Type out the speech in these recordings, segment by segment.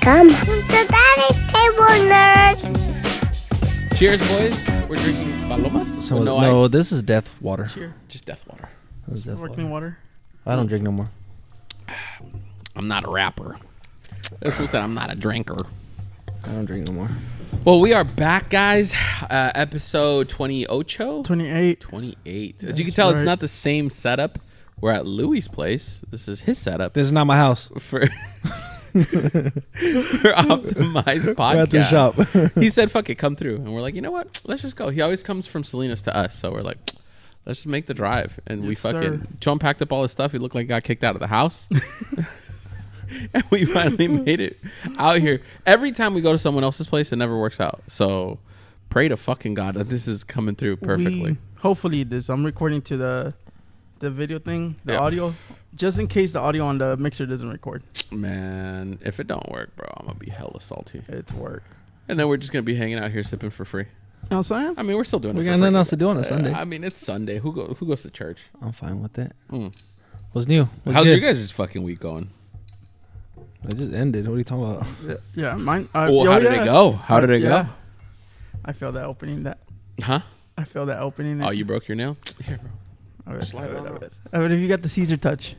Welcome to Daddy's Table, nerds. Cheers, boys. We're drinking palomas. So, no ice. This is death water. Cheers. Just death water. This is death Sparkling water. I don't drink no more. I'm not a rapper. That's what said. I'm not a drinker. I don't drink no more. Well, we are back, guys. Episode 28. 28. As you can tell, it's not the same setup. We're at Louis' place. This is his setup. This is not my house. For optimized podcast. We're at the shop. He said, fuck it, come through. And we're like, you know what? Let's just go. He always comes from Salinas to us. So we're like, let's just make the drive. And we fucking, John packed up all his stuff. He looked like he got kicked out of the house. And we finally made it out here. Every time we go to someone else's place, it never works out. So pray to fucking God that this is coming through perfectly. Hopefully this. I'm recording to the video thing, the audio, just in case the audio on the mixer doesn't record. Man, if it don't work, bro, I'm gonna be hella salty. It's work. And then we're just gonna be hanging out here sipping for free. You know what I'm saying? I mean, we're still doing it. We for got free. nothing else to do on a Sunday. I mean, it's Sunday. Who goes to church? I'm fine with it. Mm. What's new? How's your guys' fucking week going? It just ended. What are you talking about? Yeah, mine. Well, how did it go? How did it go? I feel that opening that. Huh? I feel that opening it. Oh, you broke your nail? Here, bro. Slide it on. But if you got the Caesar touch.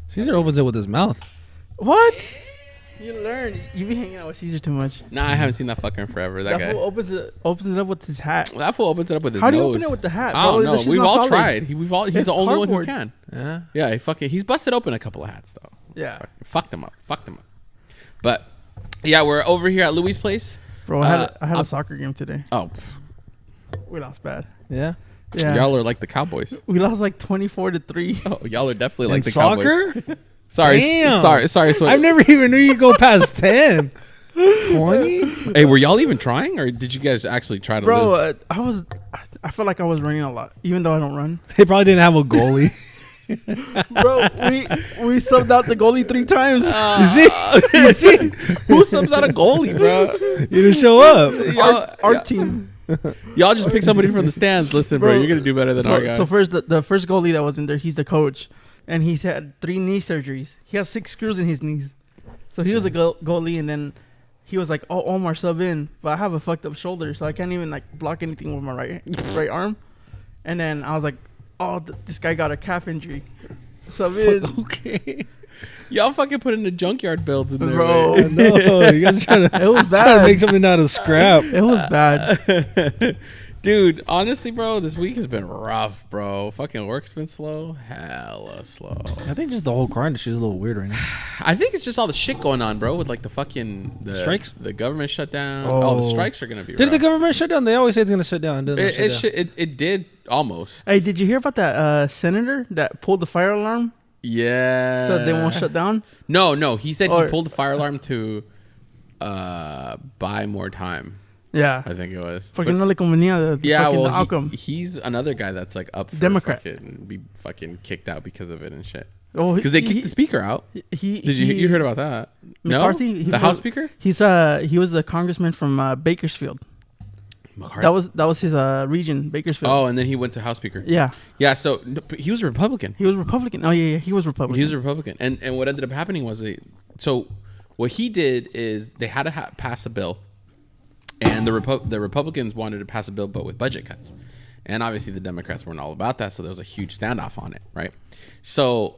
Caesar opens it with his mouth. What? You learn. You be hanging out with Caesar too much. Nah, I haven't seen that fucker in forever. That guy. Fool opens it up with his hat. That fool opens it up with his How nose. do you open it with the hat? I don't know. We've all solid. tried. He's It's the only one who cardboard. can. Yeah. Yeah, he's busted open a couple of hats though. Yeah. Fucked them up. But yeah, we're over here at Louis' place. Bro, I had a soccer game today. Oh, We lost bad. Yeah. Yeah. y'all are like the Cowboys. We lost like 24-3. Oh, y'all are definitely like In the soccer? Cowboys. Sorry, Damn. sorry. I've never even knew you go past 10. 20? Hey, were y'all even trying, or did you guys actually try to lose? Bro, I felt like I was running a lot, even though I don't run. They probably didn't have a goalie. Bro, we subbed out the goalie 3 times. You see? Who subs out a goalie, bro? You didn't show up. Our team. Y'all just pick somebody from the stands. Listen, bro, you're gonna do better than our guy. So first, the first goalie that was in there, he's the coach, and he's had 3 knee surgeries. He has 6 screws in his knees. So he was a goalie, and then he was like, "Oh, Omar, sub in," but I have a fucked up shoulder, so I can't even like block anything with my right arm. And then I was like, "Oh, this guy got a calf injury, sub in." Okay. Y'all fucking put in the junkyard builds in there, Bro. right? No, you guys trying to, It was trying to bad. make something out of scrap. It was bad. Dude, honestly, bro, this week has been rough, bro. Fucking work's been slow. Hella slow. I think just the whole car industry is a little weird right now. I think it's just all the shit going on, bro, with like the fucking strikes? The government shutdown. Oh. The strikes are gonna be Did rough. the government shut down? They always say it's going to shut down. It did almost. Hey, did you hear about that senator that pulled the fire alarm Yeah. so they won't shut down? No. He said he Or- pulled the fire alarm to buy more time. Yeah. I think it was. Porque no le convenía the fucking Well, outcome. he's another guy that's like up for Democrat. be fucking kicked out because of it and shit. Oh, Because they kicked the speaker out. Did you heard about that? McCarthy? No, the House Speaker. He was the congressman from Bakersfield. McCarthy? That was his region, Bakersfield. Oh, and then he went to House Speaker. Yeah. Yeah. So but he was a Republican. He was Republican. Oh yeah, he was Republican. He was a Republican, and what ended up happening was so what he did is they had to pass a bill, and the Republicans wanted to pass a bill but with budget cuts, and obviously the Democrats weren't all about that, so there was a huge standoff on it, right? So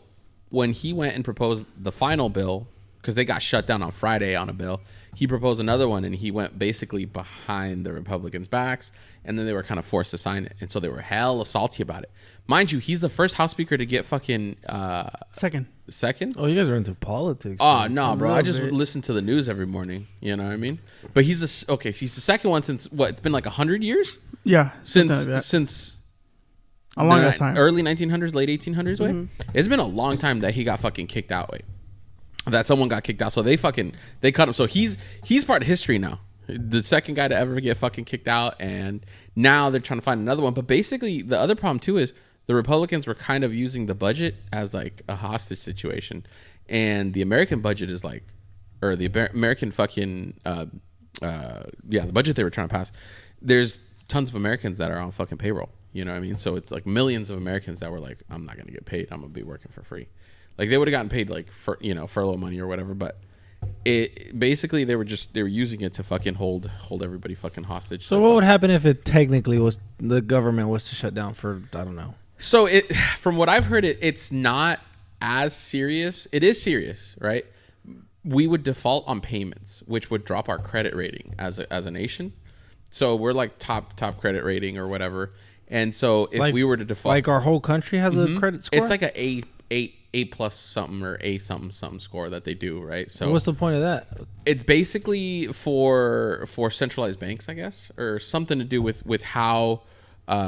when he went and proposed the final bill, because they got shut down on Friday on a bill, he proposed another one, and he went basically behind the Republicans' backs, and then they were kind of forced to sign it, and so they were hella salty about it. Mind you, he's the first House Speaker to get fucking second. Oh, you guys are into politics. Oh no, bro! I just bit. listen to the news every morning. You know what I mean? But he's he's the second one since what? It's been like 100 years Yeah. since a long ass time. early 1900s, late 1800s. Way. It's been a long time that he got fucking kicked out. Way that someone got kicked out. So they cut him. So he's part of history now. The second guy to ever get fucking kicked out, and now they're trying to find another one. But basically, the other problem too is the Republicans were kind of using the budget as like a hostage situation, and the American budget is like, or the American fucking the budget they were trying to pass. There's tons of Americans that are on fucking payroll. You know what I mean? So it's like millions of Americans that were like, I'm not gonna get paid. I'm gonna be working for free. Like they would have gotten paid like for furlough money or whatever, but it basically they were using it to fucking hold everybody fucking hostage. So what would happen if it technically was the government was to shut down for, I don't know? So from what I've heard, it's not as serious. It is serious, right? We would default on payments, which would drop our credit rating as a nation. So we're like top credit rating or whatever. And so if we were to default, like our whole country has a credit score. it's like a A plus something or A something score that they do, right? So what's the point of that? it's basically for centralized banks, I guess, or something to do with how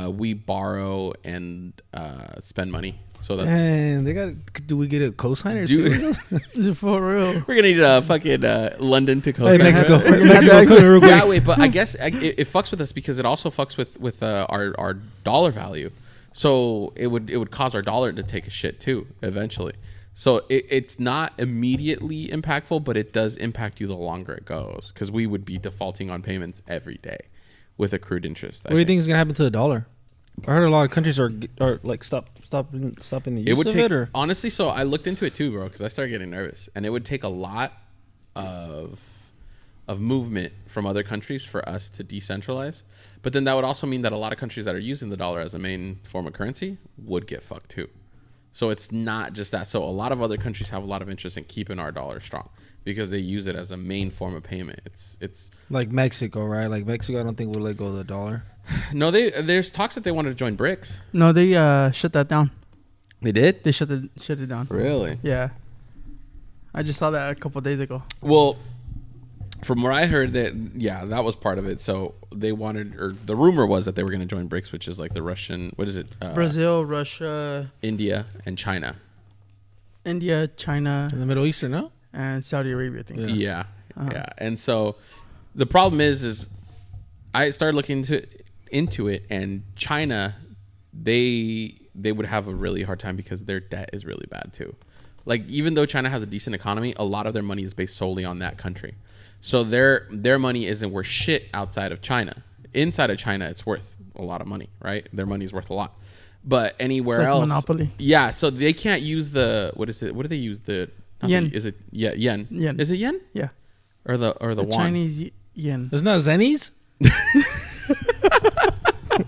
we borrow and spend money. So that's And they got. Do we get a cosigner too? For real. we're gonna need a fucking London to co-sign. Hey, Mexico, right? Mexico, come here real quick. Yeah, wait, but I guess it fucks with us because it also fucks with our dollar value. So it would cause our dollar to take a shit too eventually. So it's not immediately impactful, but it does impact you the longer it goes because we would be defaulting on payments every day with accrued interest. What do you think is gonna happen to the dollar? I heard a lot of countries are like stopping the use It would of take it. Or? honestly. So I looked into it too, bro, because I started getting nervous, and it would take a lot of movement from other countries for us to decentralize. But then that would also mean that a lot of countries that are using the dollar as a main form of currency would get fucked too. So it's not just that. So a lot of other countries have a lot of interest in keeping our dollar strong because they use it as a main form of payment. It's Like Mexico, right? Like Mexico, I don't think will let go of the dollar. no, there's talks that they wanted to join BRICS. No, they shut that down. They did? They shut it down. Really? Yeah. I just saw that a couple days ago. Well, from where I heard that was part of it. So they wanted, or the rumor was that they were going to join BRICS, which is like the Russian, what is it? Brazil, Russia, India, and China. India, China, In the Middle Eastern, no? and Saudi Arabia, I think. Yeah. Uh-huh. Yeah. And so the problem is I started looking into it, and China, they would have a really hard time because their debt is really bad too. Like, even though China has a decent economy, a lot of their money is based solely on that country. So their money isn't worth shit outside of China. Inside of China, it's worth a lot of money, right? Their money is worth a lot. But anywhere It's like else, monopoly. Yeah, so they can't use what is it? What do they use? Yen. Is it yen? Yen. Is it yen? Yeah. Or the won? Chinese yen. It's not Zennies?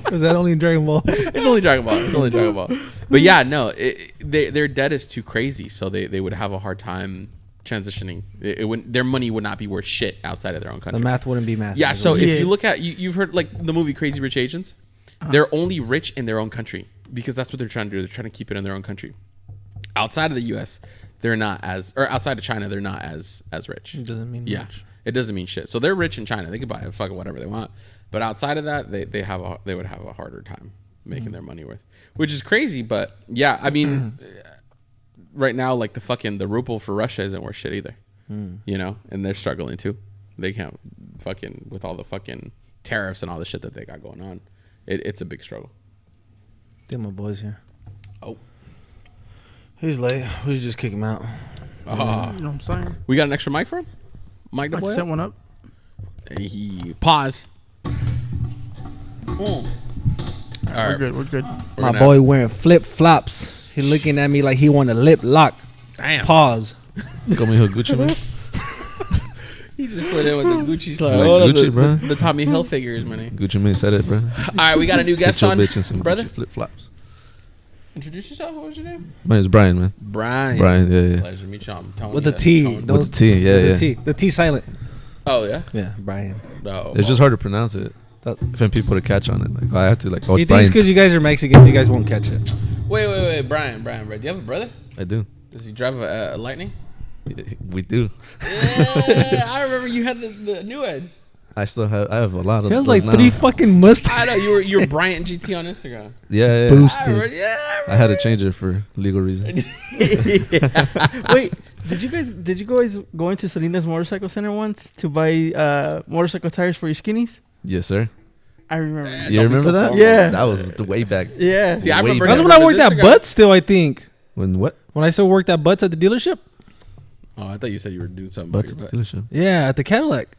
Or is that only in Dragon Ball? It's only Dragon Ball. But yeah, no, their debt is too crazy, so they would have a hard time transitioning. Their money would not be worth shit outside of their own country. The math wouldn't be math. Yeah, so if you look at you've heard like the movie Crazy Rich Asians, they're only rich in their own country because that's what they're trying to do. They're trying to keep it in their own country. Outside of the U.S., they're not or outside of China, they're not as rich. It doesn't mean much. It doesn't mean shit. So they're rich in China. They could buy fucking whatever they want. But outside of that, they would have a harder time making their money worth, which is crazy. But yeah, I mean, right now, like the ruble for Russia isn't worth shit either, you know, and they're struggling too. They can't fucking with all the fucking tariffs and all the shit that they got going on. It's a big struggle. Get my boys here. Oh, He's late. We should just kick him out. You know what I'm saying? We got an extra mic for him. Mic the I boy. set one up. Pause. All right, We're good. we're My gonna boy wearing flip flops. He looking at me like he want a lip lock. Damn. Pause. Got me a Gucci, man. He just slid in with the Gucci slide. Like Hold on, Gucci, bro. The Tommy Hilfigers, man. Gucci Mane said it, bro. All right, we got a new guest Get your on. bitch in some Brother, Gucci flip flops. introduce yourself. What was your name? My name's Brian, man. Brian. Brian, yeah. Pleasure to meet you. I'm telling With you the that T. tone- With the T, yeah. The T silent. Oh yeah. Yeah, Brian. No. It's just hard to pronounce it. That- For people to catch on it. Like, I have to, like, oh, He it's thinks Brian. because you guys are Mexicans, you guys won't catch it. Wait, Brian. Do you have a brother? I do. Does he drive a Lightning? We do. Yeah, I remember you had the new Edge. I have a lot of He has those like now. 3 fucking Mustangs. I know you were Briant GT on Instagram. Yeah. Boosted. I remember, yeah. I had to change it for legal reasons. Wait, did you guys go into Salinas Motorcycle Center once to buy motorcycle tires for your skinnies? Yes, sir. I remember. Yeah. You Don't be remember so that? formal. Yeah. That was the way back. Yeah. See, I Way remember. back. That's when I worked this at guy- Butts still, I think. When what? When I still worked at Butts at the dealership. Oh, I thought you said you were doing something. But About the your dealership. Yeah, at the Cadillac.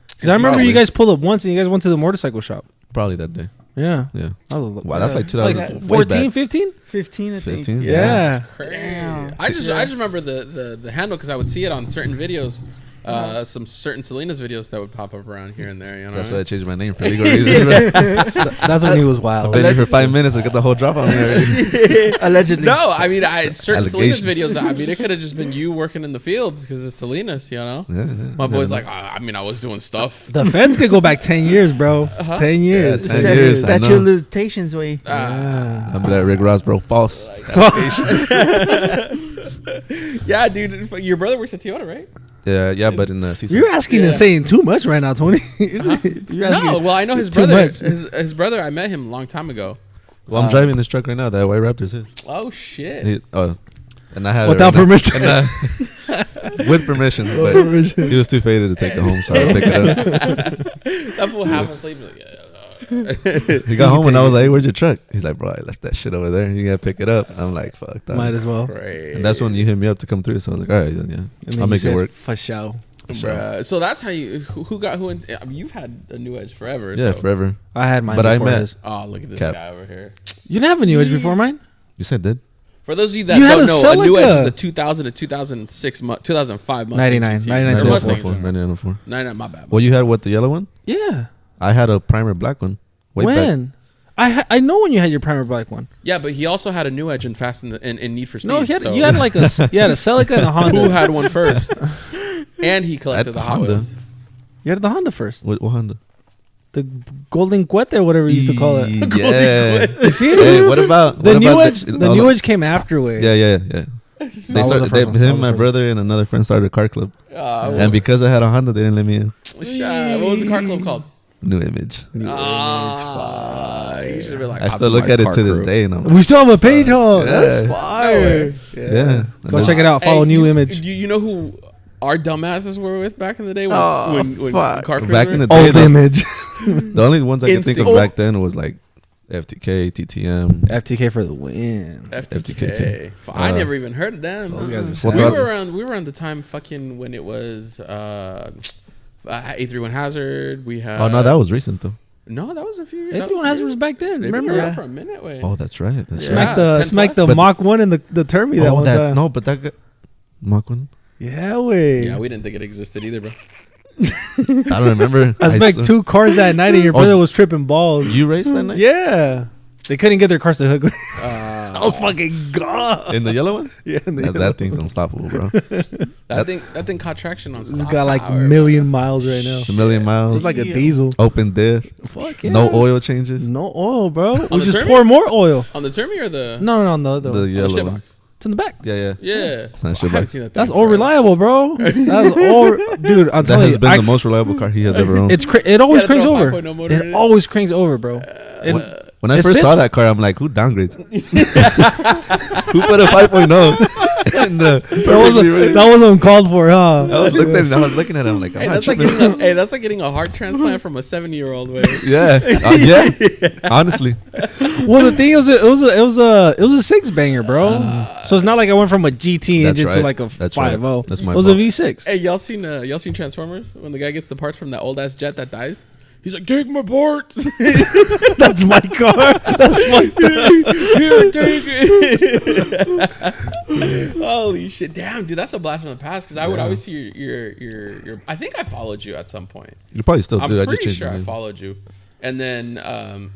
Because I Yes, remember probably. you guys pulled up once and you guys went to the motorcycle shop. Probably that day. Yeah. Yeah. That was, Wow, that's like 2000. like way 14, back. 15? 15, I think. 15? Yeah. Crazy. Damn. I just remember the handle because I would see it on certain videos, some certain Selena's videos that would pop up around here and there. You know, That's what why I I changed my name for legal reasons. Bro. That's when he was I've wild. been here for 5 minutes. I got the whole drop on me already. Allegedly. No, I mean, certain Selena's Allegations. videos. I mean, it could have just been you working in the fields because it's Selena's. You know, Yeah, my boy's like, I mean, I was doing stuff. The feds could go back 10 years, bro. 10 years. Yeah, 10 years, I Statute know. of limitations way. I'm like Rick Ross, bro. False. Yeah, dude, your brother works at Toyota, right? Yeah, but in season. You're asking and saying too much right now, Tony. You're asking No, well, I know his too brother. much. His brother, I met him a long time ago. Well, I'm driving this truck right now. That white Raptor's his. Oh shit! And I have Without it right now. permission. And, with permission, but permission. he was too faded to take it home, so I pick it up. That fool half asleep. Like, yeah. He got home and I was like, "Hey, where's your truck?" He's like, "Bro, I left that shit over there. You gotta pick it up." I'm like, "Fuck that." Might as well. Great. And that's when you hit me up to come through. So I was like, "All right, then, yeah, And then I'll you make it said, work." For sure. Bruh. So that's how you who got who. I mean, you've had a New Edge forever. Yeah, so. forever. I had mine But I before met- his. Oh, look at this Cap. guy over here. You didn't have a New Edge before mine? You said did? For those of you that You had don't a know, a New Edge Celica. is a 2000 to 2006 2005 Mustang 99, GT. 99 It's a to Mustang. 9904. 99, my bad. Well, you had what, the yellow one? Yeah. I had a primer black one. Way back. When? I know when you had your primer black one. Yeah, but he also had a New Edge in Fast and in Need for Speed. No, so you had like you had a Celica and a Honda. who had one first? And he collected the Hot Honda. Wheels. You had the Honda first. What Honda? The Golden Cuete or whatever you used to call it. Yeah. You see it? Hey, what about The what New about Edge. The New Edge came afterward. Yeah. They That was the started. first one. That Him, was my the first brother, and another friend started a car club. Well, And because I had a Honda, they didn't let me in. what was the car club called? New Image. You should have been like, I still look Optimized at it Car to this Crew. day, and I'm like, We still have a page, huh? Yeah. That's No fire. way. yeah. Go check it out. Follow Hey, New you- Image. You know who our dumbasses were with back in the day when, Oh, when fuck. car crews Back were? in the day, Old the Image. only ones I can think of Instinct. back then was like FTK, TTM. FTK for the win. FTK. I never even heard of them. Those guys are we savage. were around the time fucking when it was A31 Hazard. We had Oh no, that was recent though. no, that was a few years. Everyone has was back then. They've been Remember? around for a minute. Wait. Oh, that's right. That's Yeah. right. Smack 10 the plus. Mach 1 and the Termy that Oh, one that time. no, but that guy, Mach one. Yeah, way. Yeah, we didn't think it existed either, bro. I don't remember. I smacked two cars that night and your Oh, brother was tripping balls. You raced that night Yeah. They couldn't get their cars to hook. I was Uh, fucking gone. in the yellow one. Yeah, That thing's unstoppable, bro. that thing caught traction on. It's stock got like power, million miles right now. A million miles. It's like a Yeah. diesel. Open diff. Fuck yeah. No oil changes. No oil, bro. We the just Termy? pour more oil. on the Termy or the No, the other The one. on the yellow shit one. box? It's in the back. Yeah. Yeah, It's not a I shit haven't box. seen that. That's thing all forever. reliable, bro. That's all, dude. I'm That telling has you, been the most reliable car he has ever owned. it always Yeah, cranks throw a over. 5.0 motor in It it. always cranks over, bro. When I it first sits- saw that car, I'm like, who downgrades? Who put a 5.0 in the That was uncalled for, huh? I was looking at him like, I'm Hey, not that's like tripping. that's like getting a heart transplant from a 70-year-old. Yeah, honestly. Well, the thing is, it was a 6-banger, bro. So it's not like I went from a GT That's engine to right. like a That's 5.0. right. That's my It was fault. a V6. Hey, y'all seen Transformers when the guy gets the parts from that old ass jet that dies? He's like, take my parts. That's my car. That's my Here, take it. Holy shit, damn, dude, that's a blast from the past. Because I would always see your. I think I followed you at some point. You probably still I'm do. I just pretty changed sure my I name. followed you, and then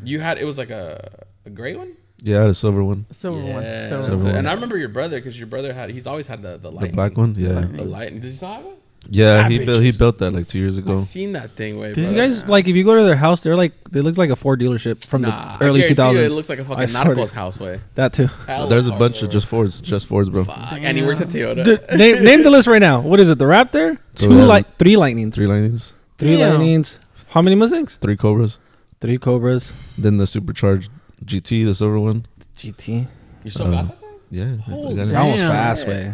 it was like a gray one. Yeah, I had a silver one. Silver one. Yeah, Silver Silver one. one. and I remember your brother because your brother he's always had the The light. black one. Yeah, The light. Does he still have it? yeah. That He bitch built that like 2 years ago. I've seen that thing way. Did you brother. guys like if you go to their house, they look like a Ford dealership from Nah, the early I guarantee you 2000s. It looks like a I fucking swear Nautical's to- house way. That too. There's a bunch of just Fords, bro. Fuck. And he works at Toyota. Dude, name the list right now. What is it? The Raptor? So we have 3 Lightnings. 3 Lightnings, Three Damn. Lightnings. How many Mustangs? 3 Cobras, 3 Cobras. then the supercharged GT, the silver one. GT. You still got that thing? Yeah, I still Holy got it. That one's Damn. fast, way.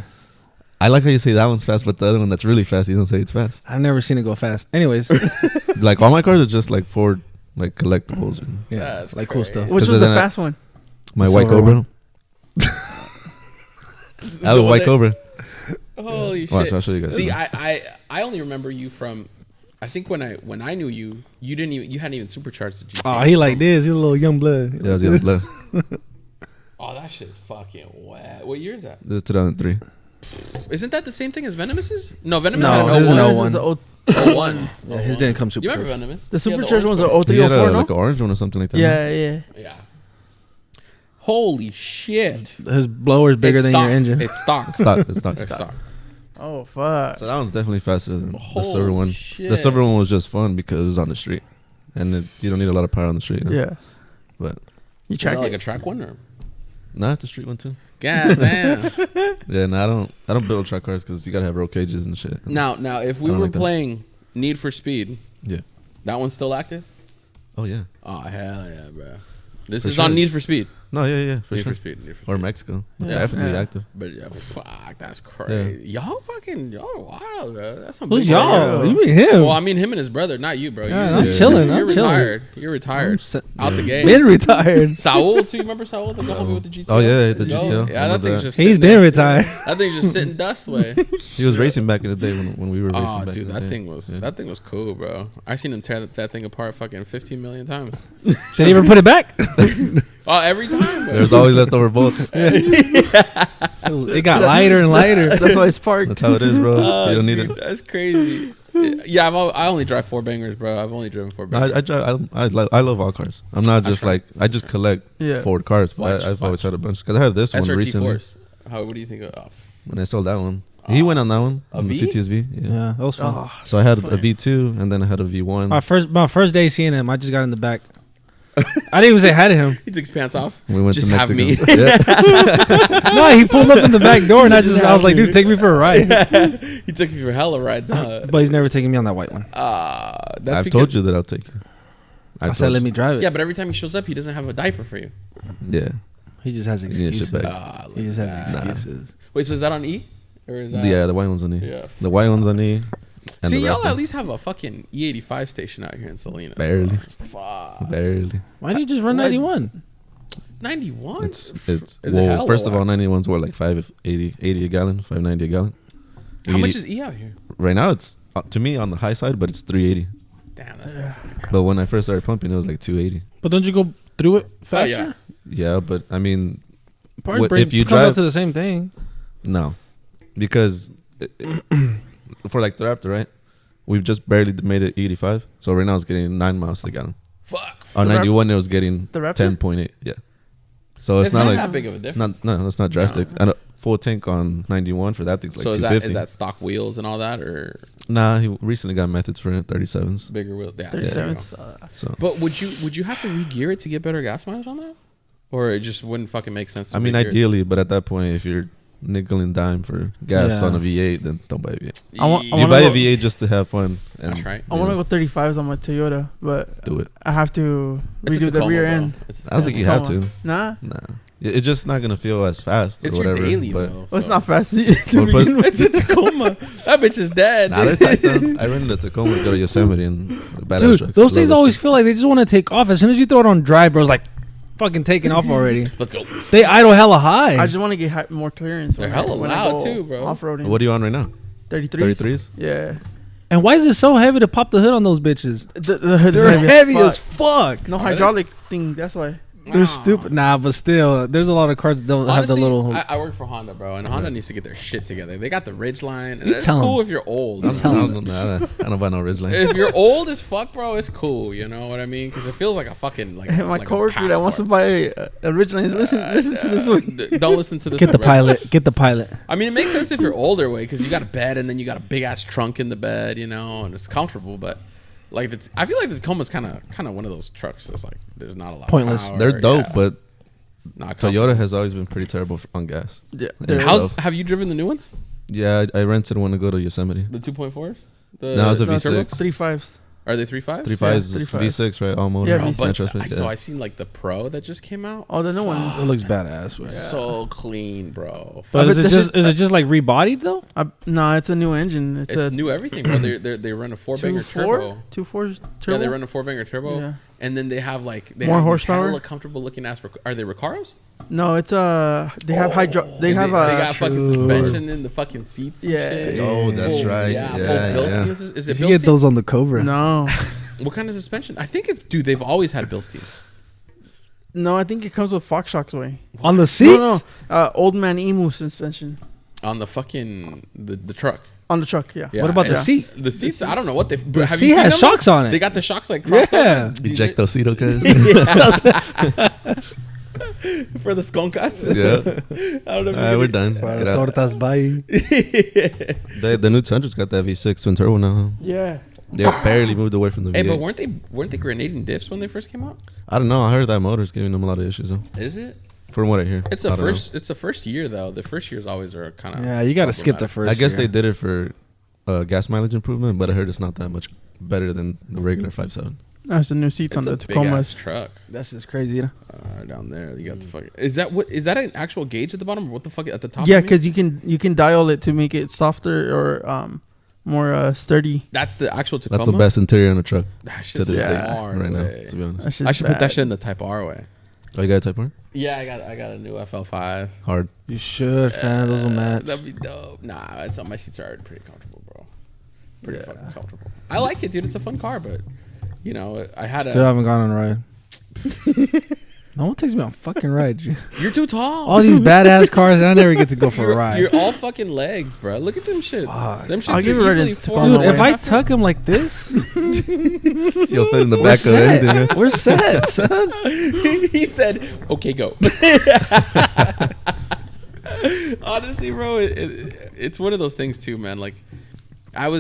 I like how you say that one's fast, but the other one that's really fast, you don't say it's fast. I've never seen it go fast. Anyways, Like all my cars are just like Ford, like collectibles. And yeah, That's like cool crazy. stuff. Which Because was the then I- fast one? my The white silver Cobra. one. I have a white Cobra. Holy Watch, shit! I'll show you guys. See, I only remember you from. I think when I knew you, you hadn't even supercharged the GT. Oh, he like this. He's a little young blood. Yeah, it was the blood. Oh, that shit's fucking wet. What year is that? This is 2003. Isn't that the same thing as Venomous? No, Venomous No, had an his is an 01. 01. This is the one. Yeah, his didn't come super. You remember fresh. Venomous? The He had supercharged ones are orange 0304, no? like an orange one or something like that. Yeah, yeah. Yeah. Holy shit. His blower's bigger It's than stock. your engine. It's stock. It's stock. It's stock. It's stock. Oh, fuck. So that one's definitely faster than the Holy silver one. shit. The silver one was just fun because it was on the street, and you don't need a lot of power on the street. You know? Yeah. But You Is track that like it. a track one or? not the street one too. God damn. Yeah, no, I don't build track cars because you gotta have roll cages and shit. Now, if we I don't were like that. playing Need for Speed, Yeah. that one's still active? Oh yeah. Oh, hell yeah, bro. This For is sure. on Need for Speed. No, yeah, for Need sure. for Speed. Need for Speed. Or Mexico, Yeah. definitely Yeah. active. But yeah, fuck, that's crazy. Y'all wild, bro. That's some Who's big y'all? shit. You mean him? Well, I mean him and his brother, not you, bro. Yeah, You're, I'm chilling. You're I'm chilling. retired. You're retired. Out the gate. Been retired. Saul, too. You remember Saul? The homie with the GTO? Oh, yeah, the Yo, GTO. Yeah, I that remember thing's that. just He's sitting been there. retired. That thing's just sitting dust way. He was racing back in the day when we were racing. Oh, back dude, in the that day. thing was Yeah. that thing was cool, bro. I seen him tear that thing apart fucking 15 million times. Did he ever put it back? Oh, every time. Bro. There's always leftover bolts. It got lighter and lighter. That's why it's parked. That's how it is, bro. Oh, you don't need dude, it. That's crazy. Yeah, I only drive four bangers, bro. I've only driven four No, bangers. I drive. I love all cars. I'm not just try. like I just collect Yeah. Ford cars. But Watch, I've watch. always had a bunch because I had this one SRT recently Force. What do you think of? when I sold that one. He went on that one. A on the V? CTSV. Yeah. Yeah, that was fun. Oh, So I had a V2 and then I had a V1. My first day seeing him, I just got in the back. I didn't even say hi to him. He took his pants off. We went Just to have Mexico. me. Yeah. No, he pulled up in the back door, and I was like, dude, take me for a ride. He took you for hella rides. Huh? But he's never taken me on that white one. That's I've because- told you that I'll take you. I said, let me drive it. Yeah, but every time he shows up, he doesn't have a diaper for you. Yeah. He just has need a shit excuses. bag. He just has Nah. excuses. Wait, so is that on E? Or is that Yeah, the white one's on E. Yeah. The white one's on E. And See, the y'all rapper. at least have a fucking E85 station out here in Salinas. Barely. Fuck. Barely. Why didn't you just run 91? 91? It's Is it well. hella First of all, wide? 91s were like 580 a gallon, 590 a gallon. How much 80 is E out here? right now? It's to me on the high side, but it's 380. Damn, that's not fucking But when I first started pumping, it was like 280. But don't you go through it Oh, faster? yeah. Yeah, but I mean, Probably if you comes out drive- to the same thing. no, because for like the Raptor, right? We've just barely made it 85. So right now it's getting 9 miles to the gallon. Fuck. On The Rap- 91, it was getting the Raptor? 10.8. Yeah. So it's, It's not not like that big of a difference. no, that's not drastic. And a full tank on 91 for that thing's like So is 250. that stock wheels and all that, or Nah, he recently got methods for it, 37s. bigger wheels? Yeah, there you 37. go. So But would you have to re-gear it to get better gas mileage on that, or it just wouldn't fucking make sense? To I mean, re-gear it? ideally, but at that point, if you're nickel and dime for gas Yeah. on a V8, then don't buy a V8. I want- I You wanna buy a go- V8 just to have fun. And, That's right. I want to go 35s on my Toyota, but Do it. I have to It's a redo the Tacoma, rear bro. end. It's a I don't think you have to. Tacoma. Nah. Nah. It's just not gonna feel as fast or It's your whatever. daily but though. Well, it's so- not fast. to Well, but- begin with. It's a Tacoma. That bitch is dead. Nah, they're tight though. I rented a Tacoma to go to Yosemite and badass Dude, trucks. those Love things those always things. feel like they just want to take off. As soon as you throw it on drive, bro, it's like fucking taking off already. Let's go. They idle hella high. I just want to get more clearance. They're when I- hella when I loud go too, bro. Off-roading. What are you on right now? 33s? 33s? Yeah. And why is it so heavy to pop the hood on those bitches? The hood's They're heavy fuck. as fuck. No Are they? hydraulic thing. That's why. They're stupid. Nah, but still, there's a lot of cars that don't have the Honestly, little. I work for Honda, bro, and Honda needs to get their shit together. They got the Ridgeline, and You it's tell 'em. cool if you're old. I you don't, know? I don't buy no Ridgeline. If you're old as fuck, bro, it's cool. You know what I mean? Because it feels like a fucking like. My like a coworker that wants to passport. buy originally listen to this one. Don't listen to this. Get the one, bro. pilot. Get the pilot. I mean, it makes sense if you're older, way, because you got a bed and then you got a big ass trunk in the bed, you know, and it's comfortable. But like, I feel like the Tacoma's kind of one of those trucks that's like there's not a lot. Pointless. Of power, They're dope, yeah, but not Toyota comfortable. has always been pretty terrible on gas. Yeah. And They're- how's- How's, have you driven the new ones? Yeah, I rented one to go to Yosemite. The 2.4s? No, it's a the V6. turbo? 3.5s. Are they 3.5? 3.5s, 3.5. V6, right? All motor. Yeah, all V6. But transmission, so yeah. I seen like the Pro that just came out. Oh, the new one. It looks badass. man. So clean, bro. But I is bet it this just is it just like rebodied though? No, it's a new engine. It's, It's a new everything, bro. They run a 4-banger 2.4 turbo. 2.4 turbo. Yeah, they run a 4-banger turbo, Yeah. and then they have like they More have these horsepower? hella comfortable looking ass. Are they Recaros? No, it's they have They And have they got fucking True. suspension in the fucking seats. And Yeah. shit. Oh, that's Full- right. Yeah, Yeah, full yeah. Bilsteins. Is it If you get Bilstein? those on the Cobra, no, What kind of suspension? I think it's dude. They've always had Bilsteins. no. I think it comes with Fox Shocks way. on the seats. No, old man emu suspension. On the fucking the truck. On the truck, yeah. Yeah, What about the and seat? The seats, I don't know what they. The have seat you seen has them? shocks on it. They got the shocks like crossed Yeah. over. Ejectocito, cuz. For the skunkas. Yeah. I don't know. If Alright, we're done. Get out. Tortas, bye. The new Tundra's got that V6 twin turbo now. Yeah. They barely moved away from the Hey, V8. but weren't they grenading diffs when they first came out? I don't know. I heard that motor's giving them a lot of issues, though. Is it? From what I hear. It's I a don't know. first. It's a first year though. The first years always are kind of. Yeah, you got to skip the first I guess year. they did it for gas mileage improvement, but I heard it's not that much better than the regular 5.7. That's the new seats It's on a the big ass Tacomas. truck That's just crazy. Yeah. down there. You got the fucking. Is that what? Is that an actual gauge at the bottom, or what the fuck at the top? Yeah, you mean? because you can dial it to make it softer or more sturdy. That's the actual Tacoma. That's the best interior on the truck That to shit's this Yeah. day hard right now, way. to be honest. That's I just should put that bad. shit in the Type R way. Oh, you got a Type R? Yeah, I got a new FL5. Hard. You should, fam. Those will match. That'd be dope. Nah, it's my seats are already pretty comfortable, bro. Pretty fucking comfortable. I like it, dude. It's a fun car, but you know, I had Still haven't gone on a ride. No one takes me on fucking ride. You're too tall. All these badass cars, I never get to go for a You're ride. all fucking legs, bro. Look at them shits. Fuck. Them shits I'll give are you right easily in 4 Tacoma Dude, if way. I tuck him like this, You'll fit in the we're back of anything. set. Yeah. We're set, son. He said, "Okay, go." Honestly, bro, it's one of those things too, man. Like, I had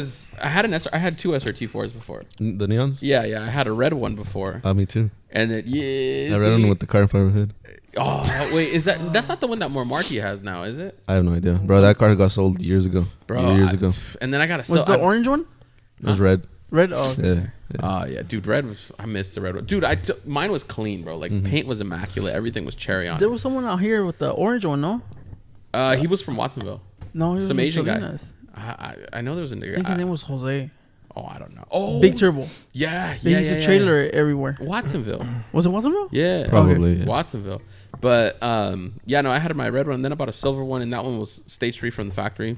two SRT4s before. The neons? Yeah, I had a red one before, Me too. and then I read one with the carbon fiber hood. Oh wait, that's not the one that Marty has now, is it, I have no idea. Bro, that car got sold years ago. bro? Years ago. And then I got a Was the orange one? It was red. Red? Oh, Yeah. yeah, dude, red was. I missed the red one, dude. Mine was clean, bro. Like paint was immaculate, everything was cherry on. there was someone out here with the orange one, no? He was from Watsonville. No, he was Some with Asian guy. Salinas. I know there was a I nigga. think his name was Jose. Oh, I don't know. Oh, Big turbo. Yeah, He used a trailer everywhere. Watsonville. Was it Watsonville? Yeah, Probably. Okay. Yeah. Watsonville. But yeah, no, I had my red one, and then I bought a silver one, and that one was stage 3 from the factory.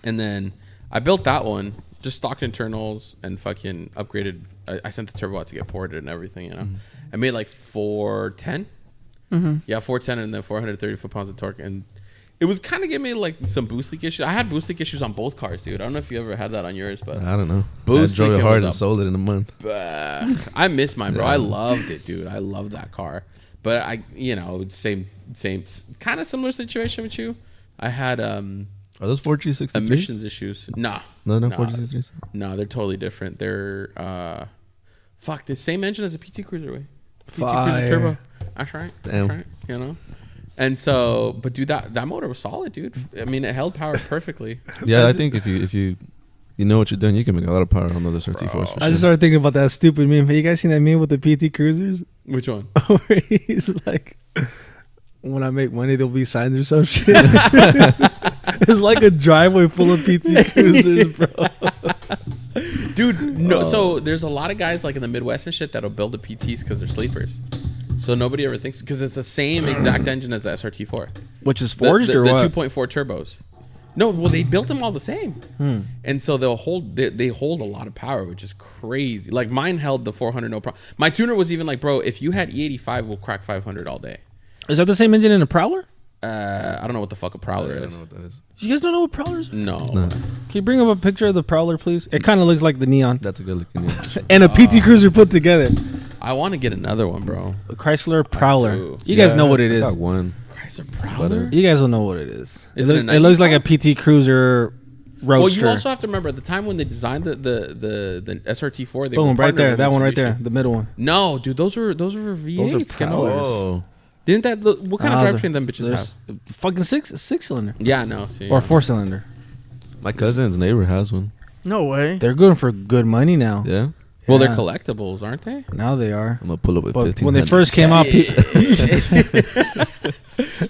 And then I built that one, just stock internals, and fucking upgraded. I sent the turbo out to get ported and everything. You know, I made like 410. Yeah, 410, and then 430 foot-pounds of torque, and it was kind of giving me like some boost leak issues. I had boost leak issues on both cars, dude. I don't know if you ever had that on yours, but I don't know. Boost I drove it leaking hard was and up. sold it in a month. I miss mine, bro. Yeah. I loved it, dude. I loved that car. But I, same kind of similar situation with you. I had Are those 4G63s? emissions issues. Nah, No, not nah. 4G63s. No, they're totally different. They're the same engine as a PT Cruiser way. PT Cruiser Fire. turbo. That's right. Damn. That's right. You know. And so, but dude, that motor was solid, dude. I mean, it held power perfectly. Yeah, I think if you know what you're doing, you can make a lot of power on those SRT4s. For I sure. just started thinking about that stupid meme. Have you guys seen that meme with the PT Cruisers? Which one? Where he's like, when I make money, there'll be signs or some shit. It's like a driveway full of PT Cruisers, bro. Dude, no. So there's a lot of guys like in the Midwest and shit that'll build the PTs because they're sleepers. So nobody ever thinks because it's the same exact engine as the SRT4. Which is forged the or what? 2.4 turbos. No, well they built them all the same, and so they hold a lot of power, which is crazy. Like mine held the 400 no problem. My tuner was even like, bro, if you had E85, we'll crack 500 all day. Is that the same engine in a Prowler? I don't know what the fuck a Prowler I don't is. know what that is. You guys don't know what Prowler is? No. No, Can you bring up a picture of the Prowler, please? It kind of looks like the Neon. that's a good looking. Yeah. And a PT Cruiser put together. I want to get another one, bro. A Chrysler Prowler. do. You guys know what it I is. got one. Chrysler Prowler. You guys will know what it is. Is it, it a looks, it looks like a 90s PT Cruiser Well, Roadster. you also have to remember at the time when they designed the SRT4. They Boom, were right there. partnered That with one right there. Mitsubishi. The middle one. No, dude, those were V8s. Those are Ken Prowlers. Owens. Oh, Didn't that? What kind of drivetrain them bitches there's have? fucking six cylinder. Yeah, no. See, Or 4-cylinder. my cousin's neighbor has one. No way. They're going for good money now. Yeah, Well, Yeah. they're collectibles, aren't they? Now they are. I'm gonna pull up with But 15. when they first came out,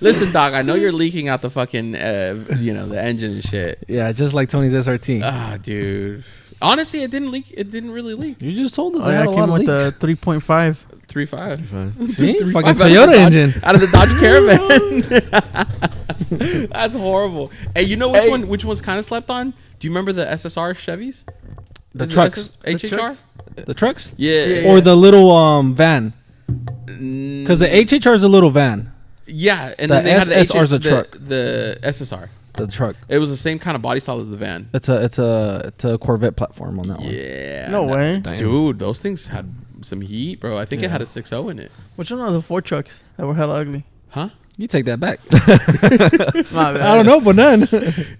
Listen, dog. I know you're leaking out the fucking, the engine and shit. yeah, just like Tony's SRT. Ah, dude. Honestly, it didn't leak. It didn't really leak. You just told us Oh, I yeah, had I a came lot of with leaks. the 3.5. 3.5. See? 3.5 Fucking out of the Toyota Dodge- engine. out of the Dodge Caravan. That's horrible. Hey, you know which one? Which one's kind of slept on? Do you remember the SSR Chevys? The Is it trucks. HHR? trucks? The trucks? Yeah. Or the little van. Because the HHR is a little van. Yeah, and The then they had SSR is a truck. The SSR. the truck. It was the same kind of body style as the van. It's a Corvette platform on that one. Yeah. No way. Damn. Dude, those things had some heat, bro. I think it had a 6.0 in it. Which one are the Ford trucks that were hella ugly? Huh? You take that back. My bad. I don't know, but none.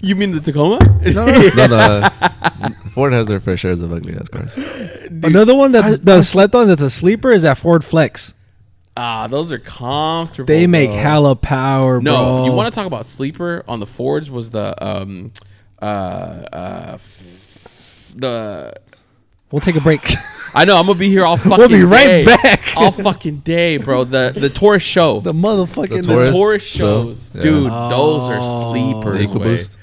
You mean the Tacoma? No, the Ford has their fair shares of ugly ass cars. Another one that's slept on that's a sleeper is that Ford Flex. Ah, those are comfortable. They make bro. hella power, No, bro. you want to talk about sleeper on the Fords was the We'll take a break. I know I'm gonna be here all fucking. We'll be right day. back. all fucking day, bro. The Taurus show, the motherfucking The Taurus show. shows, Yeah. dude. Those are sleepers. The EcoBoost.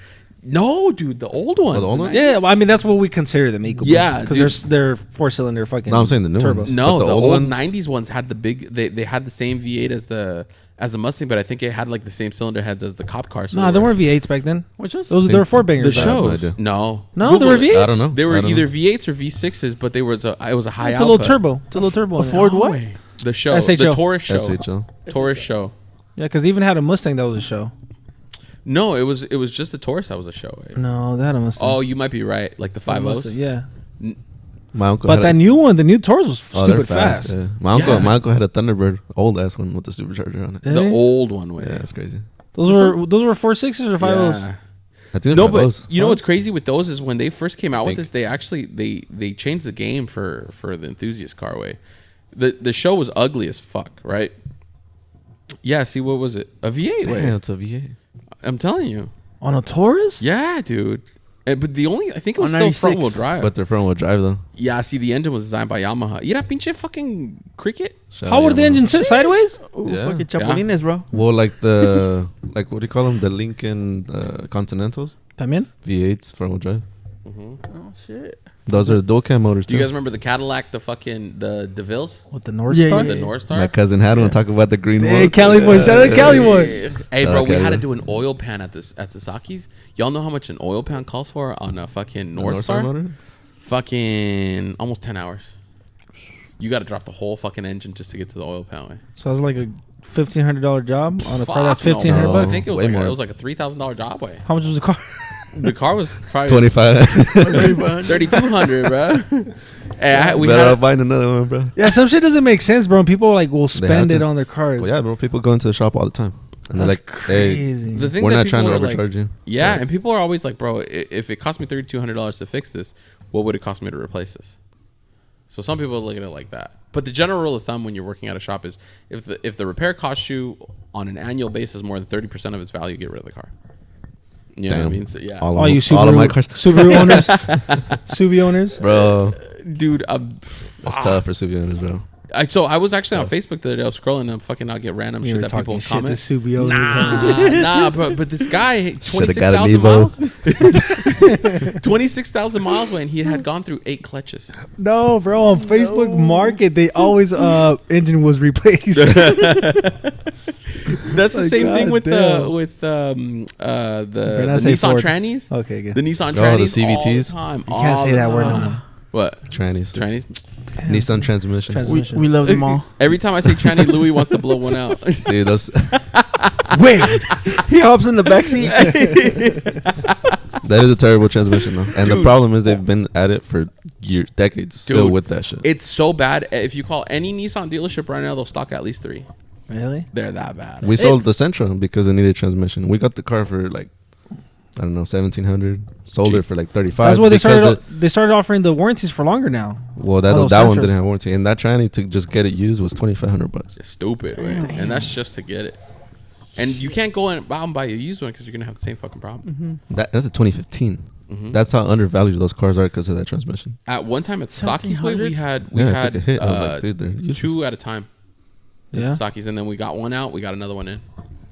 No, dude, the old one. Oh, the old one? Yeah, well, I mean that's what we consider them EcoBoost. Yeah, because they're 4-cylinder fucking. No, I'm saying the new turbo. ones. No, But the the old old ones- 90s ones had the big. They had the same V8 as the Mustang, but I think it had like the same cylinder heads as the cop cars. So Nah, there weren't V8s back then. Which ones? Those they were Ford bangers. the I have no shows. idea. No, No, Google there were it. V8s. I don't know. They were I don't either know. V8s or V6s, but it was a high. It's a little output. turbo. It's a little turbo. A in it. Ford what? The show, SHO. the Taurus show, SHO. Taurus show. Yeah, because they even had a Mustang that was a show. No, it was just the Taurus that was a show. No, they had a Mustang. Oh, you might be right. Like the They had a 5.0s. Mustang, yeah. My uncle But had that a, new one, the new Taurus was oh, they're stupid fast. Yeah. Yeah. My uncle had a Thunderbird, old ass one with the supercharger on it. The Eh? old one way. Yeah, that's crazy. Those were 4.6s or 5.0s. Yeah. I think No, they're but 5.0s. you know what's crazy with those is when they first came out with Think. this, they actually they changed the game for the enthusiast car way. The show was ugly as fuck, right? Yeah, see what was it? A V8 way. Damn, it's a V8. I'm telling you. On a Taurus? Yeah, dude. But I think it was On still 96. front wheel drive. But they're front wheel drive though. yeah, see the engine was designed by Yamaha. Yeah, pinche fucking cricket. Shout How out would the Yamaha. engine sit sideways? Ooh, Yeah. fucking chapulines, bro. Well, like the like what do you call them? The Lincoln Continentals, También? V8s front wheel drive. Oh shit. Those are dual cam motors Do too. you guys remember the Cadillac, the DeVilles? With the North Yeah, Star? With the North Star? My cousin had one. Talk about the green Hey, one. Cali boy. Shout out Cali boy. Hey, Shout bro, out we had Cali. to do an oil pan at Sasaki's. Y'all know how much an oil pan calls for on a fucking The North Star? motor? Fucking almost 10 hours. You got to drop the whole fucking engine just to get to the oil pan way. So it's like a $1,500 job on a car that's Fuck no, $1,500 bro. bucks. I think it was Way like more. it was like a $3,000 job way. How much was the car? The car was probably 25. 3,200, bro. Hey, we Better had off buying another one, bro. Yeah, some shit doesn't make sense, bro. And people like will spend to. it on their cars. Well, yeah, bro. People go into the shop all the time, and That's they're like, "Hey, crazy. the thing we're that not trying to people are like- overcharge you." Yeah, Right. and people are always like, bro, if it cost me $3,200 to fix this, what would it cost me to replace this? So some people look at it like that. But the general rule of thumb when you're working at a shop is if the repair costs you on an annual basis more than 30% of its value, get rid of the car. You know what I Damn. mean? So, yeah. All you all of my Subaru, cars, Subaru owners, Subi owners. bro. Dude, That's tough for Subi owners, bro. So I was actually on Facebook the other day. I was scrolling and I'm fucking out get random You shit were that people talking shit to comment. Subi owners. Nah, but this guy, Shoulda got an 26,000 miles, Evo. 26,000 miles away, and he had gone through 8 clutches. No, bro. On Facebook Market, they always engine was replaced. That's the Like, same thing with goddamn. the not say Nissan Ford. trannies. Okay, good. The Nissan Oh, the trannies. CVTs? All the time, You can't all say the that word no time. more. What? Trannies. Trannies? Nissan transmission. We love them all. Every time I say tranny, Louis wants to blow one out. Dude, those Wait, He hops in the backseat. that is a terrible transmission though. And the Dude. problem is they've been at it for years, decades, still Dude. with that shit. It's so bad. If you call any Nissan dealership right now, they'll stock at least 3. really? They're that bad. We sold the Sentra because it needed transmission. We got the car for like, I don't know, 1,700. Sold Cheap. it for like 35. That's why they because started. They started offering the warranties for longer now. Well, Oh, that those one Sentras. didn't have warranty, and that tranny to just get it used was $2,500. It's stupid, right? And that's just to get it. And you can't go out and buy a used one because you're gonna have the same fucking problem. That's a 2015. Mhm. That's how undervalued those cars are because of that transmission. At one time at Sasaki's way, 1700? we had Yeah, it took a hit. I was like, dude, they're useless. 2 at a time. Yeah. Yeah. Sasaki's, and then we got one out. We got another one in.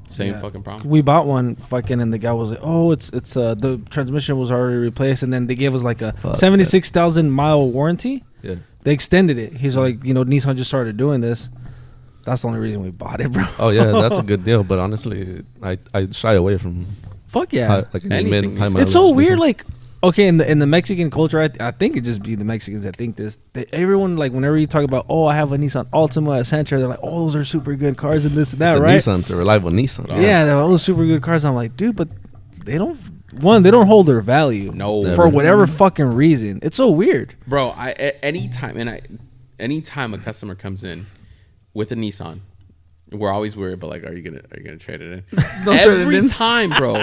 Same Yeah. fucking problem. We bought one, fucking, and the guy was like, "Oh, it's the transmission was already replaced," and then they gave us like a Fuck 76,000 mile warranty. Yeah. They extended it. He's like, Nissan just started doing this. That's the only reason we bought it, bro. Oh yeah, that's a good deal. But honestly, I shy away from Fuck yeah. like any Anything high is- mileage It's so weird. Nissans. Like, okay, in the Mexican culture, I think it just be the Mexicans that think this. Everyone, like, whenever you talk about, oh, I have a Nissan Altima, a Sentra, they're like, oh, those are super good cars and this and that, it's a right? Nissan, it's a reliable Nissan. Yeah, they're all super good cars. I'm like, dude, but they don't hold their value. No. For whatever fucking reason. It's so weird. Bro, anytime a customer comes in with a Nissan, we're always worried about like, are you gonna trade it in? Every time, bro.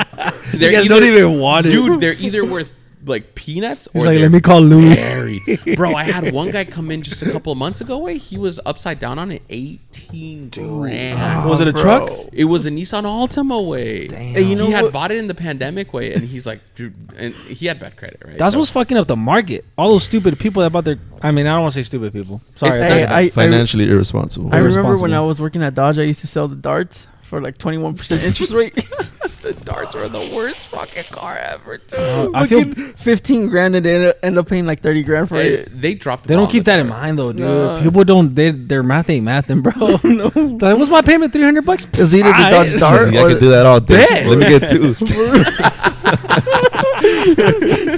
You guys don't even want it. Dude, they're either worth like peanuts or He's like, they're let me call Louis. buried. Bro, I had one guy come in just a couple of months ago. He was upside down on it, 18 grand. Was it a bro. truck? It was a Nissan Altima way. Damn. Hey, you know he had what? bought it in the pandemic way, and he's like, dude, and he had bad credit, right? That's So- what's fucking up the market. All those stupid people that bought their. I mean, I don't want to say stupid people. Sorry. It's Hey, I Financially irresponsible. I remember when irresponsible. I was working at Dodge, I used to sell the darts for like 21% interest rate. The darts were the worst fucking car ever, too. I feel Fucking 15 grand and they end up paying like 30 grand for it. They dropped. they ball don't on keep the that in car. mind though, dude. Nah. People don't. Their math ain't mathing, bro. No. Like, what's my payment? $300. It's either the Alright. Dodge Dart I or could do that all day. Bet. Let me get two.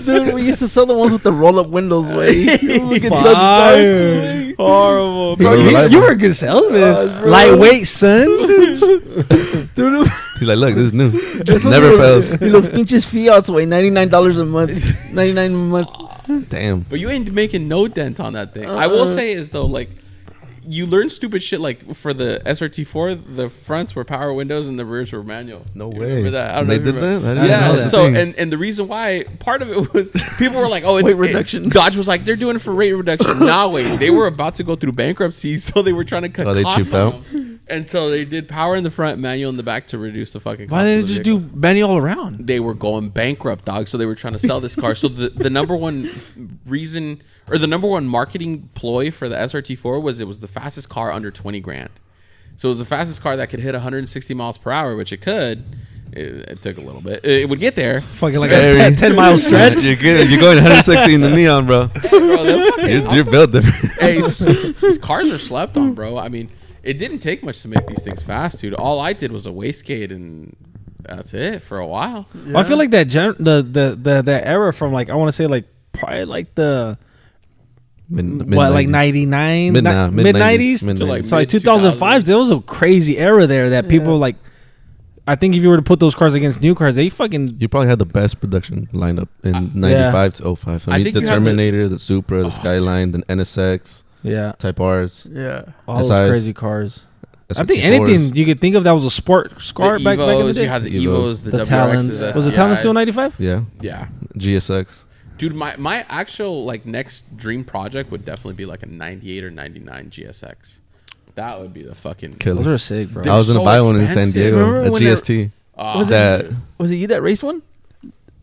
Dude, we used to sell the ones with the roll-up windows way. Look at Fire. Dodge Darts, way. Horrible, Bro, Bro, you reliable. were a good salesman. bro. Lightweight, son. Dude, He's like, look, this is new. this Never was fails. Los pinches Fiats way $99 a month. 99 a month. Damn. But you ain't making no dent on that thing. I will say is though, like, you learn stupid shit. Like for the SRT4, the fronts were power windows and the rears were manual. No You way. remember that? I don't They know if you did remember. that? I didn't Yeah. know that. So Dang. and the reason why part of it was people were like, oh, it's Weight reduction. Dodge was like, they're doing it for rate reduction. Nah, wait, they were about to go through bankruptcy, so they were trying to cut Oh, they costs cheaped on out? them. And so they did power in the front, manual in the back to reduce the fucking. Why cost didn't of they the just do vehicle. Benny all around? They were going bankrupt, dog. So they were trying to sell this car. So the number one reason or the number one marketing ploy for the SRT4 was it was the fastest car under 20 grand. So it was the fastest car that could hit 160 miles per hour, which it could. It took a little bit. It would get there. Fucking like Scary. a 10-mile stretch. You're going 160 in the neon, bro. Bro, they're fucking- You're built different. hey, these cars are slept on, bro. I mean, it didn't take much to make these things fast, dude. All I did was a wastegate, and that's it for a while. Well, I feel like that the era from like I want to say like probably like the like 99 mid mid 90s mid To, like, 90s. so like mid- 2005 there was a crazy era there that people like I think if you were to put those cars against new cars they fucking You probably had the best production lineup in 95 to 05. I I mean, think the you had the- Terminator, the Supra, the Skyline, the NSX, yeah Type Rs. Yeah. all those SIs. crazy cars. I SRT4s. think anything you could think of that was a sport The car back in the Evos, day. you had the Evos. Evos, the the WRXs, Talons. Was the Talon still STIs. 95? Yeah. Yeah. GSX. Dude, my actual like next dream project would definitely be like a 98 or 99 GSX. That would be the fucking Killer. Those are sick, bro. They're I was going to so buy one in San expensive. Diego, Remember a when GST. Was that Was it you that raced one?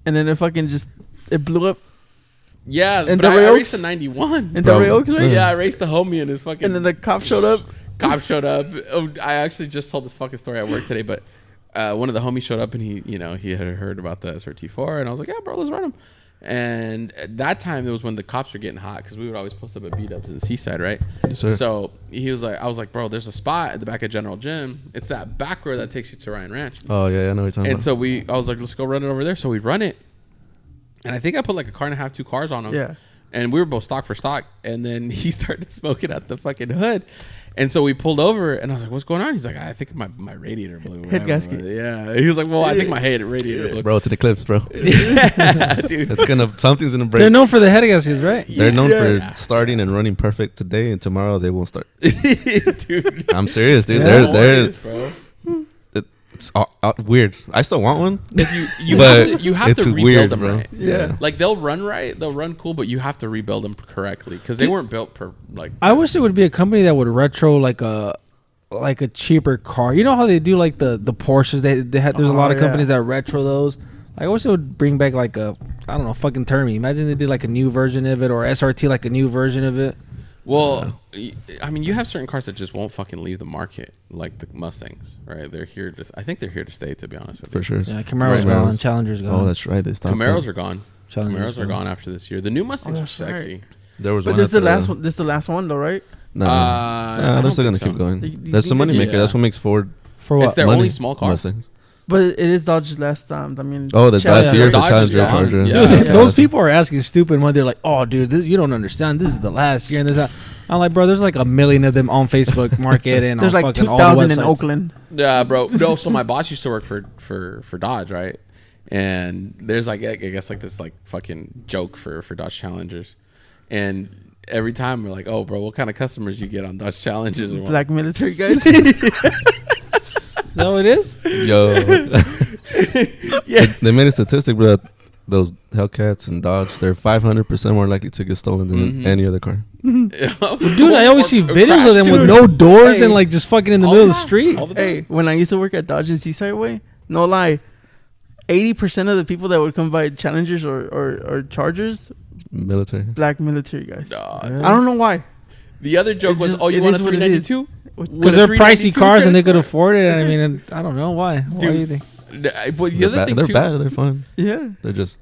And then it fucking just it blew up Yeah, And but I Delray raced Oaks? a 91. in Bro. Delray Oaks, right? Yeah, I raced the homie and his fucking And then the cop showed up. cop showed up. Oh, I actually just told this fucking story at work today, but one of the homies showed up and he had heard about the SRT4 and I was like, yeah, bro, let's run him. And at that time, it was when the cops were getting hot because we would always post up at beat ups in the seaside, right? Yes, sir. So he was like, I was like, bro, there's a spot at the back of General Gym. It's that back road that takes you to Ryan Ranch. Oh, yeah, I know what you're talking And about. so I was like, let's go run it over there. So we run it. And I think I put like a car and a half, 2 cars on him. Yeah. And we were both stock for stock. And then he started smoking at the fucking hood. And so we pulled over and I was like, what's going on? He's like, I think my radiator blew. Head whatever. gasket. Yeah. He was like, well, I think my radiator blew. Bro, to the clips, bro. Yeah, dude. Something's going to break. They're known for the head gaskets, right? They're known Yeah. for starting and running perfect today, and tomorrow they won't start. Dude. I'm serious, dude. Yeah. No They're worries, bro. it's weird. I still want one. You have it's to rebuild weird, them bro. right. Yeah. Like they'll run right, they'll run cool, but you have to rebuild them correctly because they weren't built per like. I wish there would be a company that would retro like a cheaper car. You know how they do like the Porsches? They had there's a lot of Oh, companies that retro those. I wish they would bring back like a I don't know fucking Termy. Imagine they did like a new version of it or SRT like a new version of it. Well, I mean, you have certain cars that just won't fucking leave the market, like the Mustangs, right? They're here to. I think they're here to stay, to be honest with For you. sure. Yeah, Camaro's Right. gone, Challenger's gone. Oh, that's right. They stopped. Camaros them. are gone. Challengers Camaros are gone. gone after this year. The new Mustangs are that's sexy. right. There was But one. this is the after last one. This is the last one, though, right? No, I they're don't still gonna think so. keep going. You That's the think money it- maker. Yeah. That's what makes Ford For It's what? their money. only small car. Mustangs. But it is Dodge's last time. I mean, Oh, that's last Challenger- year for Dodge is Challenger gone. Charger. Yeah. Dude, Yeah. those people are asking stupid money. They're like, "Oh, dude, you don't understand. This is the last year." And that. I'm like, bro, there's like 1 million of them on Facebook Market and There's on like fucking all the 2,000 in websites. Oakland. Yeah, bro. No, so my boss used to work for Dodge, right? and there's like I guess like this like fucking joke for Dodge Challengers, and every time we're like, oh bro, what kind of customers you get on Dodge Challengers? Or what? Black military guys. Is that what it is? Yo, Yeah. they made a statistic, bro. That those Hellcats and Dodge, they're 500% more likely to get stolen than any other car. Dude, I always see videos of them with no doors and like just fucking in the middle of the street. Hey, when I used to work at Dodge and Seaside Way, no lie, 80% of the people that would come by Challengers or Chargers, Military. black military guys. Dog. I don't know why. The other joke It was, just- oh, you it want a is what it is. 392? Because they're pricey cars and they could afford it. I mean, and I don't know why. Why do you think? But the They're other bad. thing They're too, bad. They're fine. Yeah. They're just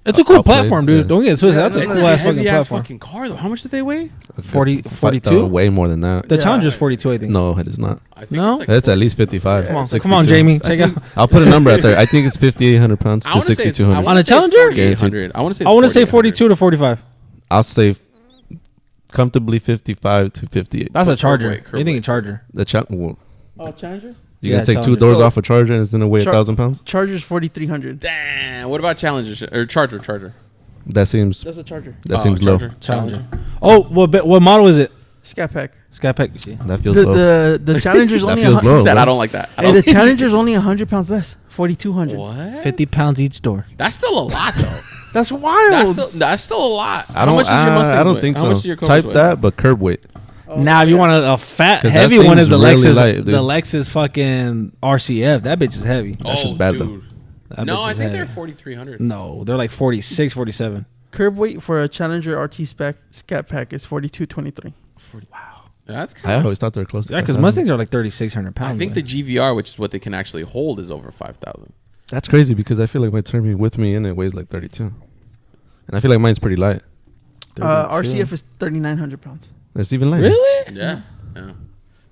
It's a cool outplayed, platform, dude. yeah. Don't get it twisted. That's a It's cool ass fucking heavy ass platform. fucking car though. How much do they weigh? 42? way more than that. The Yeah. Challenger's 42, I think. No, it is not. I think No? it's like It's at least 55. Come on, 62. come on, Jamie. Check out. I'll put a number out there. I think it's 5,800 pounds I to wanna say it's- 6,200. I wanna On a say it's Challenger? 4,800. I want to say. I want to say 4,800. 42 to 45. I'll say comfortably 55 to 58. That's a Curb Charger. weight, curb You think a weight. Charger? The well, Oh, Challenger? you Yeah, can take two Challenger. doors So- off a Charger and it's gonna weigh Char- 1,000 pounds. Charger's 4,300. Damn. What about Challengers or Charger? That seems That's a Charger. seems low. Challenger. Oh, what model is it? Scat Pack. Sky Pack. You see. That feels low. The Challenger's That only feels a low. He said, bro. I don't like that. I Hey, don't the Challenger's only 100 pounds less. 4,200. What? 50 pounds each door. That's still a lot though. That's wild. That's still a lot. I don't. I don't think How so. much is your Cobras Type weigh? that, but curb weight. Now, if you want a fat, 'Cause that heavy one, is seems the really Lexus. light, dude. The Lexus fucking RCF. That bitch is heavy. That's just bad, though. That No, bitch I is think they're heavy. 4,300. No, they're like 46, 47. Curb weight for a Challenger RT spec Scat Pack is 4223. That's I kind of. always thought they were close. to Yeah, because 5,000. Mustangs are like 3,600 pounds. I think man. the GVR, which is what they can actually hold, is over 5,000. That's crazy because I feel like my Termi with me in it weighs like 32, and I feel like mine's pretty light. 32. RCF is 3,900 pounds. It's even lighter. Really? Yeah, yeah.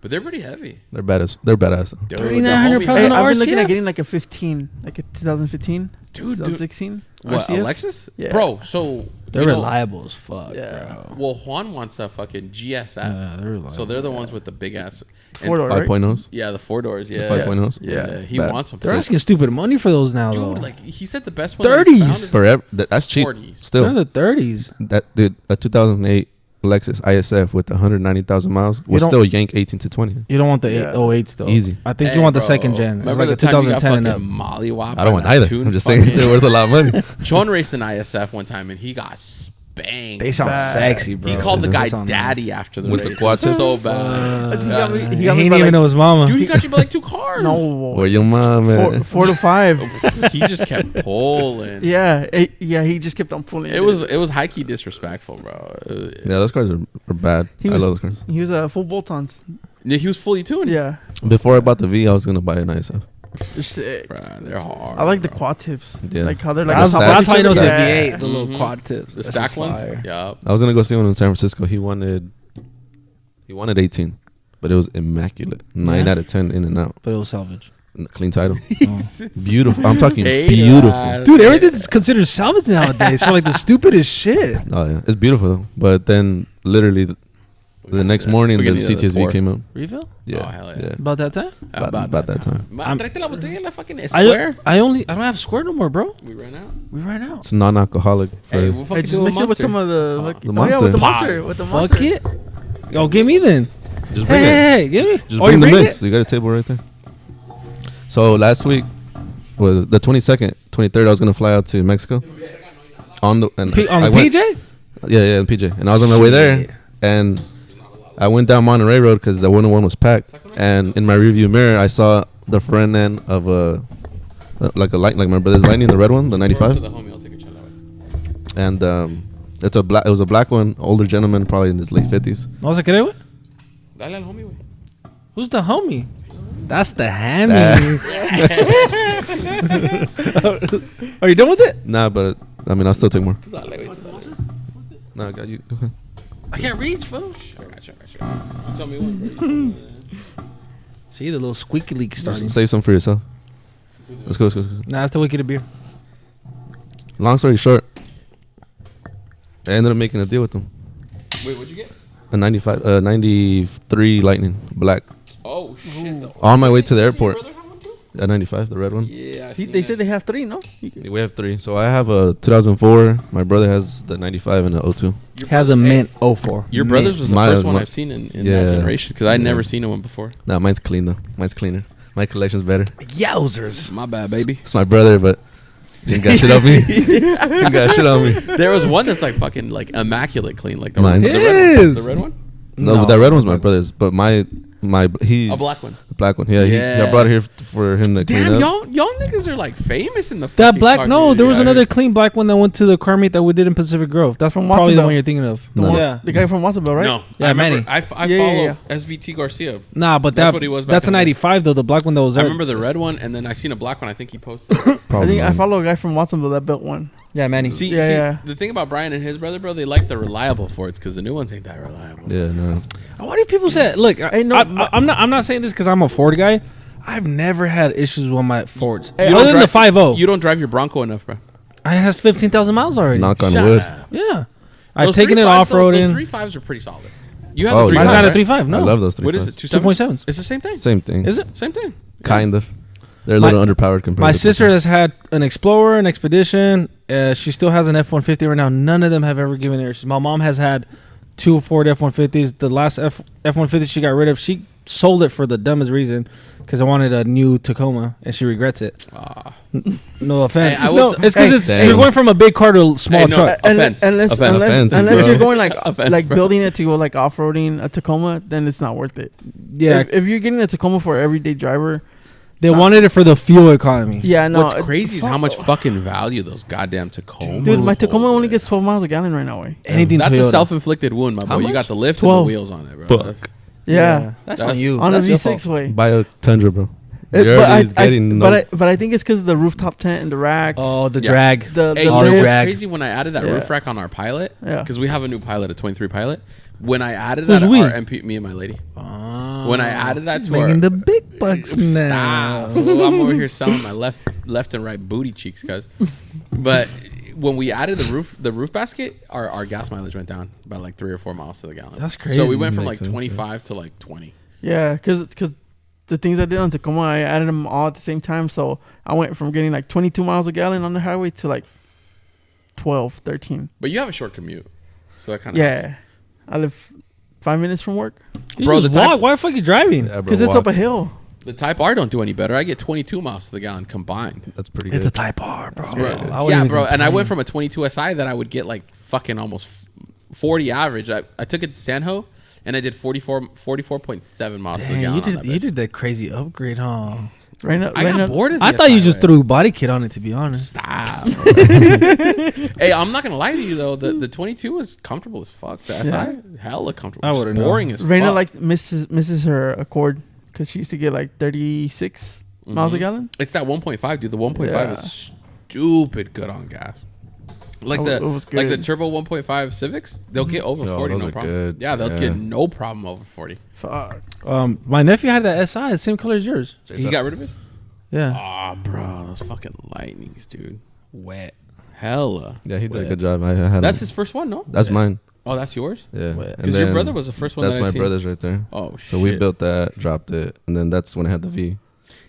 But they're pretty heavy. They're badass. They're badass. Dude, 3,900 the homie- pounds Hey, on I've the been looking RCF? at getting like a 15, like a 2015, Dude, 2016. What, RCF. Alexis? Yeah. Bro, so They're you know, reliable as fuck, Yeah. bro. Well, Juan wants a fucking GSF. Yeah, they're reliable. So they're the ones with the big ass. and- 4-door, right? 5.0s. Yeah, the 4 doors. Yeah, 5.0s. Yeah, he Bad. wants them. They're asking stupid money for those now, though. Dude, like he said, the best one. that he's 30s. found is Forever. That's cheap. 40s. They're in Still, the 30s. that dude, a 2008 Lexus ISF with 190,000 miles You was don't- still yank 18 to 20. You don't want the Yeah. 808s, though. Easy. I think Hey, you want the bro, second gen. It's Remember like the a time you got 2010 and fucking up. mollywop? I don't want either. I'm just saying they're worth a lot of money. Sean raced an ISF one time and he got spanked. They sound Bad. sexy, bro. He called the They guy sound daddy nice. after the With the race. quad It was tip? so bad. He got me- He he got me didn't by, even like- know his mama. Dude, he got you by like 2 cars. No. Where your mom at? 4 to 5. He just kept pulling. Yeah. He just kept on pulling. It was high key disrespectful, bro. Yeah, those cars are bad. He I was- love those cars. He was full bolt-ons. Yeah, he was fully tuned. Yeah. Before I bought the V, I was gonna buy an ISF. They're sick. Bruh, they're hard. I like the bro. quad tips. Yeah. Like how they're like. That's the on top of that's why he each knows other. the Yeah. V8, the little Mhm. quad tips. The That's stack just ones. fire. Yeah. I was gonna go see one in San Francisco. He wanted 18, but it was immaculate. 9 Yeah. out of 10 in and out. But it was salvage. Clean title. Oh. Beautiful. I'm talking Hey, beautiful. Dude, everything's considered salvage nowadays for like the stupidest shit. Oh yeah, it's beautiful though. But then literally the next morning We're the gonna need another CTSV pour. came up. Refill? Yeah. Oh, hell yeah. About that time? About that time. Man, tráete la botella, la fucking I square. I don't have square no more, bro. We ran out. We ran out. It's non-alcoholic. For, Hey, we'll Hey, fucking just do a mix it with monster. some of the. Oh, like- the oh, yeah, monster. with the Pause. monster. With the Fuck monster. it. Yo, give me then. just bring it. Hey, give me. Just Oh, bring you the bring mix. it? You got a table right there. So last week was the 22nd, 23rd. I was gonna fly out to Mexico on the On I the went- PJ? Yeah, in PJ, and I was on my way there, and I went down Monterey Road because the 101 was packed. And in my rearview mirror, I saw the front end of a like my brother's Lightning, the red one, the To 95, the homie, I'll take a chill out. and it's a black. It was a black one, older gentleman, probably in his late 50s. ¿No vas a querer, güey? Dale al homie, güey. Who's the homie? That's the hammy. Are you done with it? Nah, but I mean, I'll still take more. Dale, güey. Nah, I got you. Go ahead. I can't reach, fool. I got you. You tell me one, bro. See the little squeaky leak starting. Save some for yourself. Let's go. Nah, it's the wicked beer. Long story short, I ended up making a deal with them. Wait, what'd you get? A 93 Lightning, black. Oh, shit, though. On my way to the airport. Your brother have one too? A 95, the red one. Yeah, They said they have 3, no? We have 3. So I have a 2004. My brother has the 95 and the 02. Has a mint 04. Your brother's was the My- first one my- I've seen in yeah. that generation because I'd Yeah. never seen one before. Nah, mine's clean though. Mine's cleaner. My collection's better. Yowzers. My bad, baby. It's my brother, but he ain't got shit on me. He ain't got shit on me. There was one that's like fucking like immaculate clean, like the, Mine. the red one. Is. The red one? No, that red one's my brother's, but he A black one. the black one. Yeah, Yeah. I brought it here for him to clean Damn, up. y'all niggas are like famous in the That fucking black, car no, community there was out another here. clean black one that went to the car meet that we did in Pacific Grove. That's From probably the Watsonville. one you're thinking of. No. Yeah. The guy from Watsonville, right? No, Yeah, I remember. Manny. I Yeah, follow yeah, SVT Garcia. Nah, but That's that what he was back that's a in the day. 95 though. The black one that was I there. remember the red one, and then I seen a black one. I think he posted. I Probably think I mine. follow a guy from Watsonville that built one. Yeah, Manny. See, Yeah. the thing about Brian and his brother, bro, they like the reliable Fords because the new ones ain't that reliable. Yeah, no. Why do people say? Look, Hey, no, I'm not saying this because I'm a Ford guy. I've never had issues with my Fords. Hey, You Other don't than the drive- 5.0, You don't drive your Bronco enough, bro. it has 15,000 miles already. Knock on Shut wood. up. Yeah, I've Those taken it 3.5s, off though, Those roading. 3.5s are pretty solid. You have Oh, the yeah. 3.5, Mine's not a right? 3.5. No, I love those 3.5s. What is it? 2.7s. It's the same thing. Same thing. Is it? Same thing. Kind of. They're a My- little underpowered compared My to sister the has had an Explorer, an Expedition. She still has an F-150 right now. None of them have ever given her. My mom has had 2 Ford F-150s. The last F-150 she got rid of, she sold it for the dumbest reason because I wanted a new Tacoma, and she regrets it. Ah. No offense. Hey, I will no, t- it's because Hey, you're going from a big car to a small Hey, no, truck. Offense. Unless, Offense. unless, Offense, unless bro. you're going like Offense, bro. building it to go like off roading a Tacoma, then it's not worth it. Yeah, If you're getting a Tacoma for an everyday driver, they wanted it for the fuel economy. yeah, no. What's crazy is how much fucking value those goddamn Tacomas. Dude, my Tacoma hold, only man. gets 12 miles a gallon right now. Anything That's Toyota. a self-inflicted wound, my boy. How You much? got the lift 12. and the wheels on it, bro. Fuck. That's- Yeah, That's That's on you. on a That's your V6 fault. way. Buy a Tundra, bro. It- You're but already I, getting but I think it's because of the rooftop tent and the rack. Oh, the Yeah. drag. The Hey, the you know Auto what's lift. drag. crazy? When I added that Yeah. roof rack on our Pilot, Yeah. because we have a new Pilot, a 23 Pilot. When I added Who's that, we? our MP, me and my lady. When I added that He's to our, making the big bucks now. Stop. Oh, I'm over here selling my left and right booty cheeks, guys. But when we added the roof basket, our gas mileage went down by like 3 or 4 miles to the gallon. That's So crazy. we went from like Makes sense, 25 to like 20. Yeah, because the things I did on Tacoma, I added them all at the same time. So I went from getting like 22 miles a gallon on the highway to like 12, 13. But you have a short commute, so that kind of Yeah. I live 5 minutes from work You Bro, just the type- walk. Why the fuck you driving? Yeah, bro, because it's walk. up a hill. The Type R don't do any better. I get 22 miles to the gallon combined. That's pretty It's good. a Type R, bro. Bro, I wouldn't yeah, even bro. And I complain. went from a 22 SI that I would get like fucking almost 40 average. I took it to Sanho and I did 44.7 miles to the Dang, gallon. you on did that you bitch. did that crazy upgrade, huh? Right now, I got bored of the I thought you SI, just right? threw body kit on it. To be honest, Stop. Hey, I'm not gonna lie to you though. The 22 is comfortable as fuck. The Yeah. SI, hella comfortable. I Just wouldn't know. boring as Raina fuck. like misses her Accord because she used to get like 36 miles a Mhm. gallon. It's that 1.5, dude. The 1.5 Yeah. is stupid good on gas. Like Oh, the it was like the good. turbo 1.5 Civics, they'll get over Oh, 40 those no are problem. good. Yeah, they'll Yeah. get no problem over 40. Fuck. my nephew had that SI, the same color as yours. He got rid of it? Yeah, Ah, bro, those fucking lightnings, dude. Wet. Hella. Yeah, he did a wet. good job. I had That's him. his first one, no? That's mine. Oh, that's yours? Yeah. Wet. And Because your then brother was the first one That's that I my seen. brother's right there. Oh, shit. So we built that, dropped it, and then that's when I had the V.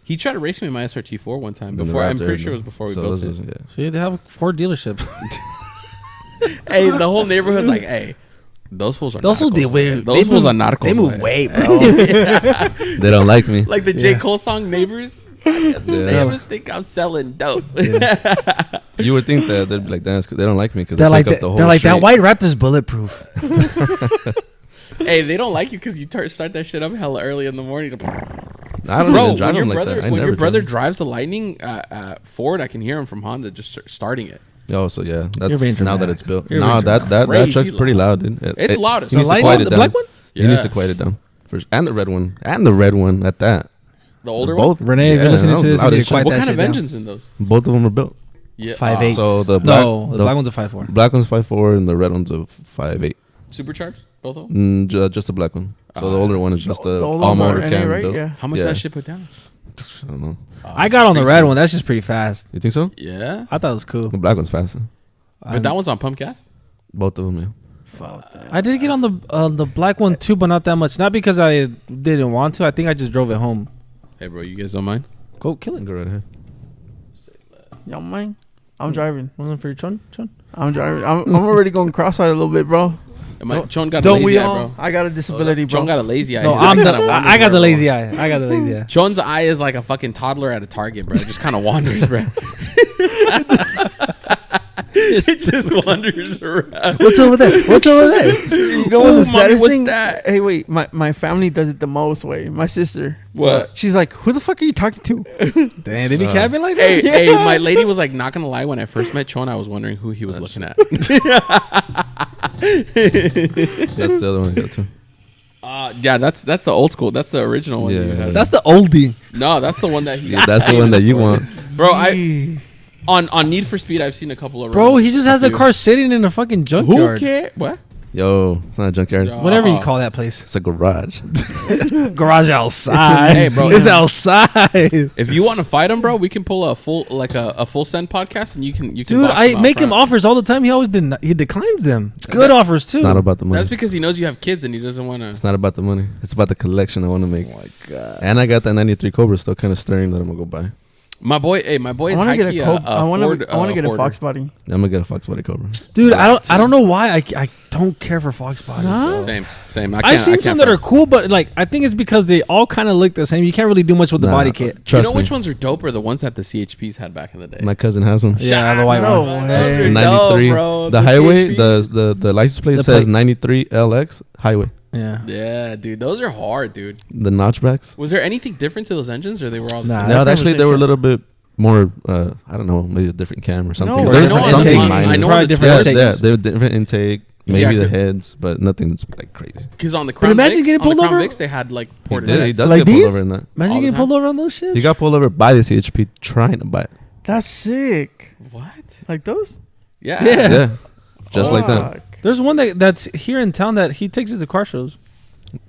He tried to race me in my SRT4 one time. Then the Before I'm Raptor, pretty sure it was before we so built this it. is- yeah. see, they have 4 dealerships. Hey, the whole neighborhood's like, hey, those fools are Those fools, narcos. Those fools are narcos. They move man. weight, bro. They don't like me. Like the J. Cole song, Neighbors. I guess the Yeah. neighbors think I'm selling dope. You would think that they'd be like, "That's they don't like me because They're they like take up the whole they're like that street." white Raptor's bulletproof. Hey, they don't like you because you start that shit up hella early in the morning. I don't Bro, even drive when your them like brother that. I when your never brother drive drives the Lightning Ford, I can hear him from Honda just starting it. them. Oh, so yeah, You're being that's now that dramatic. it's built. You're No, being that Crazy truck's pretty loud, dude. It's loud as He needs fuck. to Lightning, quiet it the down. black one? He needs to Yeah. quiet it down. And the red one. And the red one at that. The older one. Both. Renee, if Yeah, you're listening that to was this, you loud need as to quiet shit. What that kind shit of down. engines in those? Both of them are built. Yeah, 5.8. So the No, the the black one's a 5.4. black one's 5.4 and the red one's a 5.8. supercharged, both of them. Just the black one. So the older one is just The the old all ones are motor NA, cam right? built. Yeah. How much Yeah. that shit put down? I don't know. I got on the red one. That's just pretty fast. You think so? Yeah, I thought it was cool. The black one's faster. but that one's on pump gas. Both of them, yeah. I did get on the black one too, but not that much. Not because I didn't want to. I think I just drove it home. Hey, bro, you guys don't mind? Of Go kill it. Go right ahead. Y'all mind? I'm driving. Wasn't for your chon? I'm driving. I'm already going cross-eyed a little bit, bro. Chon got a don't we lazy eye, all? bro. I got a disability, bro. Chon got a lazy eye. No, He's I'm like the. kinda wanders I got the around, lazy bro. eye. I got the lazy eye. Chon's eye is like a fucking toddler at a Target, bro. It just kind of wanders, bro. It just wanders around. What's over there? What's over there? You know what's the Mommy, saddest what's thing? that? Hey, wait. My family does it the most way. My sister. What? She's like, who the fuck are you talking to? Damn, they be capping like that. Hey, my lady was like, not gonna lie, when I first met Chon, I was wondering who he was looking at. That's the other one I got too. Yeah, that's the old school. That's the original one. Yeah. that you had. That's the oldie. No, that's the one that he. Yeah, that's the one that you want. Bro. On Need for Speed, I've seen a couple of. Bro, runs. he just has the Dude. car sitting in a fucking Who junkyard. cares? What? Yo, it's not a junkyard. Yo. Whatever you call that place. It's a garage. Garage outside. Hey, bro. It's outside. If you want to fight him, bro, we can pull a full a full send podcast, and you can. Dude, box I out make him front. offers all the time. He always he declines them. Good offers too. It's not about the money. That's because he knows you have kids, and he doesn't want to. It's not about the money. It's about the collection I want to make. Oh my god. And I got that 93 Cobra still kind of stirring that I'm gonna go buy. My boy is I want to get a high-key I want Ford, to get a hoarder. Fox body. I'm gonna get a Fox Body Cobra. Dude, I don't know why I don't care for Fox bodies. Huh? Same. I I've seen some that are cool, but like I think it's because they all kind of look the same. You can't really do much with the body kit. You Trust know me. which ones are dope are the ones that the CHPs had back in the day. My cousin has one. Yeah, the white No one. way. Those are 93. dope, bro. The highway, CHPs. the license plate The says plate. 93 LX highway. Yeah. Yeah, dude, those are hard, dude. The notchbacks. Was there anything different to those engines, or they were all the Nah, same? that No, thing actually was they were a shit. little bit more. I don't know, maybe a different cam or something. No, There's I know something intake. minor. I know Probably on the different Twitch, intake. Yeah, they were different intake. Maybe Yeah, the 'cause- heads, but nothing that's like crazy. Because on the Crown imagine Vics, getting pulled on the Crown over? Vics, they had like He ported did. He heads. does Like get pulled these? over in that. Imagine All the getting time? pulled over on those shits. He got pulled over by the CHP trying to buy it. That's sick. What? Like those? Yeah. Yeah. Yeah, just like that. Fuck. There's one that's here in town that he takes it to car shows.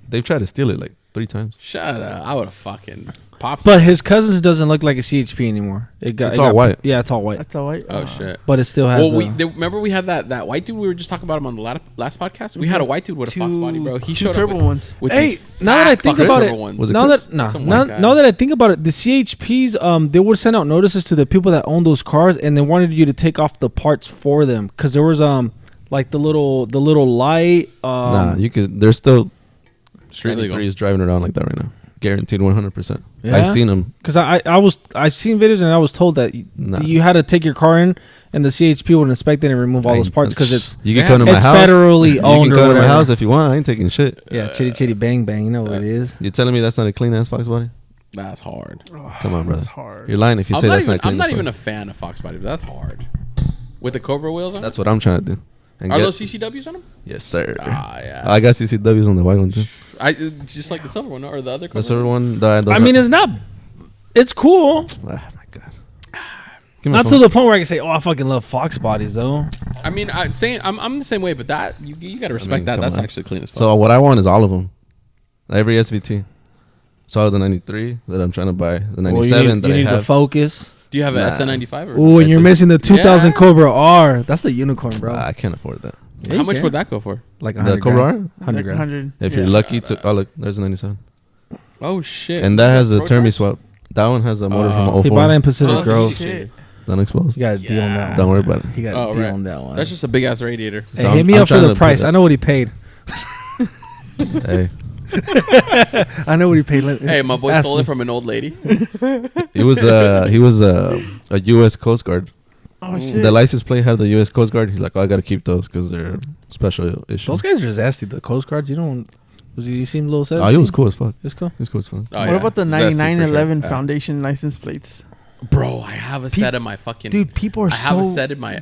They've tried to steal it like 3 times. Shut up. I would have fucking popped. But his cousins doesn't look like a CHP anymore. It's all white. Yeah, it's all white. That's all right. Oh shit. But it still has. Well, the- remember we had that white dude. We were just talking about him on the last podcast. We had a white dude with a Fox body, bro. He two showed turbo up with, ones. with Hey, these now that I fat think fucking about turbo it, ones. Was it now Chris? that nah, Some now, white guy. now that I think about it, the CHPs they would send out notices to the people that own those cars, and they wanted you to take off the parts for them because there was like the little light. Nah, you could. There's still Street legal. 93s driving around like that right now. Guaranteed 100%. Yeah? I've seen them. Because I've seen videos and I was told that Nah. you had to take your car in and the CHP would inspect it and remove all those parts because it's You can come to my it's house. federally You owned can or come to whatever. my house if you want. I ain't taking shit. Yeah, chitty chitty bang bang. You know what it is. You're telling me that's not a clean ass Fox body? That's hard. Come on, brother. That's hard. You're lying if you say that's not clean. I'm not as even fuck. a fan of Fox body, but that's hard. With the Cobra wheels on. That's what I'm trying to do. And Are get- those CCWs on them? Yes, sir. Ah, yeah. I got CCWs on the white one too. I just like the silver one, no? Or the other. The Cobra silver one? one. I mean, it's not. It's cool. Oh my god. Give me Not my to phone. the point where I can say, "Oh, I fucking love Fox bodies," though. I mean, I'm the same way, but that you got to respect mean, that. come That's on. actually clean as fuck. So what I want is all of them. Every SVT. So the 93 that I'm trying to buy, the 97 that you I need the have. Focus. Do you have Nah. an SN95? Or Oh, and you're missing the 2000 Yeah. Cobra R. That's the unicorn, bro. I can't afford that. Yeah, How you much can. would that go for? Like The 100 Cobra R? grand. 100 grand. 100. If you're lucky to, oh look, there's a 97, Oh shit! and that has a Pro Termi Tracks? swap. That one has a motor Oh. from He bought it in 04. Pacific Oh, Grove. that's Shit. Don't expose. You got a deal on that one. Don't worry about it. He got Oh, a deal right. on that one. That's just a big ass radiator. Hey, So hit I'm- me I'm up for trying the to put price. that- I know what he paid. Hey, I know what he paid. Hey, my boy Ask stole me. it from an old lady. he was a U.S. Coast Guard. Oh shit. The license plate had the U.S. Coast Guard. He's like, oh, I gotta keep those because they're special issue. Those guys are just nasty. The Coast Guards, you don't. You seem a little sad. Oh, he was cool as fuck. It's cool. He was cool as fuck. Oh, What yeah. about the Zesty 9911 for sure. Foundation license plates? Bro, I have a set in my fucking. Dude, people are I have a so. set in my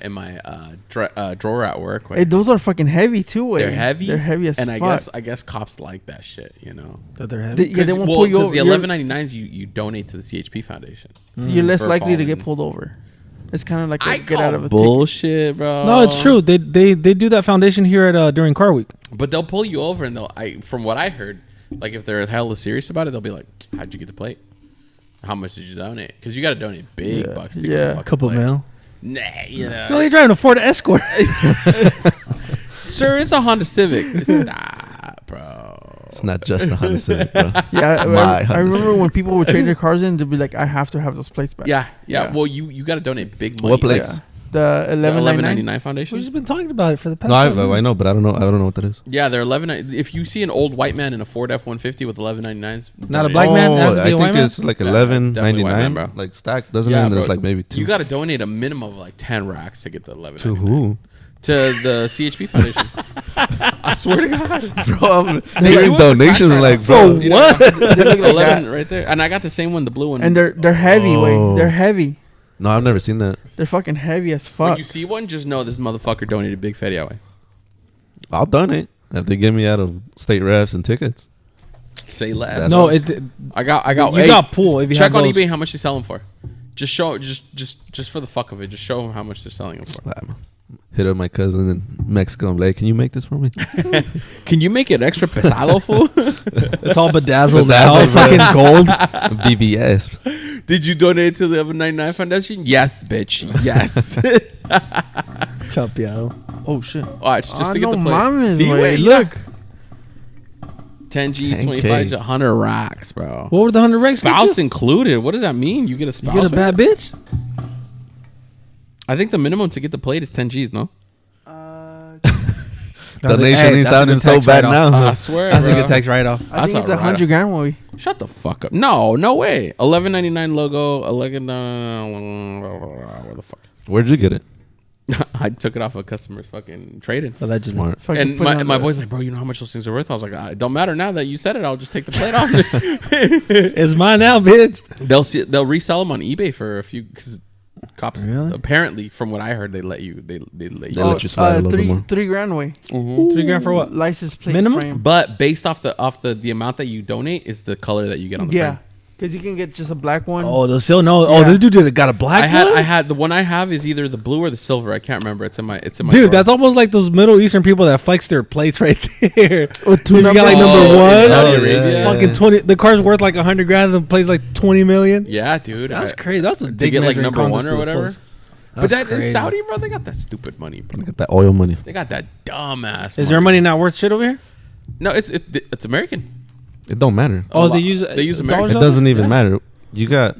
drawer at work. Hey, those are fucking heavy too. Way. They're heavy. They're heavy as and fuck. I guess cops like that shit. You know. That they're heavy. Yeah, they won't pull you Because over. the You're- 1199s you donate to the CHP Foundation. You're less for likely to get falling. pulled over. It's kind of like I a get call out of a ticket. bullshit, bro. No, it's true. They do that foundation here at during Car Week. But they'll pull you over and from what I heard, like if they're hella serious about it, they'll be like, "How'd you get the plate? How much did you donate? Because you got to donate big Yeah. bucks to get Yeah. the fucking Couple plate. mil. Nah, you know. Girl, you're driving a Ford Escort. Sir, it's a Honda Civic. Stop, bro. It's not just a Honda Civic, bro. Yeah, My I Honda remember Civic. when people would trade their cars in, they'd be like, "I have to have those plates back." Yeah. Yeah. Well, you got to donate big money. What plates? Yeah. The The 1199. Foundation. We've just been talking about it for the past. No, 5 I minutes. know, but I don't know what that is. Yeah, they're 11. If you see an old white man in a Ford F-150 with 1199s, Not a black man? It has to be I a white think man? it's like Yeah, $11.99, definitely white man, bro. like stacked, doesn't it? Yeah, And there's bro. like maybe two. You got to donate a minimum of like 10 racks to get the 11. to who? To the CHP Foundation. I swear to God. Bro, I'm They hearing do have a donations crack like, right bro, now. You know, what? They look like 11 that. right there. And I got the same one, the blue one. And they're heavy, Oh. way. They're heavy. No, I've never seen that. They're fucking heavy as When fuck. you see one, just know this motherfucker donated big fatty away. I'll donate if they get me out of state refs and tickets. Say less. That's- No, I got. you hey, got pool if you check have on those. eBay how much they sell them for. Just show, just for the fuck of it. Just show them how much they're selling them for. Hit up my cousin in Mexico. I'm like, can you make this for me? Can you make it extra pesado, fool? It's all bedazzled, Bedazzled, now, fucking gold. BBS. Did you donate to the 1199 Foundation? Yes, bitch. Yes. Chapeado. Oh shit. Watch, just to get no the plate. mames, See, way. wait, Look. 10 G's, 10K. 25 to 100 racks, bro. What were the 100 ranks? Spouse included. What does that mean? You get a You spouse? get a with bad it? bitch. I think the minimum to get the plate is 10 G's. No, Donation ain't sounding so bad now. I swear. That's a bro. good tax write-off. I think That's it's all right. $100,000 way. Shut the fuck up. No way. 11.99 logo. 11. Where the fuck? Where'd you get it? I took it off a customer's fucking trade-in. Allegedly. Smart. Fucking And put it my, on my the- boy's like, bro, you know how much those things are worth? I was like, it don't matter now that you said it. I'll just take the plate off. It's mine now, bitch. They'll resell them on eBay for a few because cops Really? apparently, from what I heard, they let you. They let you. They let you slide a little bit more. $3,000 way. $3,000 for what? License plate Minimum? frame. But based off the amount that you donate is the color that you get on the Yeah. frame. Because you can get just a black one. Oh, they'll still know. Oh, Yeah. this dude got a black one? I had the one I have is either the blue or the silver. I can't remember. It's in my Dude, drawer. that's almost like those Middle Eastern people that flex their plates right there. Oh, two You got like numbers. number in one. Saudi Oh, Arabia. yeah. Fucking 20. The car's worth like $100,000. The plate's like 20 million. Yeah, dude. That's crazy. That's a to big get like measuring number one contest or to the whatever. fullest. But That's that in crazy. Saudi, bro, they got that stupid money, bro. They got that oil money. They got that dumbass. Is their money not worth shit over here? No, it's American. It don't matter. Oh, lot. they use They use dollars American. It out doesn't there? even Yeah. matter. You got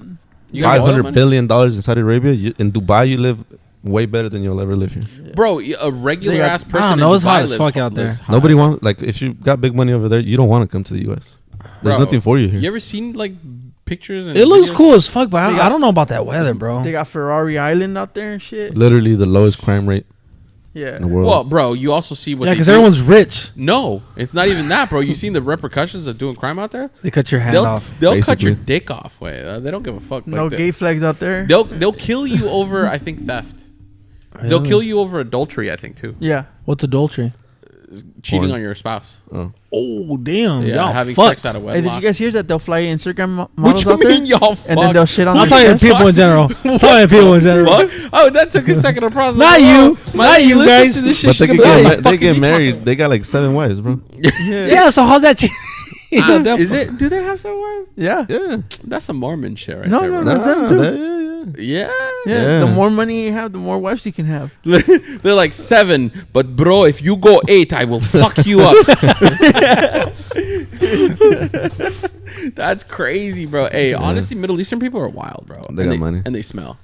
You got the oil $500 money. billion in Saudi Arabia. In Dubai, you live way better than you'll ever live here. Bro, a regular They got- ass person. I don't know, in it's hot Dubai as lives fuck ho- out there. lives high. Nobody wants, like, if you got big money over there, you don't want to come to the U.S. There's Bro, nothing for you here. You ever seen like pictures? And It looks videos? cool as fuck, but They I got- don't know about that weather, bro. They got Ferrari Island out there and shit. Literally the lowest crime rate Yeah. in the world. Well, bro, you also see what. Yeah, they because do. everyone's rich. No, it's not even that, bro. You seen the repercussions of doing crime out there? They cut your hand They'll off. they'll cut your Basically. dick off. Wait, they don't give a fuck. No Like, gay flags out there. They'll kill you over. I think theft. They'll Really? kill you over adultery. I think too. Yeah. What's adultery? Cheating Porn. on your spouse. Oh. Oh, damn. Yeah, Y'all having fucked. sex out of Hey, did wedlock. you guys hear that they'll fly Instagram What models you out there? mean, y'all And then they'll shit on I'm their talking chest? people in general. I'm talking people in general. Fuck? Oh, that took a second to process. Not Oh, you. my Not lady you, listens guys. to this shit. But She's they, gonna be like, get, "What the they fuck get is he married. talking They got like 7 wives, bro. Yeah, so how's that? about?" Is it? Do they have some wives? Yeah. Yeah. That's some Mormon shit right No, there. no, bro. no. them too. yeah. Yeah. Yeah. The Yeah. more money you have, the more wives you can have. They're like 7, but bro, if you go 8, I will fuck you up. That's crazy, bro. Hey, honestly, Middle Eastern people are wild, bro. They And got money. and they smell.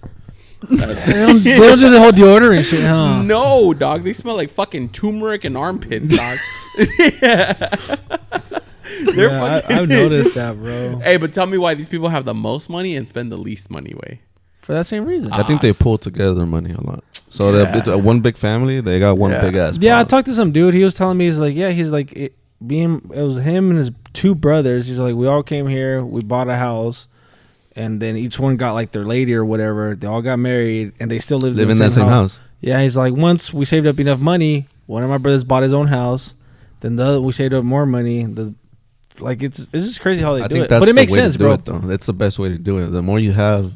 They don't do the whole deodorant shit, huh? No, dog. They smell like fucking turmeric and armpits, dog. They're Yeah, fucking. I've noticed that, bro. Hey, but tell me why these people have the most money and spend the least money way. For that same reason. I think they pull together their money a lot. So Yeah. it's one big family. They got one Yeah. big ass. Yeah, I pot. talked to some dude. He was telling me, he's like, yeah, he's like, it was him and his 2 brothers. He's like, we all came here, we bought a house, and then each one got like their lady or whatever. They all got married, and they still lived live in the that same house. Yeah, he's like, once we saved up enough money, one of my brothers bought his own house. Then the other, we saved up more money. It's just crazy how they I do think it. that's But it the makes way sense, to do bro. it, though. That's the best way to do it. The more you have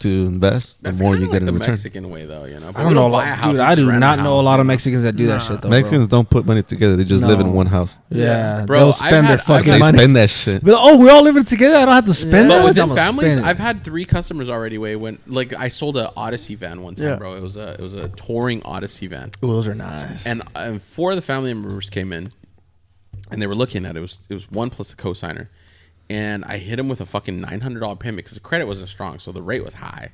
to invest, That's the more kinda you like get the in return. Mexican way, though. You know, But I we don't know a buy a lot. house, Dude, we I just do rent not know a house, lot you of know? Mexicans that do that Nah. shit, though. Mexicans don't put money together. They just live in No. one house. Yeah, Bro, they'll I've spend their had- I've fucking had- They money. spend that shit. But, oh, we're all living together. I don't have to spend But that much. within I'm gonna families, spend it. I've had 3 customers already. When like I sold a Odyssey van one time, Yeah. bro. It was a touring Odyssey van, Ooh, those are nice. and 4 of the family members came in, and they were looking at it. It was one plus the cosigner, and I hit him with a fucking $900 payment because the credit wasn't strong, so the rate was high.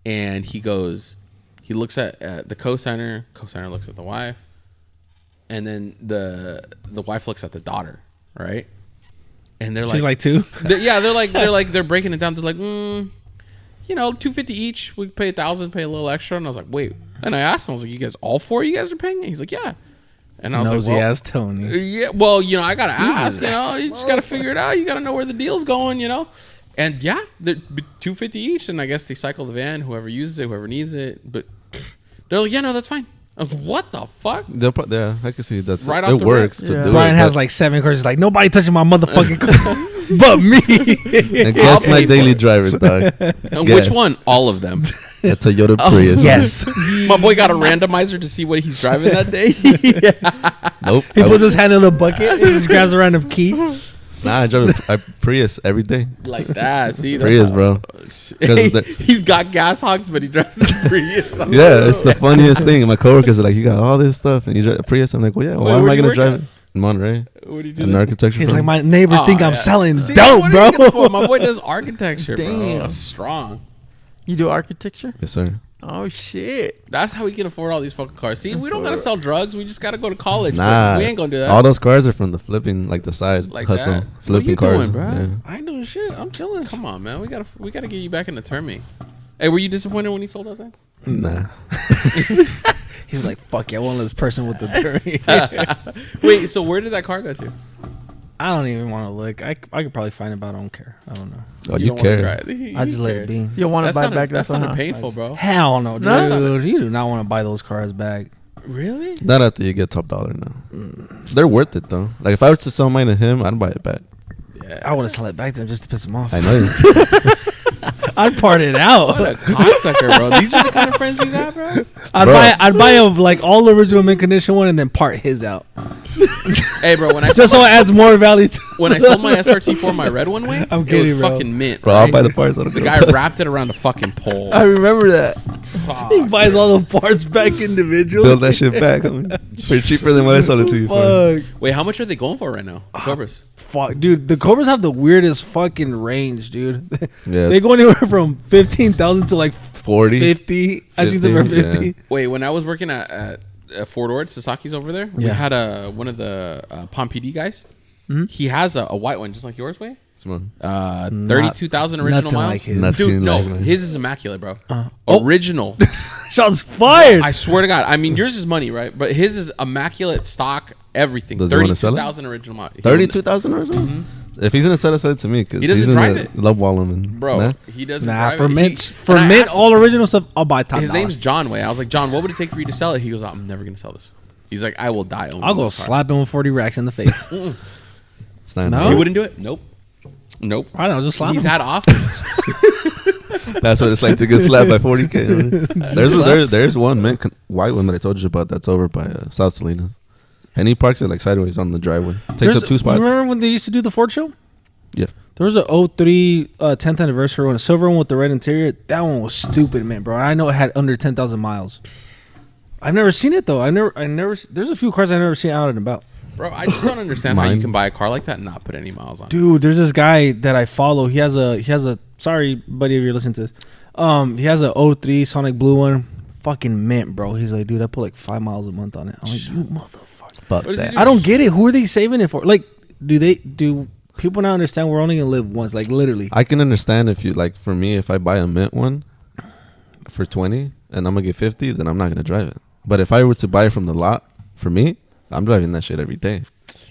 And he looks at the cosigner looks at the wife, and then the wife looks at the daughter, right? And they're She's like 2. They're breaking it down. They're like, $250 each. We pay $1,000, pay a little extra. And I was like, wait. And I asked him, I was like, you guys, all 4 of you guys are paying? And he's like, yeah. And I was Nosy like, ass Tony. yeah. Well, I gotta ask. You just gotta figure it out. You gotta know where the deal's going. And yeah, they're $250 each. And I guess they cycle the van. Whoever uses it, whoever needs it. But they're like, yeah, no, that's fine. I was, what the fuck? Yeah, I can see that. Right it off the works rip. to Yeah. do Brian it. has like 7 cars. He's like, nobody touching my motherfucking car but me. And guess I'll my pay daily for it. driver, dog. And Guess. which one? All of them. A Toyota Prius. Yes. My boy got a randomizer to see what he's driving that day. Nope. He puts his hand in the bucket and just grabs a random key. Nah, I drive a Prius every day. Like that. See, that's Prius, how- bro. Hey, 'Cause he's got gas hogs, but he drives a Prius. I'm Yeah, like, it's the funniest thing. My coworkers are like, "You got all this stuff, and you drive a Prius." I'm like, "Well, yeah. Wait, Why am where I do you gonna work drive at? it in Monterey? What do you do? An architecture He's firm. like, my neighbors Oh, think I'm yeah. selling See, dope, what are bro. you gonna afford? My boy does architecture, bro. Damn. That's strong. You do architecture? Yes, sir. Oh shit! That's how we can afford all these fucking cars. See, we don't gotta sell drugs. We just gotta go to college. Nah, But we ain't gonna do that. All those cars are from the flipping, like the side Like hustle, that? flipping What are you cars. doing, bro? Yeah. I ain't doing shit. I'm chilling. Come on, man. We gotta get you back in the termy. Hey, were you disappointed when he sold that thing? Nah, He's like, fuck yeah, I want this person with the dirty. Wait, so where did that car go to? I don't even want to look. I could probably find it, but I don't care. I don't know. oh, you don't wanna care? drive it. I just You let care. it be. You don't want to buy back That that one, sounded huh? painful, bro. Hell no, dude. No? That's not- You do not want to buy those cars back. Really? Not after you get top dollar now. They're worth it though. Like if I was to sell mine to him, I'd buy it back. Yeah. I want to sell it back to him just to piss him off. I know. I'd part it What out. a cocksucker, bro. These are the kind of friends you got, bro. I'd buy a like all original mint condition one and then part his out, Hey, bro. When I just so it adds more value. To when I sold my SRT4 my red one way, I'm it kidding, was bro. fucking mint. Bro, I'll right? buy the parts. The guy wrapped it around a fucking pole. I remember that. he buys all the parts back individually. build that shit back. I mean, it's pretty cheaper than what I sold it to you for. Fuck. Wait, how much are they going for right now? Cobras. Fuck, dude. The Cobras have the weirdest fucking range, dude. Yeah. They go anywhere from 15,000 to like 40, 50. I seen some for 15, 50. yeah. Wait, when I was working at Fort Ord, Sasaki's over there. We Yeah. had one of the Palm PD guys. Mhm. He has a white one, just like yours, way. Come on. 32,000 original nothing miles. like his. Nothing Dude, no, like mine. his is immaculate, bro. Oh. Original. Shots fired. I swear to God. I mean, yours is money, right? But his is immaculate stock, everything. Does he wanna sell it? 32,000 original miles. 32,000 or so. If he's gonna sell it to me because He doesn't he's drive gonna it. love wall him and Bro, nah. he doesn't Nah, drive for it. mint, And I mint, asked all original stuff, I'll buy top his dollar. name's John Way. I was like, John, what would it take for you to sell it? He goes, I'm never gonna sell this. He's like, I will die owning I'll go this car. slap him with 40 racks in the face. It's not No? He wouldn't do it. Nope. I don't know, just slap He's him. had offers. That's what it's like to get slapped by 40K. There's one mint white one that I told you about that's over by South Salinas, and he parks it like sideways on the driveway. Takes up 2 spots. Remember when they used to do the Ford show? Yeah. There was a 03 10th anniversary one, a silver one with the red interior. That one was stupid, man, bro. I know it had under 10,000 miles. I've never seen it though. I never. There's a few cars I've never seen out and about. Bro, I just don't understand how you Mine. can buy a car like that and not put any miles on it. Dude, there's this guy that I follow. He has a. Sorry, buddy, if you're listening to this. He has a 03 Sonic Blue one. Fucking mint, bro. He's like, dude, I put like 5 miles a month on it. I'm like, you motherfucker. Fuck What does he that. do? I don't get it. Who are they saving it for? Like, do people not understand we're only gonna live once? Like, literally. I can understand if you like. For me, if I buy a mint one for 20 and I'm gonna get 50, then I'm not gonna drive it. But if I were to buy it from the lot, for me, I'm driving that shit every day.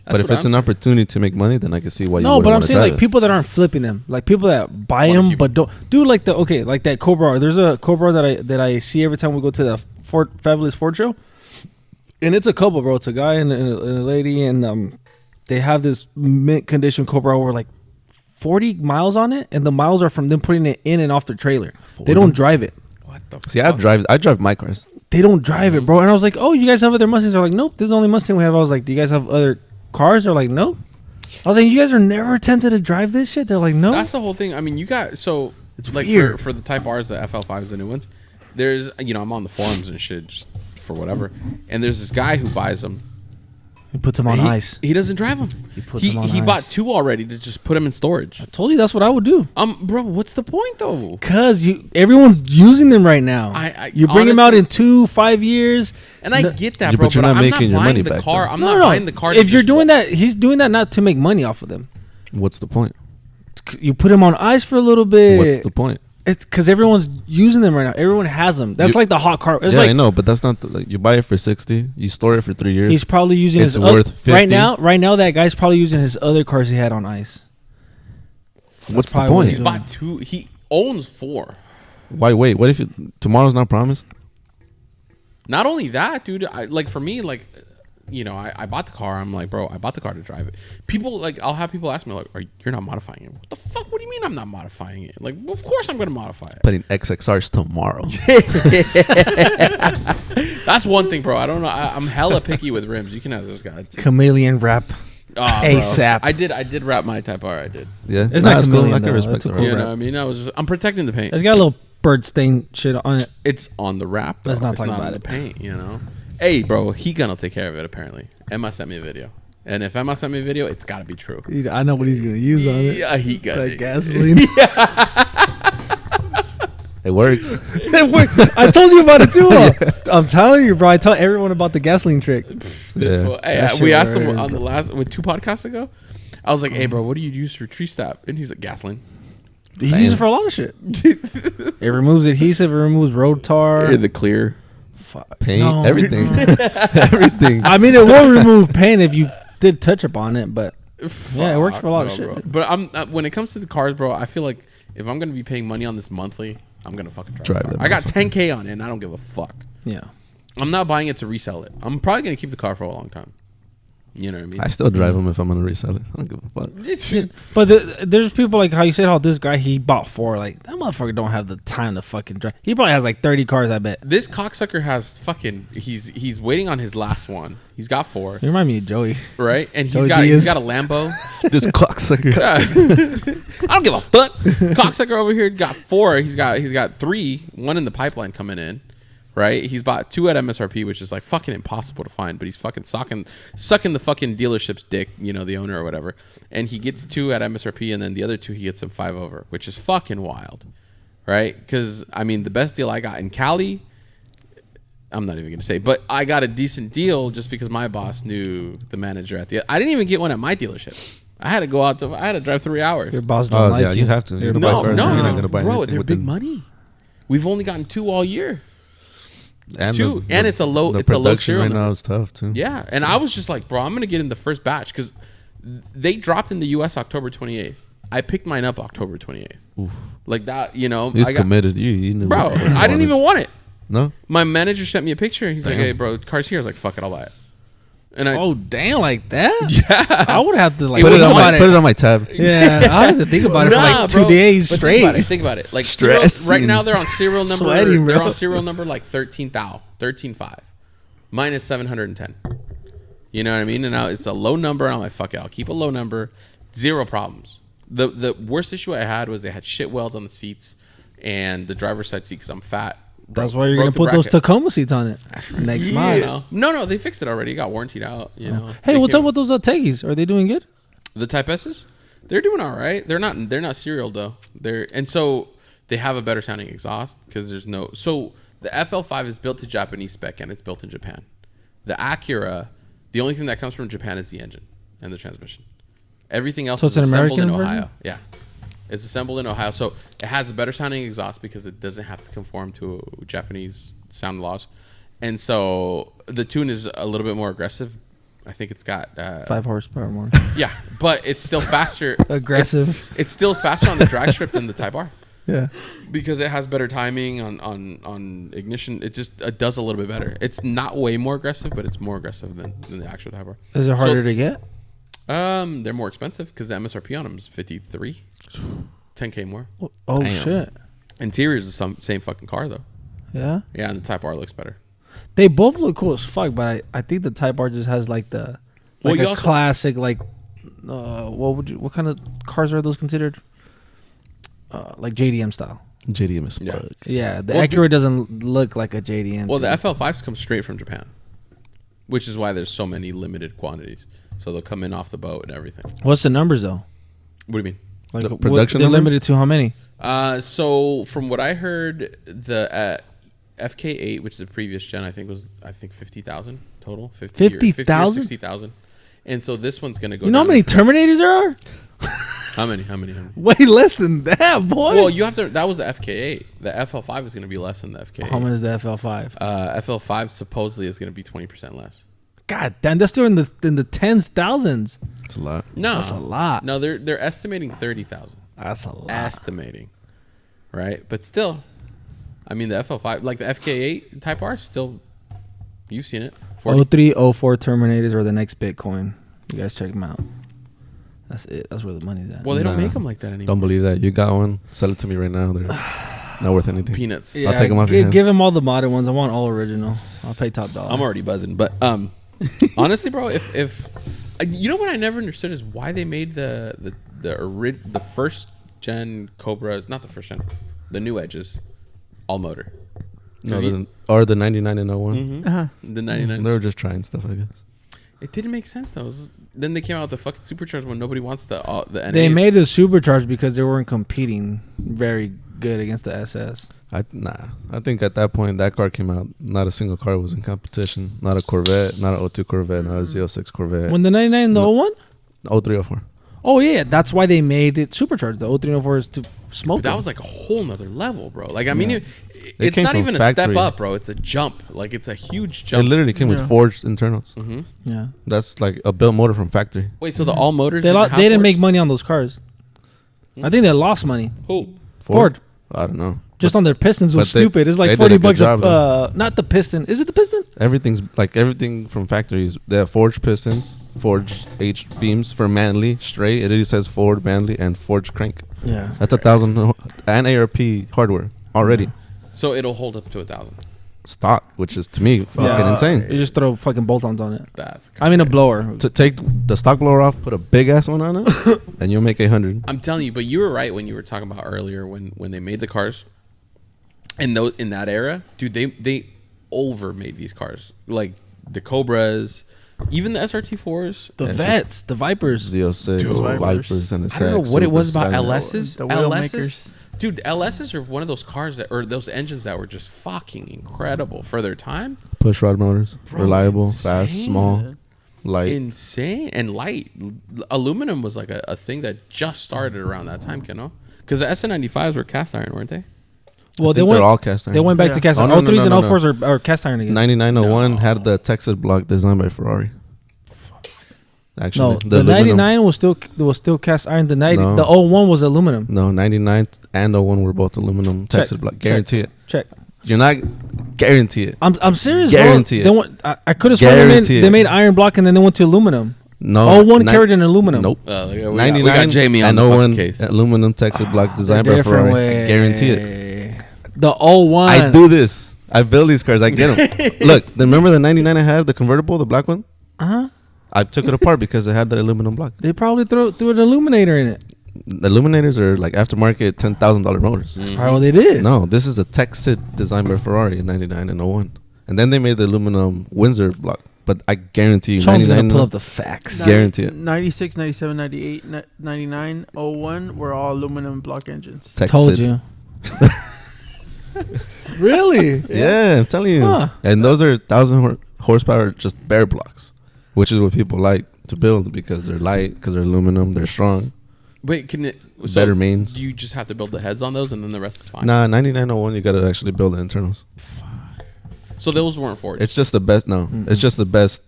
But if what it's I'm an opportunity to make money, then I can see why you No, wouldn't but I'm wanna saying drive like it. people that aren't flipping them, like people that buy Wanna them keep but don't. Dude, like like that Cobra. There's a Cobra that I see every time we go to the Fabulous Ford show, and it's a couple, bro. It's a guy and a lady, and they have this mint condition Cobra over like 40 miles on it, and the miles are from them putting it in and off their trailer. They don't drive it. What the See, fuck? I drive my cars. They don't drive it, bro. And I was like, oh, you guys have other Mustangs? They're like, nope, this is the only Mustang we have. I was like, do you guys have other cars? They're like, nope. I was like, you guys are never tempted to drive this shit? They're like, no. That's the whole thing. I mean, you got so It's like weird. for the Type R's, the FL5s, the new ones. There's I'm on the forums and shit just for whatever, and there's this guy who buys them, He puts them on ice. He doesn't drive them. He puts them on He ice. bought 2 already to just put them in storage. I told you that's what I would do. Bro, what's the point though? Cause everyone's using them right now. You bring them out in 2-5 years, and I get that, Yeah, bro. but you're But not I'm making not your money buying the back, car. though. I'm not buying the car. If you're doing that, he's doing that not to make money off of them. What's the point? You put them on ice for a little bit. What's the point? It's because everyone's using them right now. Everyone has them. That's like the hot car. It's Yeah, like I know, but that's not you buy it for 60, you store it for 3 years. he's probably using It's his worth 50. right now. Right now, that guy's probably using his other cars he had on ice. What's the probably what point? He's bought 2. He owns 4. Why wait? What if tomorrow's not promised? Not only that, dude. For me, I bought the car. I'm like, bro, I bought the car to drive it. People I'll have people ask me like, you're not modifying it? What the fuck? What do you mean I'm not modifying it? Like, well, of course I'm gonna modify it. Putting XXRs tomorrow. That's one thing, bro. I don't know. I'm hella picky with rims. You can ask this guy. Chameleon wrap. Bro. ASAP. I did wrap my Type R. I did. Yeah, It's not that's cool. chameleon, I can though. respect It's a that. cool You know wrap. what I mean? I'm protecting the paint. It's got a little bird stain shit on it. It's on the wrap. Let's though. not It's talk not about on it. the paint. You know. Hey, bro, he gonna take care of it. Apparently, Emma sent me a video, and if Emma sent me a video, it's gotta be true. I know what he's gonna use on it. Yeah, he got Like it. gasoline. It works. I told you about it too. I'm telling you, bro. I tell everyone about the gasoline trick. Yeah. Hey, That shit we asked him worked, on the bro. last with 2 podcasts ago. I was like, "Hey, bro, what do you use for tree stop?" And he's like, "Gasoline." He uses it for a lot of shit. It removes adhesive. It removes road tar. The clear. Fuck. Paint, No. everything. Everything. I mean, it will remove paint if you did touch up on it, but yeah, it works for a lot of shit. Bro. But I'm when it comes to the cars, bro, I feel like if I'm gonna be paying money on this monthly, I'm gonna fucking drive the car. that I got motherfucker. $10K on it, and I don't give a fuck. Yeah. I'm not buying it to resell it. I'm probably gonna keep the car for a long time. You know what I mean? I still drive them if I'm gonna resell it. I don't give a fuck. But there's people like how you said how this guy, he bought 4. Like, that motherfucker don't have the time to fucking drive. He probably has like 30 cars, I bet. This cocksucker has fucking. He's waiting on his last one. He's got 4, You remind me of Joey. right? And Joey he's Diaz. got a Lambo. This cocksucker. I don't give a fuck. Cocksucker over here got 4. He's got 3. 1 in the pipeline coming in. Right, he's bought 2 at MSRP, which is like fucking impossible to find. But he's fucking sucking the fucking dealership's dick, you know, the owner or whatever. And he gets 2 at MSRP, and then the other 2 he gets them 5 over, which is fucking wild, right? Because I mean, the best deal I got in Cali, I'm not even gonna say, but I got a decent deal just because my boss knew the manager at the. I didn't even get one at my dealership. I had to go out to. I had to drive 3 hours. Your boss don't Oh like yeah, you have to. You're gonna buy No, cars, no, you're not gonna buy bro, anything they're big within- money. We've only gotten 2 all year. And 2, and it's a low. The It's a low production serial right number. now is tough too. Yeah, and I was just like, bro, I'm gonna get in the first batch because they dropped in the U.S. October 28th. I picked mine up October 28th. Oof. Like that, you know. He's I got, committed. You knew bro. what you I didn't wanted. even want it. No. My manager sent me a picture. He's like, Damn. "Hey, bro, car's here." I was like, "Fuck it, I'll buy it." And I, Oh, damn, like that? Yeah. I would have to like Put it think on about my put it on my tab. Yeah, I had to think about it for Nah, like bro. 2 days But straight. Think about it. Like Stressing. right now, they're on serial number. Sweating, bro. They're on serial number like 13.5. Mine is 710. You know what I mean? And now it's a low number. And I'm like, fuck it, I'll keep a low number. 0 problems. The worst issue I had was they had shit welds on the seats and the driver's side seat because I'm fat. That's why you're going broke to the put those bracket. Tacoma seats on it next month. Yeah. No, they fixed it already. It got warrantied out. You know. Hey, They what's came- up with those Teggies? Are they doing good? The Type S's? They're doing all right. They're not serial though. So they have a better sounding exhaust because there's no. So the FL5 is built to Japanese spec and it's built in Japan. The Acura, the only thing that comes from Japan is the engine and the transmission. Everything else So is it's an assembled in American Ohio. version? Yeah. It's assembled in Ohio. So it has a better sounding exhaust because it doesn't have to conform to Japanese sound laws. And so the tune is a little bit more aggressive. I think it's got 5 horsepower more. yeah, but it's still faster. Aggressive. It's still faster on the drag strip than the Type R Yeah. because it has better timing on ignition. It does a little bit better. It's not way more aggressive, but it's more aggressive than the actual Type R. Is it harder to get? They're more expensive because the MSRP on them is 53, 10K more. Oh, Damn. shit. Interior is the same fucking car though. Yeah. Yeah, and the Type R looks better. They both look cool as fuck, but I think the Type R just has like the Well, like you a also- classic like what kind of cars are those considered? Like JDM style. JDM is Yeah. fuck. Yeah, the Well, Acura doesn't look like a JDM. Well, the thing. FL5s come straight from Japan. which is why there's so many limited quantities. So they'll come in off the boat and everything. What's the numbers though? What do you mean? Like The production they're number? limited to how many? So from what I heard, the FK8, which is the previous gen, I think 50,000 total. 50,000? 60,000. And so this one's gonna go. You know how down many to- Terminators there are? How many? Way less than that, boy. Well, you have to. That was the FK8. The FL5 is gonna be less than the FK8. How much is the FL5? FL5 supposedly is gonna be 20% less. God damn, that's still in the tens, thousands. It's a lot. No, That's a lot. No, they're estimating 30,000. That's a lot. Estimating, right? But still, I mean the FL5, like the FK8 Type R, still, you've seen it. 03, 04 Terminators are the next Bitcoin. You guys check them out. That's it. That's where the money's at. Well, they don't Nah. make them like that anymore. Don't believe that. You got one. Sell it to me right now. They're not worth anything. Peanuts. I'll take 'em off your hands. Give them all the modded ones. I want all original. I'll pay top dollar. I'm already buzzing, but honestly, bro, if you know what I never understood is why they made the first gen Cobras, not the first gen, the new Edges, all motor. No, or the 99 and 01. Uh-huh. The 99. They were just trying stuff, I guess. It didn't make sense though. Then they came out with the fucking supercharged when nobody wants the NAs. They made it supercharged because they weren't competing very good against the SS. I think at that point that car came out. Not a single car was in competition. Not a Corvette. Not an 02 Corvette. Not a Z06 Corvette. When the 99 and the No. 01? 0304. Oh, yeah. That's why they made it supercharged. The 03 and 04 is to smoke. But that was like a whole nother level, bro. Like I mean, Yeah. it's came not from even a factory. step up, bro. It's a jump. Like it's a huge It jump. literally came with Yeah. forged internals. hmm Yeah. That's like a built motor from factory. Wait, so the all motors? They have didn't make force? money on those cars. I think they lost money. Who? Ford. I don't know. Just on their pistons was but they- stupid. It's like they did 40 a good bucks job, a not the piston. Is it the piston? Everything's like everything from factories. They have forged pistons, forged H beams for Manly straight. It already says Ford Manly and forged crank. Yeah. That's 1,000 and ARP hardware already So it'll hold up to 1,000. stock, which is to me fucking Yeah. insane. You just throw fucking bolt-ons on it. That's. I mean a crazy. blower. To take the stock blower off, put a big ass one on it, and you'll make 100. I'm telling you, but you were right when you were talking about earlier when they made the cars. And those in that era, dude, they over made these cars, like the Cobras, even the SRT4s. The Yeah, Vets, the Vipers. Z06, Dude. Vipers, and the I don't know what it was about LSs. LSs. The wheel LSs, makers. dude, LSs are one of those cars that, or those engines that were just fucking incredible for their time. Push rod motors, Bro, reliable, insane. fast, small, light. Insane and light. Aluminum was like a thing that just started around that time, you know? Because the SN95s were cast iron, weren't they? Well, I think they're all cast iron. They went back to Yeah. cast Oh, iron. no, no, 03s and no, no, 04s are cast iron again. 9901 No. had the Texas block designed by Ferrari. Actually, No, the aluminum- 99 was still cast iron. The No. the 01 was aluminum. No, 99 and 01 were both aluminum Texas block. Guarantee it. Check. You're not guarantee it. I'm serious, Guarantee bro. it. I could have sworn Guarantee they it. made iron block and then they went to aluminum. No, 01 carried an aluminum. Nope. We 99 got Jamie on and the fucking 01 case. aluminum Texas blocks designed by Different Ferrari. way. I guarantee it. The 01. I do this. I build these cars. I get them. Look, remember the 99 I had, the convertible, the black one? Uh-huh. I took it apart because it had the aluminum block. They probably threw an illuminator in it. The illuminators are like aftermarket $10,000 motors. That's probably what they did. No, this is a Texas designed by Ferrari in 99 and 01. And then they made the aluminum Windsor block. But I guarantee you, Sean's 99 gonna pull up the facts. Guarantee it. 96, 97, 98, 99, 01 were all aluminum block engines. Texas. Told you. Really? Yeah, I'm telling you. Huh. And those are 1,000 horsepower just bare blocks, which is what people like to build because they're light, because they're aluminum, they're strong. Wait, can it Better mains. You just have to build the heads on those, and then the rest is fine. Nah, 9901, you got to actually build the internals. So those weren't forged. It's just the best. No, it's just the best.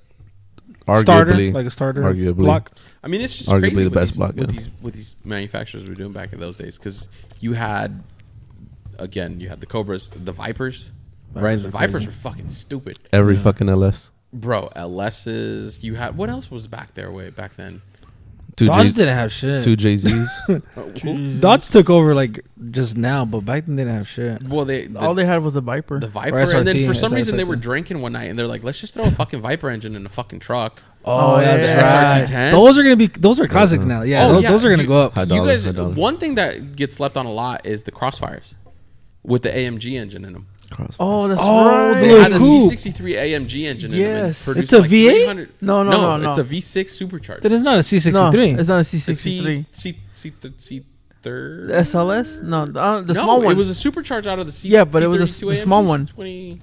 Starter, Arguably, like a starter arguably. block. I mean, it's just Arguably crazy the what best these, block, what yeah. these manufacturers were doing back in those days. Because you had, again, you had the Cobras, the Vipers, right? Vipers The are Vipers crazy. were fucking stupid, Every Yeah. fucking LS. bro. LSs. You had what else was back there way back then? Two Dodge J's, didn't have shit. two JZs. Dodge took over like just now, but back then they didn't have shit. Well, All they had was a Viper. the Viper, Or and then SRT, for some the reason they SRT. were drinking one night, and they're like, "Let's just throw a fucking Viper engine in a fucking truck." Oh, that's right. SRT10. Those are classics now. Yeah, those are gonna You- go up. High You dollar, guys, high dollar. one thing that gets slept on a lot is the Crossfires with the AMG engine in them. Crossfire. Oh, that's Oh, right. They Little had a coupe. C63 AMG engine. Yes. In them and It's a produced V8? 300 No. It's a V6 supercharged. That is not a No, C63. it's not a A C63. C third. The SLS? No, the no, small one. it was a supercharged out of the C. Yeah, but it was C32 the small AMGs, one. 20.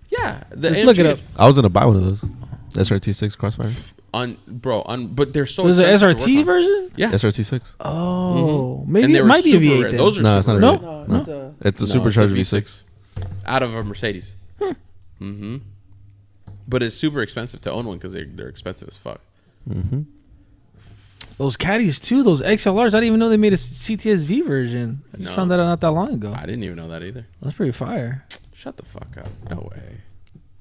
Yeah, the Look AMG it up. I was gonna buy one of those. SRT6 Crossfire. But they're so. There's an expensive to SRT work on. version? Yeah, SRT6. Oh, and maybe they it were might be a super V8 rare. then. Those are No, it's not a No? V8. No, No. It's a No, supercharged it's V6. out of a Mercedes. Mm-hmm. But it's super expensive to own one because they're expensive as fuck. Mm-hmm. Those caddies too, those XLRs. I didn't even know they made a CTSV version. I just No. found that out not that long ago. I didn't even know that either. That's pretty fire. Shut the fuck up. No way.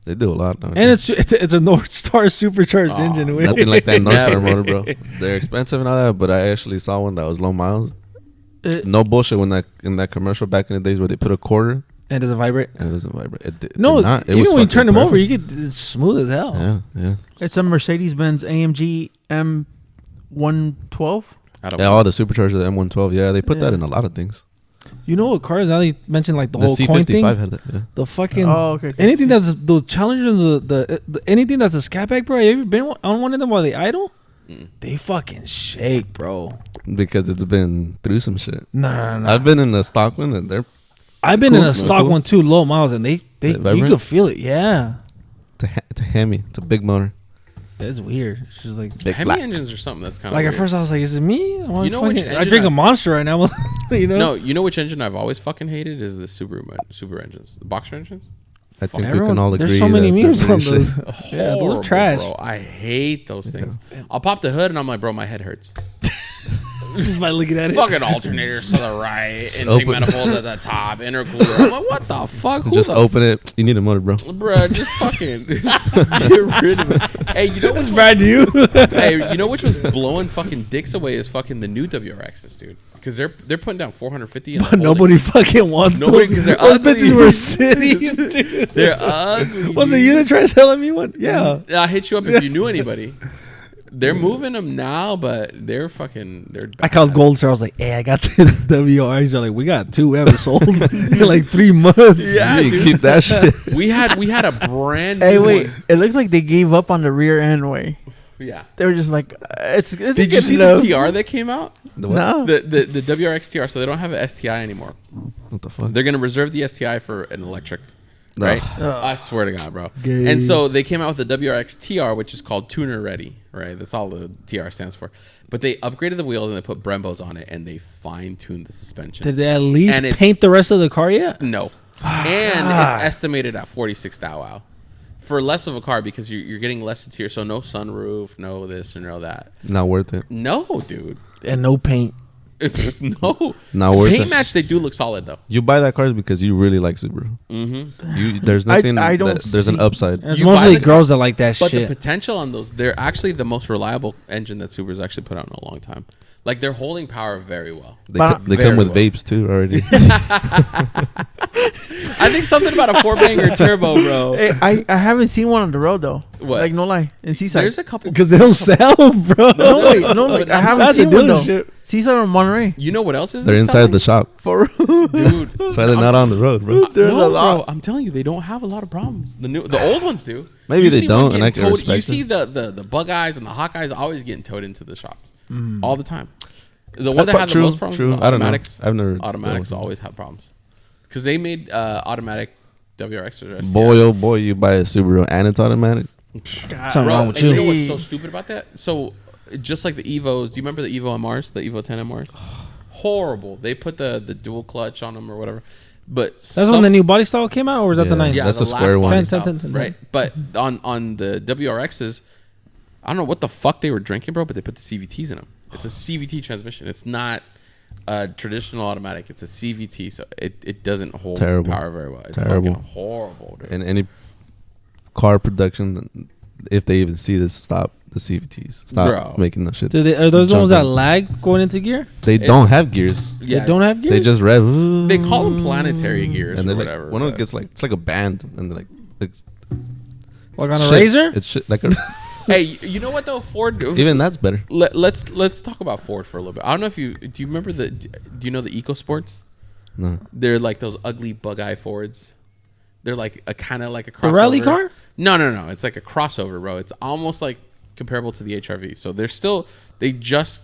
They do a lot. And it's a North Star supercharged Aw, engine. nothing like that North Star Never. motor, bro. They're expensive and all that, but I actually saw one that was low miles. It- No bullshit. When in that commercial back in the days where they put a quarter And does it vibrate? and it doesn't vibrate. It No, did not. It even was when you fucking turn them over, perfect. you get it's smooth as hell. Yeah. It's a Mercedes-Benz AMG M112. I don't Yeah, all the supercharged of the M112. Yeah, they put that Yeah. in a lot of things. You know what cars? Now they mentioned like the The whole coin thing. C55 had that. Yeah. The fucking Oh, okay. anything that's the Challenger, the anything that's a scat pack, bro. Have you ever been on one of them while they idle? They fucking shake, bro. Because it's been through some shit. Nah. I've been in the stock one and they're I've been in cool, a stock cool. one too, low miles, and they you vibrate? could feel it. Yeah, it's a Hemi. It's a big motor. it's weird. It's just like Big Hemi black. engines are something that's kind of like weird. at first I was like, is it me? You know which I engine drink a I- Monster right now. You know? No, you know which engine I've always fucking hated is the super engines, the boxer engines. I think we Everyone- can all agree. there's so many that memes they're on pretty those. shit. Yeah, those are Horrible, trash. bro. I hate those things. I'll pop the hood and I'm like, bro, my head hurts. Just by looking at it. Fucking alternators to the right, intake open- manifolds at the top, intercooler. I'm like, what the fuck? Who Just the open it. You need a motor, bro. Bruh, just fucking get rid of it. Hey, you know what's brand new. Hey, you know which was blowing fucking dicks away is fucking the new WRXs, dude. Because they're putting down 450. And But nobody fucking wants Nobody, those. 'cause they're Those ugly. bitches were sitting. Dude. they're ugly. Was it dude. you that tried selling me one? Yeah. I hit you up if you knew anybody. They're moving them now, but they're fucking. They're. I called Gold Star. I was like, "Hey, I got this WRX." They're like, "We got two. We haven't sold in like 3 months." Yeah, you dude. keep that shit. We had a brand. Hey, new wait. one. It looks like they gave up on the rear end way. Yeah. They were just like, it's Did you see the TR that came out? The what? No. The WRX TR. So they don't have an STI anymore. What the fuck? They're gonna reserve the STI for an electric. No. Right? Ugh. I swear to God, bro. Gay. And so they came out with the WRX TR, which is called tuner ready, right? That's all the TR stands for. But they upgraded the wheels and they put Brembos on it and they fine tuned the suspension. Did they at least And it's- paint the rest of the car yet? No. And it's estimated at 46 thou wow. For less of a car because you're getting less interior. So no sunroof, no this and no that. Not worth it. No, dude. And no paint. No. Not worth Paint it. match, they do look solid though. You buy that car because you really like Subaru. Mm-hmm. There's nothing. I don't there's an see- upside. It's You buy mostly the girls that like that But the shit. potential on those, they're actually the most reliable engine that Subaru's actually put out in a long time. Like they're holding power very well. They, But- they Very come with well. vapes too already. I think something about a 4-banger turbo, bro. Hey, I haven't seen one on the road though. What? Like no lie, in Seaside. There's a couple. Because they don't sell, bro. no wait, no like I haven't That's a seen one though. dealership. Seaside or Monterey. You know what else is? They're inside the shop. For dude. That's why they're not on the road, bro. There's no, a lot. bro. I'm telling you, they don't have a lot of problems. The old ones do. Maybe You they see one don't, and I getting can towed- You respect see it. the bug eyes and the hawk eyes always getting towed into the shops Mm. all the time. The one that had True, the most problems. true. The I don't know. automatics. I've never. Automatics always have problems because they made automatic WRX. Boy, oh boy, you buy a Subaru and it's automatic. Something Bro, wrong with and you know you. what's so stupid about that? So, just like the Evos, do you remember the Evo MRs, the Evo 10 MRs? Horrible. They put the dual clutch on them or whatever. But That's when the new body style came out, or was that the Yeah. 9? yeah, That's the a last square one. body 10, style, 10, 10, 10. right? But on the WRXs, I don't know what the fuck they were drinking, bro. But they put the CVTs in them. It's a CVT transmission. It's not a traditional automatic. It's a CVT, so it doesn't hold Terrible. power very well. It's Terrible. fucking horrible, dude. And any car production, if they even see this, stop the CVTs. Stop Bro. making the shit. Are those the ones that junky. lag going into gear? They don't have gears. Yeah, They don't have gears? They just rev. They call them planetary gears and or they're whatever. like one of them but- gets like it's like a band and they're like it's Like on a shit. razor? It's shit like a Hey, you know what though? Ford. even that's better. Let's talk about Ford for a little bit. I don't know if do you remember do you know the EcoSports? No, They're like those ugly bug eye Fords. They're like a kind of like a crossover. The rally car? No. It's like a crossover, bro. It's almost like comparable to the HRV. So they just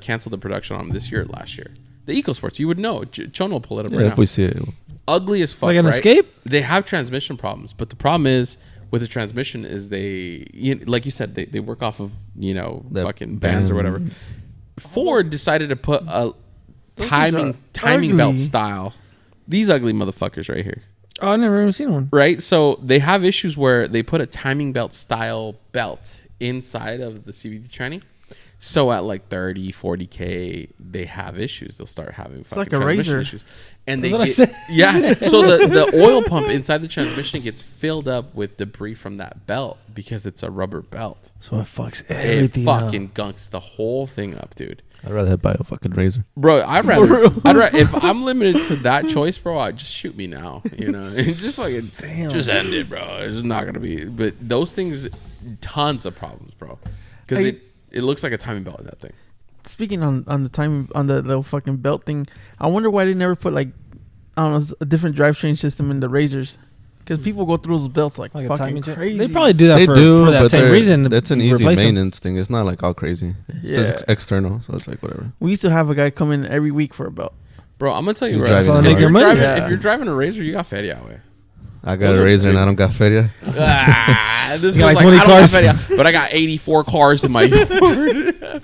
canceled the production on them this year, last year. The EcoSports, you would know. Chon will pull it up right now. If we see it. Ugly as fuck. Like an right? Escape? They have transmission problems, but the problem is with the transmission is like you said, they work off of That fucking bands or whatever. band. Ford decided to put a timing ugly. belt style. These ugly motherfuckers right here. Oh, I never even seen one. Right? So they have issues where they put a timing belt style belt inside of the CVT tranny. So at like 30, 40K, they have issues. They'll start having fucking like a transmission razor. issues. And That's they what I get, said. yeah. So the oil pump inside the transmission gets filled up with debris from that belt because it's a rubber belt. So it fucks It everything fucking gunks the whole thing up, dude. I'd rather buy a fucking razor. Bro, I'd rather if I'm limited to that choice, bro, I'd just shoot me now. Just fucking just end it, bro. It's not gonna be. But those things, tons of problems, bro. Because it looks like a timing belt in that thing. Speaking on the time on the little fucking belt thing, I wonder why they never put like I don't know a different drivetrain system in the razors. Because people go through those belts like a fucking timing chain. crazy. They probably do that They for do, that but same reason. That's an You easy replace 'em. maintenance thing. It's not like all crazy. It's Yeah. just external, so it's like whatever. We used to have a guy come in every week for a belt. Bro, I'm gonna tell you, He's bro. driving So they make your money. If you're driving a Razor, you got feria, way. I got Those a are razor and big. I don't got feria. This You got was like like 20 I don't cars? have feria, but I got 84 cars in my yard.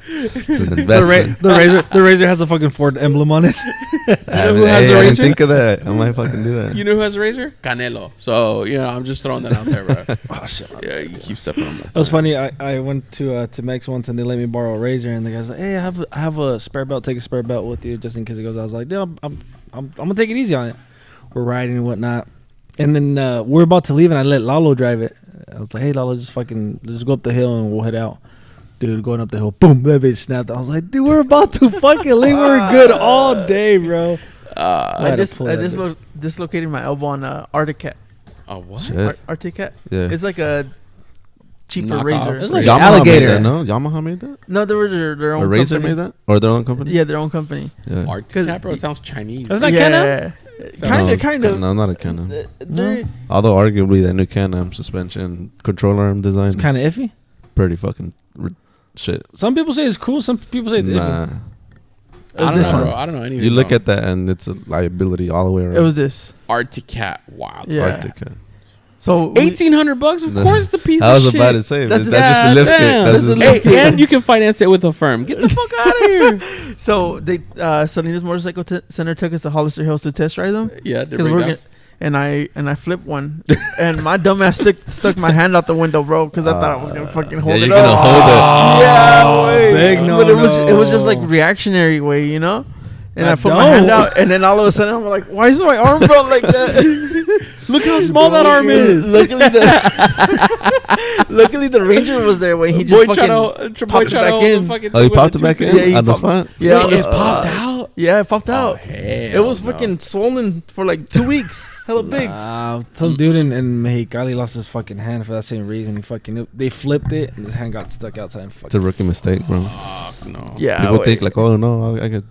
It's an investment. The razor has a fucking Ford emblem on it. I who has the didn't razor? think of that. I might fucking do that. You know who has a Razor? Canelo. So I'm just throwing that out there, bro. Oh shit. Yeah, you keep stepping on that. That was funny. I went to Mex once and they let me borrow a razor and the guy's like, "Hey, I have a spare belt. Take a spare belt with you just in case it goes." I was like, "Dude, I'm gonna take it easy on it." We're riding and whatnot, and then we're about to leave and I let Lalo drive it. I was like, "Hey, Lalo, just go up the hill and we'll head out." Dude, going up the hill, boom, that bitch snapped. I was like, "Dude, we're about to fucking leave. We were good all day, bro." I had to just pull that bitch. dislocated my elbow on Arctic Oh, what? Shit. Arctic Cat. Yeah. It's like a cheaper Knockoff. razor. It's like Yamaha alligator. made that, no? Yamaha made that? No, they were their own Or Razor company. made that? Or their own company? Yeah, their own company. Yeah. Arctic Cat, bro. It sounds Chinese. That's bro. not Can-Am? Kind of. No, not a Can-Am. They're- Although arguably that new Can-Am suspension control arm design It's kind of is iffy. pretty fucking shit. Some people say it's cool. Some people say it's iffy. Nah. I don't this know, one. bro. I don't know anything. You look about at that and it's a liability all the way around. It was this. Arctic Cat. Wow. Yeah. Arctic Cat. So $1,800. Of No. course, it's a piece I of was shit. about to say, That's that's just God a lift kit. damn. That's just lift kit. Hey, and you can finance it with a firm. Get the fuck out of here. So they Selena's motorcycle center took us to Hollister Hills to test drive them. Yeah, to Because bring down. and I flipped one, and my dumbass stuck my hand out the window, bro, because I thought I was gonna fucking hold yeah, it you're up. gonna hold it. Yeah, way. Big But it was just no. like reactionary way, you know. And I Not put my hand dope. out, and then all of a sudden I'm like, "Why is my arm bro like that?" Look how small that arm is. Luckily the Ranger was there when he just Boy fucking tried to popped it back hold the in. fucking Oh, you thing with popped the it back toothpick. in he on the popped- spot? Yeah, Wait, it popped out. Yeah, it popped Oh, out. hell It was no. fucking swollen for like 2 weeks. Hella big. Some dude in Mexicali lost his fucking hand for that same reason. They flipped it and his hand got stuck outside. And It's fucking a rookie mistake, bro. Fuck no. Yeah, People wait. think like, oh no, I could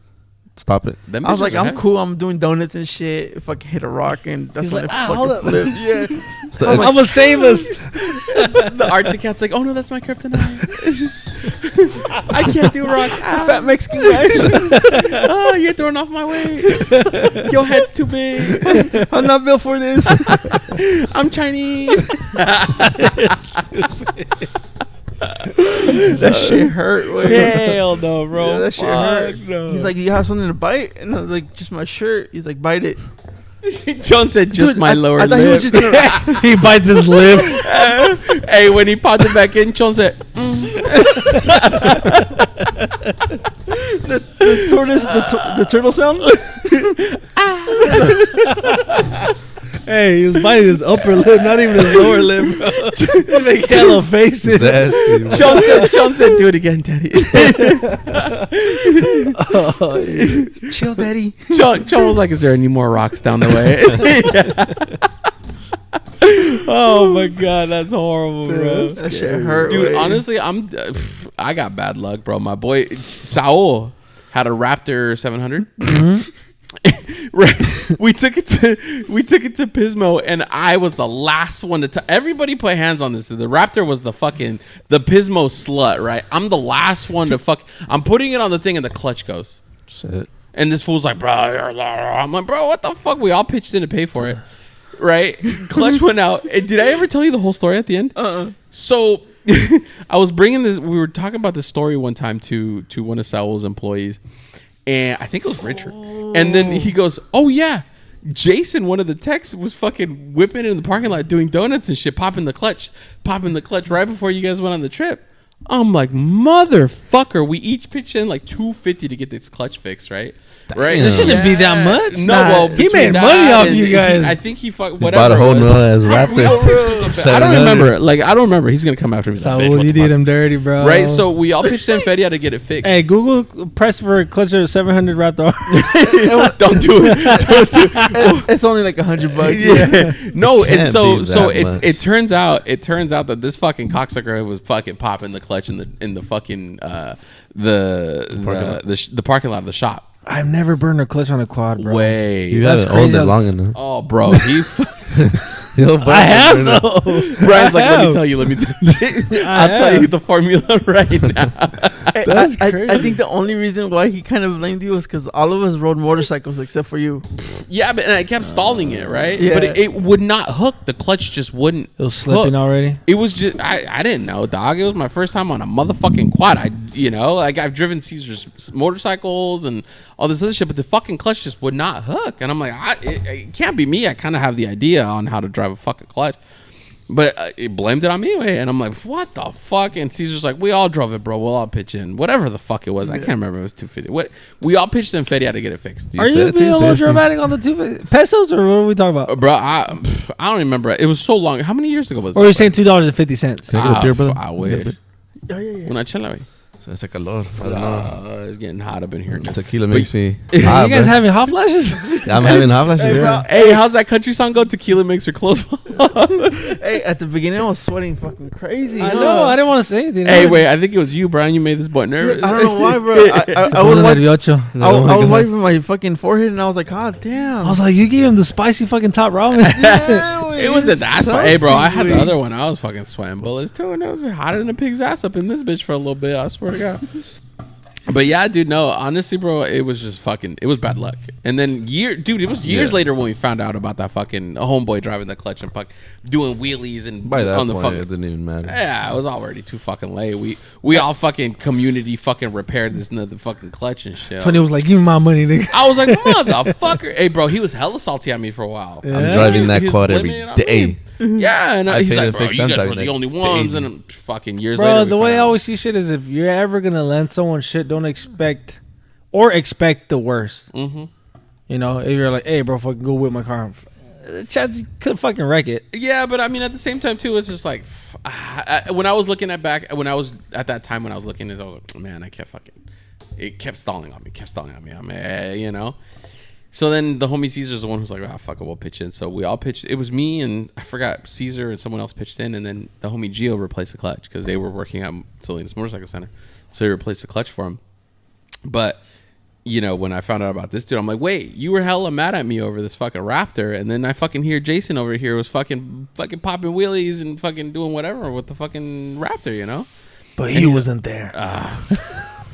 stop it. Them I was bitches like, are I'm heavy. cool. I'm doing donuts and shit. If I can hit a rock, and that's He's when like, it "Ah, fucking hold up." flipped. Yeah. It's the- I'm gonna save us. The Arctic Cat's like, oh no, that's my kryptonite. I can't do rocks. Ah, Fat Mexican guy. oh, you're throwing off my weight. Your head's too big. I'm not built for this. I'm Chinese. That shit hurt. Wait. Hell no, bro. Yeah, that shit Fuck hurt. no. He's like, you have something to bite? And I was like, just my shirt. He's like, bite it. John said, just Dude, my lower I thought lip. he was just gonna, He bites his lip. Hey, when he popped it back in, John said, the tortoise, the turtle sound. Hey, he was biting his upper lip, not even his lower lip, bro. He make yellow faces. Zesty, bro. John said, do it again, Daddy. Oh, yeah. Chill, daddy. John was like, is there any more rocks down the way? Oh my god, that's horrible, bro. That shit hurt. Dude, wait. honestly, I got bad luck, bro. My boy Saul had a Raptor 700. Right. We took it to Pismo, and I was the last one to everybody put hands on this. The Raptor was the Pismo slut, right? I'm the last one to I'm putting it on the thing, and the clutch goes. Shit. And this fool's like, bro, I'm like, bro, what the fuck? We all pitched in to pay for it. Right? Clutch went out. And did I ever tell you the whole story at the end? So I was bringing this. We were talking about this story one time to one of Saul's employees, and I think it was Richard. And then he goes, "Oh yeah, Jason, one of the techs, was fucking whipping in the parking lot doing donuts and shit, popping the clutch right before you guys went on the trip." I'm like, motherfucker. We each pitched in like $250 to get this clutch fixed, right? Right. It shouldn't be that much. No, well, he made money off you guys. I think he Bought a whole new ass Raptor. I don't remember. Like, I don't remember. He's gonna come after me. So you did him dirty, bro. Right. So we all pitched in Fedia to get it fixed. Hey, Google press for a clutch of 700 Raptor. Don't do it. It's only like $100. Yeah. No, and Can't so be it turns out that this fucking cocksucker was fucking popping the clutch in the fucking the parking lot of the shop. I've never burned a clutch on a quad, bro. Way. You That's guys owned crazy. it long enough. Oh, bro. I have though. Brian's like, let me tell you. I'll tell you the formula right now. That's crazy. I think the only reason why he kind of blamed you was because all of us rode motorcycles except for you. Yeah, but and I kept stalling it, right? Yeah. But it would not hook. The clutch just wouldn't. It was slipping hook. already. It was just I didn't know, dog. It was my first time on a motherfucking quad. I've driven Caesar's motorcycles and all this other shit, but the fucking clutch just would not hook. And I'm like, it can't be me. I kind of have the idea on how to drive a fucking clutch, but it blamed it on me anyway. And I'm like, what the fuck? And Caesar's like, we all drove it, bro. We'll all pitch in. Whatever the fuck it was. I can't remember. It was 250. What? We all pitched in Fedia to get it fixed. Are you being a little dramatic on the 250 pesos, or what are we talking about? Bro, I don't remember. It was so long. How many years ago was it? Or are you saying $2.50? Can I get a beer, brother? I wish. Yeah. Una chela, güey. It's a calor. I don't know. It's getting hot up in here. Tequila makes me You hot, guys bro. having hot flashes? I'm having hot flashes, yeah. Hey, how's that country song go? Tequila makes her clothes fall off. Hey, at the beginning I was sweating fucking crazy. I know. I didn't want to say anything. Hey, wait. I think it was you, Brian. You made this boy nervous. I don't know why, bro. I was nervioso. I was wiping my fucking forehead and I was like, God damn. I was like, you gave him the spicy fucking top ramen. It wasn't that spicy. Hey, bro. I had the other one. I was fucking sweating bullets too, and it was hotter than a pig's ass up in this bitch for a little bit. I swear to God. But yeah, dude, no, honestly, bro, it was just fucking, it was bad luck. And then it was years later when we found out about that fucking homeboy driving the clutch and doing wheelies and By that on the point, fucking, it didn't even matter. yeah, it was already too fucking late. We all fucking community fucking repaired this the fucking clutch and shit. Tony was like, give me my money, nigga. I was like, motherfucker. Hey, bro, he was hella salty at me for a while. Yeah. I'm driving that He was quad blaming every it on day. me. Yeah, and I he's paid like, to bro, fix you guys something were the like only ones. daily. And fucking years Bro, later. the we way I found out. always see shit is if you're ever going to lend someone shit, don't expect the worst. Mm-hmm. You know, if you're like, hey, bro, fucking go whip my car. Chance you could fucking wreck it. Yeah, but I mean, at the same time, too, it's just like, when I was looking at at that time when I was looking, I was like, man, I can't fucking, it kept stalling on me. I'm you know? So then the homie Caesar's the one who's like, fuck it, we'll pitch in. So we all pitched. It was me and I forgot Caesar and someone else pitched in, and then the homie Gio replaced the clutch because they were working at Salinas Motorcycle Center. So he replaced the clutch for him. But, you know, when I found out about this dude, I'm like, wait, you were hella mad at me over this fucking Raptor. And then I fucking hear Jason over here was fucking popping wheelies and fucking doing whatever with the fucking Raptor, you know? But he wasn't there.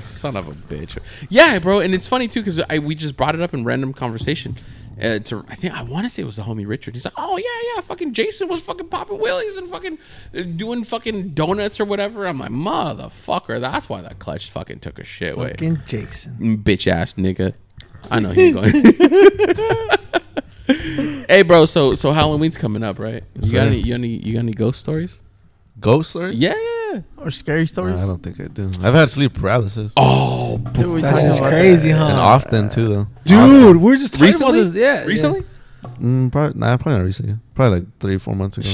Son of a bitch. Yeah, bro. And it's funny, too, because we just brought it up in random conversation. I want to say it was the homie Richard. He's like, oh, yeah, fucking Jason was fucking popping wheelies and fucking doing fucking donuts or whatever. I'm like, motherfucker, that's why that clutch fucking took a shit way. Fucking Jason. Bitch ass nigga. I know he's going. Hey, bro, so Halloween's coming up, right? You got any ghost stories? Ghost stories? Yeah. Or scary stories. I don't think I do. I've had sleep paralysis. Oh, Dude, we That's talked just about crazy, that. huh? And often, too, though. Dude, we're just talking Recently? about this. Yeah. Recently? Probably not recently. Probably like 3-4 months ago.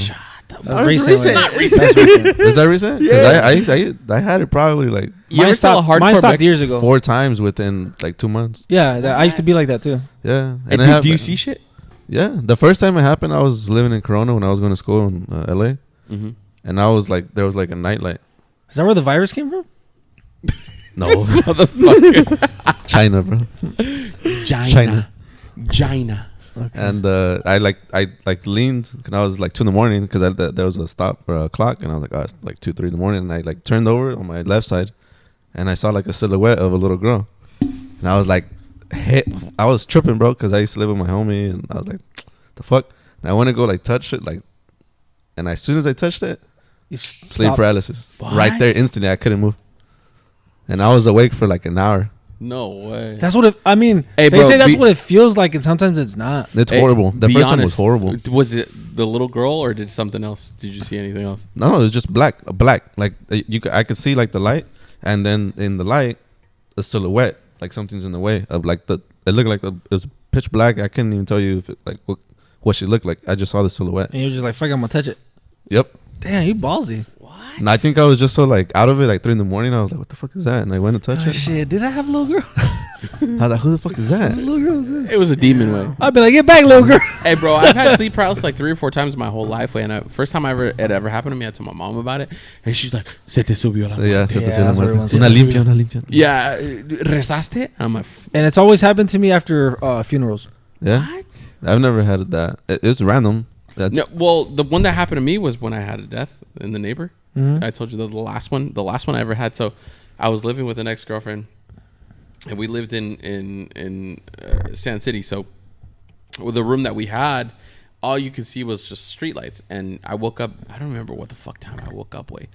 That was recent. Not recent. That's recent. Is that recent? Because I had it probably like You ever tell a hardcore mine stopped Mexican- years ago. 4 times within like 2 months. Yeah, I used to be like that too. Yeah. Hey, And do you see shit? Yeah. The first time it happened, I was living in Corona when I was going to school in LA. Mm-hmm. And I was like, there was like a nightlight. Is that where the virus came from? No. Motherfucker. China, bro. China. Gina. And I leaned, and I was like 2 a.m. because there was a stop or a clock, and I was like, oh, it's like 2, 3 a.m. And I like turned over on my left side, and I saw like a silhouette of a little girl, and I was like, hey, I was tripping, bro, because I used to live with my homie, and I was like, the fuck. And I went to go like touch it, like, and as soon as I touched it, sleep paralysis, right there instantly. I couldn't move, and I was awake for like an hour. No way. That's what I mean. Hey, they bro, say that's what it feels like, and sometimes it's not. It's horrible. The first time was horrible. Was it the little girl, or did something else? Did you see anything else? No, it was just black. Like I could see like the light, and then in the light, a silhouette, like something's in the way of like it looked like it was pitch black. I couldn't even tell you if it, like what she looked like. I just saw the silhouette. And you're just like, fuck, I'm gonna touch it. Yep. Damn, you ballsy. And I think I was just so like out of it, like 3 a.m. I was like, what the fuck is that? And I went to touch Oh it. shit, did I have a little girl? I was like, who the fuck is that? Whose little girl is this? It was a demon way. I'd be like, get back, little girl. Hey, bro, I've had sleep paralysis like 3 or 4 times my whole life. And first time it ever happened to me, I told my mom about it, and she's like, "Se te subió la So yeah, muerte." that's what everyone says. Una limpia. Yeah, rezaste? I'm like, And it's always happened to me after funerals. Yeah, what? I've never had that. It's random. No, well, the one that happened to me was when I had a death in the neighbor. Mm-hmm. I told you the last one I ever had. So I was living with an ex-girlfriend, and we lived in Sand City. So with the room that we had, all you could see was just streetlights. And I woke up. I don't remember what the fuck time I woke up with.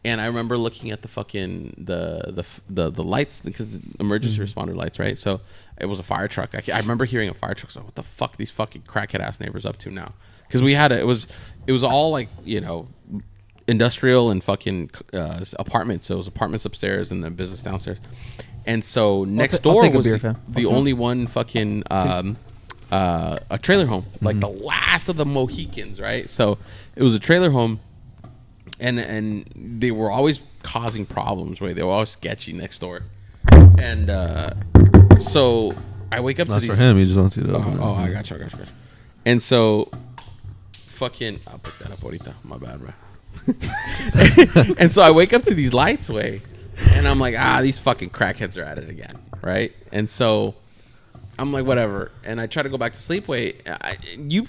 And I remember looking at the fucking the lights, because the emergency responder lights, right? So it was a fire truck. I remember hearing a fire truck. So what the fuck these fucking crackhead ass neighbors up to now? Because we had it was all like, you know, industrial and fucking apartments. So it was apartments upstairs and then business downstairs. And so next door was the only one fucking a trailer home, like the last of the Mohicans, right? So it was a trailer home, and they were always causing problems, right? They were always sketchy next door. And so I wake up to these. That's for him. He just wants you to open it. Oh, I got you. And so fucking, I'll pick that up ahorita. My bad, bro. And so I wake up to these lights, way, and I'm like, these fucking crackheads are at it again, right? And so I'm like, whatever. And I try to go back to sleep, way. You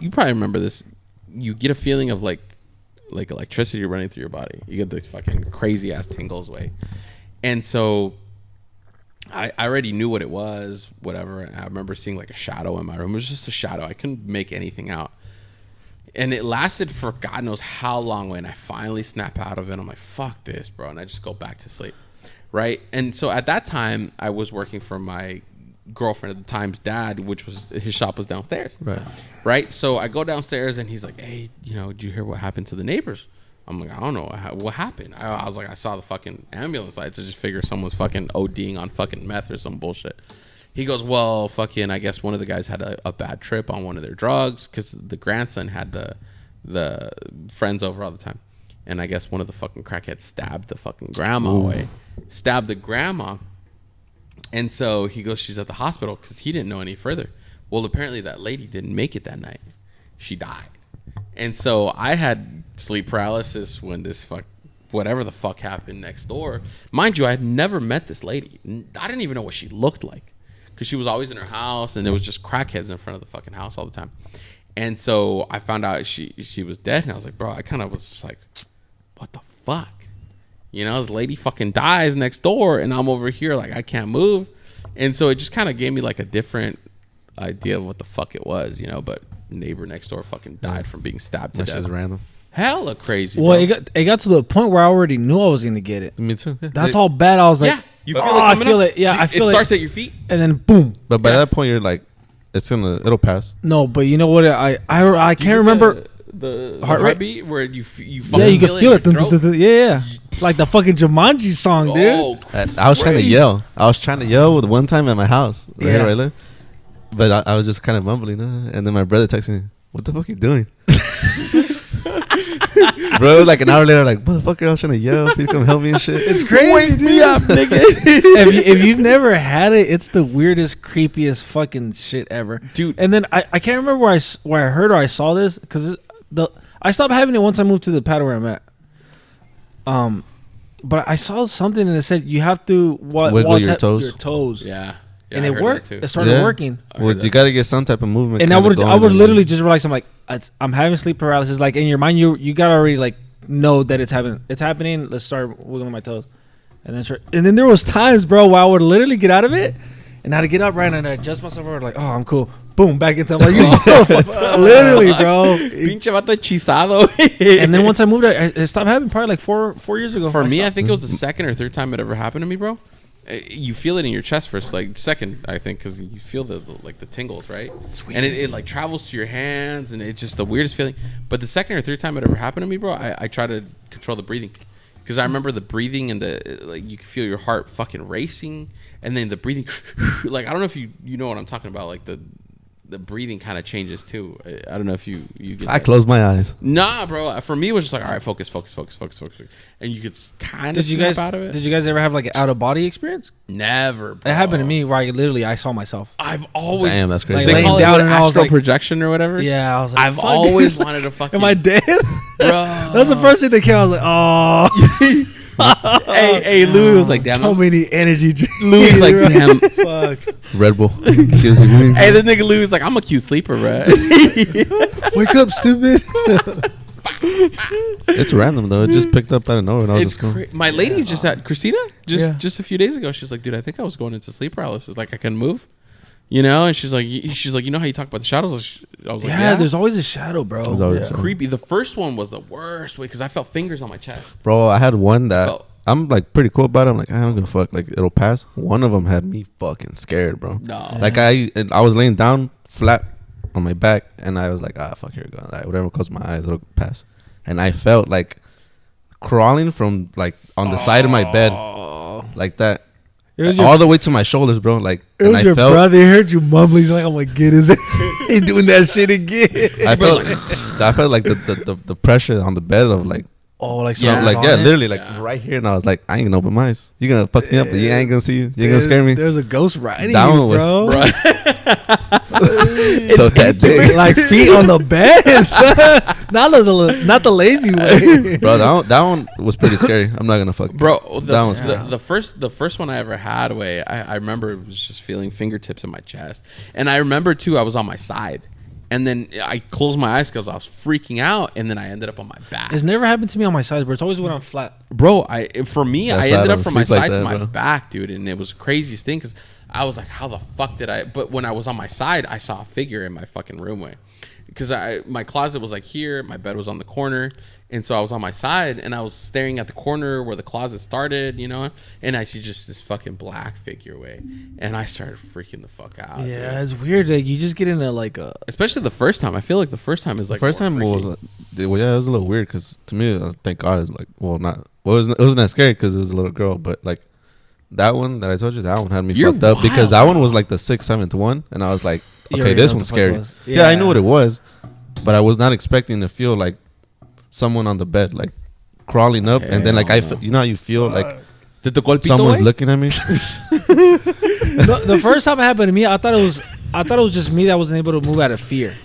probably remember this. You get a feeling of like electricity running through your body. You get these fucking crazy ass tingles, way. And so I already knew what it was, whatever. And I remember seeing like a shadow in my room. It was just a shadow. I couldn't make anything out. And it lasted for God knows how long, and I finally snap out of it. I'm like, fuck this, bro. And I just go back to sleep, right? And so at that time, I was working for my girlfriend at the time's dad, which was, his shop was downstairs. Right? So I go downstairs, and he's like, hey, you know, did you hear what happened to the neighbors? I'm like, I don't know. What happened? I was like, I saw the fucking ambulance lights. I just figure someone's fucking ODing on fucking meth or some bullshit. He goes, well, fucking, I guess one of the guys had a bad trip on one of their drugs, because the grandson had the friends over all the time. And I guess one of the fucking crackheads stabbed the fucking grandma away. Stabbed the grandma. And so he goes, she's at the hospital, because he didn't know any further. Well, apparently that lady didn't make it that night. She died. And so I had sleep paralysis when this whatever the fuck happened next door. Mind you, I had never met this lady. I didn't even know what she looked like, because she was always in her house, and there was just crackheads in front of the fucking house all the time. And so I found out she was dead, and I was like, bro, I kind of was just like, what the fuck? You know, this lady fucking dies next door, and I'm over here like I can't move. And so it just kind of gave me like a different idea of what the fuck it was, you know. But neighbor next door fucking died from being stabbed to death. That's just random. Hella crazy. Well, bro. it got to the point where I already knew I was gonna get it. Me too. Yeah. That's all bad. I was like, yeah, you feel oh, it I coming feel up? it. Yeah, I feel it. It starts at your feet, and then boom. But by that point, you're like, it'll pass. No, but you know what? I can't remember the heart rate? heartbeat where you Yeah, fucking you can feel it. in your throat. Yeah, like the fucking Jumanji song, dude. Oh, I was trying to crazy. yell. I was trying to yell with one time at my house, right Yeah. here where I live. But I was just kind of mumbling, and then my brother texted me, "What the fuck are you doing?" Bro, like an hour later, like, motherfucker, I was trying to yell for you to come help me and shit. It's crazy. Wake me up, nigga. if you've never had it, it's the weirdest, creepiest fucking shit ever, Dude. And then I can't remember where I heard or I saw this, because I stopped having it once I moved to the pad where I'm at. But I saw something and it said you have to Wiggle your toes. Your toes. Yeah. Yeah, and I it heard worked. that too. It started Yeah. working. Well, you got to get some type of movement. And kinda I would going and literally just realize I'm having sleep paralysis. Like in your mind, you gotta already like know that it's happening. It's happening. Let's start wiggling my toes, and then there was times, bro, where I would literally get out of it, and I had to get up right and adjust myself. Over like, oh, I'm cool. Boom, back into. I'm like, literally, bro. Pinche vato hechizado. And then once I moved, it stopped happening. Probably like 4 years ago. For me, I think it was the second or third time it ever happened to me, bro. You feel it in your chest first, like second, I think, because you feel the tingles, right? And it like travels to your hands, and it's just the weirdest feeling. But the second or third time it ever happened to me, bro, I try to control the breathing, because I remember the breathing and the like, you can feel your heart fucking racing, and then the breathing, like I don't know if you know what I'm talking about, like the breathing kind of changes too. I don't know if you get I that. closed my eyes. Nah, bro. For me, it was just like, all right, focus, and you could kind of snap out of it. Did you guys ever have like an out of body experience? Never, bro. It happened to me where I saw myself. I've always Damn, that's crazy. Like, they laying call it down what, and I was astral like- projection or whatever. Yeah, I was like, I've fuck. always wanted to fucking. Am I dead? bro? That's the first thing that came. I was like, oh, hey, Louis was like, damn. so many energy drinks. Louis was like, damn. Fuck. Red Bull. Gives you wings. Hey, this nigga Louis was like, I'm a cute sleeper, bro. Wake up, stupid. It's random though. It just picked up out of nowhere. And I was just going. My lady just had Christina Yeah. just a few days ago. She's like, dude, I think I was going into sleep paralysis. Like I couldn't move, you know. And she's like, you know how you talk about the shadows? I was like, Yeah, there's always a shadow, bro. There's always- creepy. The first one was the worst way because I felt fingers on my chest. Bro, I had one that Felt- I'm like pretty cool about it. I'm like, I don't give a fuck. Like it'll pass. One of them had me fucking scared, bro. No. Like I was laying down flat on my back, and I was like, fuck, here we go. Like, whatever, close my eyes, it'll pass. And I felt like crawling from like on the side of my bed, like that, It was all the way to my shoulders, bro. Like, It and was I your felt, brother. He heard you mumbling. He's like, I'm like, get his. He's doing that shit again. I felt like the pressure on the bed of like. Oh, like So Yeah. like on yeah, it? literally like Yeah. right here, and I was like, I ain't gonna open my eyes. You gonna fuck me up, but you ain't gonna see you. You ain't gonna scare me. There's a ghost riding That you, one was- bro. So that day, Like feet on the bed, son. not the lazy way. bro, that one was pretty scary. I'm not gonna fuck. Bro, That one's the first one I ever had, I remember it was just feeling fingertips in my chest, and I remember too I was on my side, and then I closed my eyes because I was freaking out, and then I ended up on my back. It's never happened to me on my side, but it's always when I'm flat. Bro, for me, That's I why I ended up don't from my sleep like side to that, my bro. back, dude, and it was the craziest thing because I was like, how the fuck did I? But when I was on my side, I saw a figure in my fucking roomway. Because my closet was like here, my bed was on the corner, and so I was on my side, and I was staring at the corner where the closet started, you know, and I see just this fucking black figure way, and I started freaking the fuck out. Yeah, dude. it's weird. Like you just get into like a. Especially the first time. I feel like the first time is like First more time freaky. was yeah, it was a little weird because to me, thank God, is like it wasn't that scary because it was a little girl, but like that one that I told you, that one had me You're fucked up because wild, that one bro. was like the 6th, 7th one, and I was like, You okay, already this know one's what the fuck it scary. was. Yeah, I knew Yeah. what it was, but I was not expecting to feel like someone on the bed like crawling up, and then like you know how you feel like Did the golpito someone's way? looking at me. The first time it happened to me, I thought it was just me that wasn't able to move out of fear.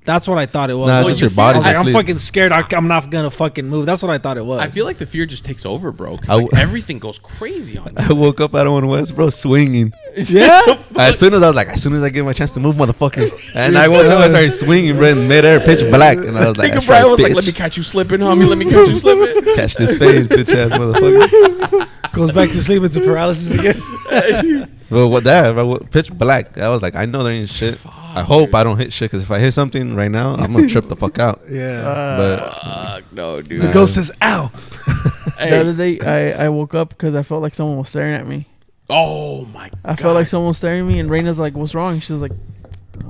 That's what I thought it was. Nah, it's Well, just you your body's I was like, I'm asleep. fucking scared. I'm not gonna fucking move. That's what I thought it was. I feel like the fear just takes over, bro. 'Cause, I like, w- everything goes crazy on you. I woke up out of one West, bro, swinging. yeah. As soon as I get my chance to move, motherfucker, and I woke up, I started swinging, bro, in midair, pitch black, and I was like, Nigga Brian was like, let me catch you slipping, homie. Let me catch you slipping. catch this fade, bitch ass motherfucker. Goes back to sleep into paralysis again. Well, what that? Pitch black. I was like, I know there ain't shit. I hope I don't hit shit, because if I hit something right now, I'm gonna trip the fuck out. Yeah. But Fuck, no, dude. The ghost says, "Ow." Hey. The other day, I woke up because I felt like someone was staring at me. Oh my god. I felt like someone was staring at me, and Raina's like, "What's wrong?" She was like,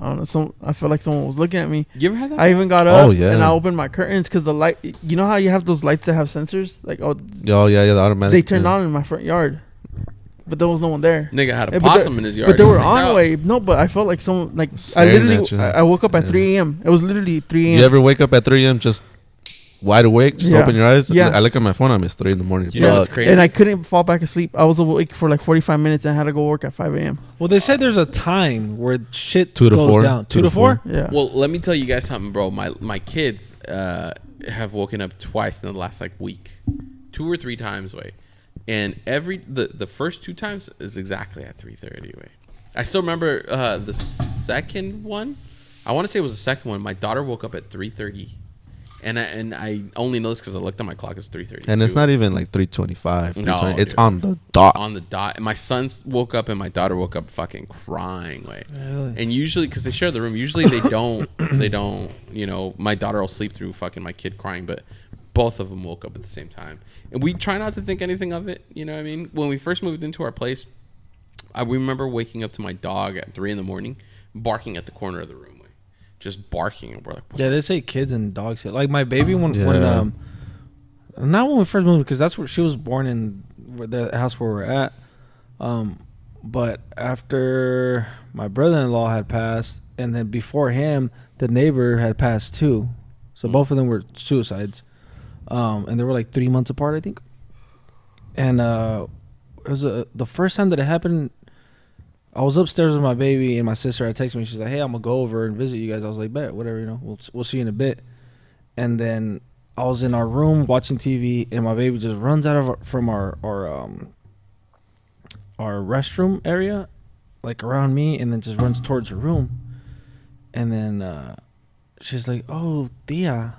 "I don't know." I felt like someone was looking at me. You ever had that? I even got up yeah. and I opened my curtains because the light. You know how you have those lights that have sensors? Like, oh yeah, the automatic. they turned yeah. on in my front yard, but there was no one there. Nigga had a Yeah, but possum in his yard. But they were Freaked on out. way. No, but I felt like someone like I Staring at literally you. I woke up at Yeah. 3 a.m. It was literally 3 Do a.m. you ever wake up at 3 a.m. just wide awake, just Yeah. open your eyes? Yeah. I look at my phone, I'm 3 in the morning. You know what's Fuck. crazy? And I couldn't fall back asleep. I was awake for like 45 minutes and I had to go work at 5 a.m. Well, they said there's a time where shit 2 to goes 4. down. 2 to 4. Yeah. Well, let me tell you guys something, bro. My kids have woken up twice in the last like week, 2 or 3 times. Wait, And the first 2 times is exactly at 3:30. Wait, I still remember the second one. I want to say it was the second one. My daughter woke up at 3:30, and I only know this because I looked at my clock. It's 3:30, and it's not even like 3:25. No, It's dude. on the dot. On the dot. And my son woke up and my daughter woke up fucking crying. Like, Really? and usually because they share the room, usually they don't. They don't. You know, my daughter will sleep through fucking my kid crying, but both of them woke up at the same time. And we try not to think anything of it. You know what I mean? When we first moved into our place, I remember waking up to my dog at 3 a.m, barking at the corner of the room. Just barking, and we're like, Yeah, they say kids and dogs. Like my baby when Yeah. not when we first moved, because that's where she was born in, the house where we're at. But after my brother-in-law had passed, and then before him, the neighbor had passed too. So both of them were suicides, and they were like 3 months apart, I think. And it was the first time that it happened. I was upstairs with my baby, and my sister had texted me. She's like, "Hey, I'm gonna go over and visit you guys." I was like, "Bet, whatever, you know, we'll see you in a bit." And then I was in our room watching TV, and my baby just runs out of from our restroom area, like around me, and then just runs towards her room. And then she's like, "Oh, Tia."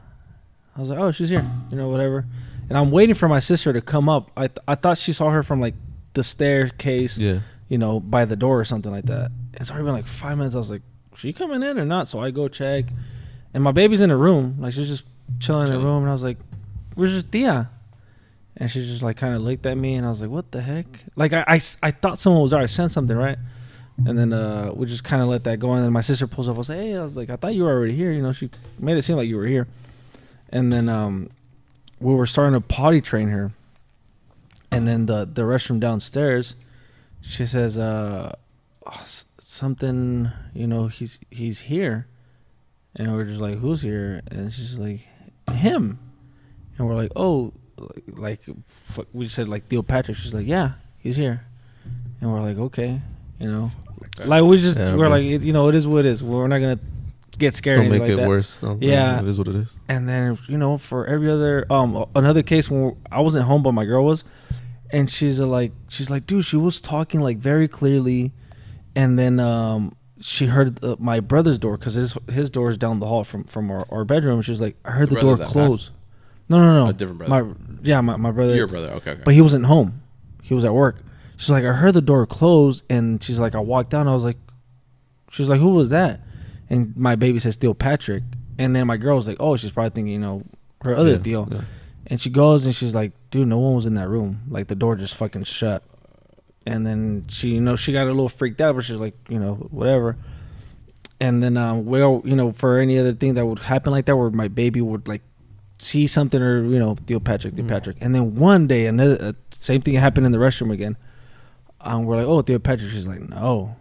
I was like, "Oh, she's here," you know, whatever. And I'm waiting for my sister to come up. I thought she saw her from like the staircase. Yeah. You know, by the door or something like that. It's already been like 5 minutes. I was like, she coming in or not? So I go check. And my baby's in her room. Like, she's just chilling in her room. And I was like, where's your Tia? And she just, like, kind of looked at me. And I was like, what the heck? Like, I thought someone was there. I sent something, right? And then we just kind of let that go. And then my sister pulls up. I was like, hey, I thought you were already here. You know, she made it seem like you were here. And then we were starting to potty train her. And then the restroom downstairs, she says, something, you know, he's here. And we're just like, who's here? And she's like, him. And we're like, oh, like we just said, like, Theo Patrick. She's like, yeah, he's here. And we're like, okay, you know. Like, we just, Yeah, we're bro. like, you know, it is what it is. We're not going to get scared or Don't make anything like it that. worse. No, Yeah. It is what it is. And then, you know, for every other, another case when I wasn't home, but my girl was. And she's like, dude, she was talking like very clearly, and then she heard my brother's door, because his door is down the hall from our bedroom. She's like, I heard The the door brother that close. No. A different brother. My brother. Your brother, okay. But he wasn't home. He was at work. She's like, I heard the door close, and she's like, I walked down. I was like, she's like, who was that? And my baby says Theo Patrick, and then my girl was like, oh, she's probably thinking, you know, her other Theo. Yeah. And she goes and she's like, dude, no one was in that room. Like, the door just fucking shut. And then she, you know, she got a little freaked out, but she's like, you know, whatever. And then, well, you know, for any other thing that would happen like that, where my baby would like see something, or, you know, Theo Patrick. And then one day, another same thing happened in the restroom again. We're like, oh, Theo Patrick. She's like, no.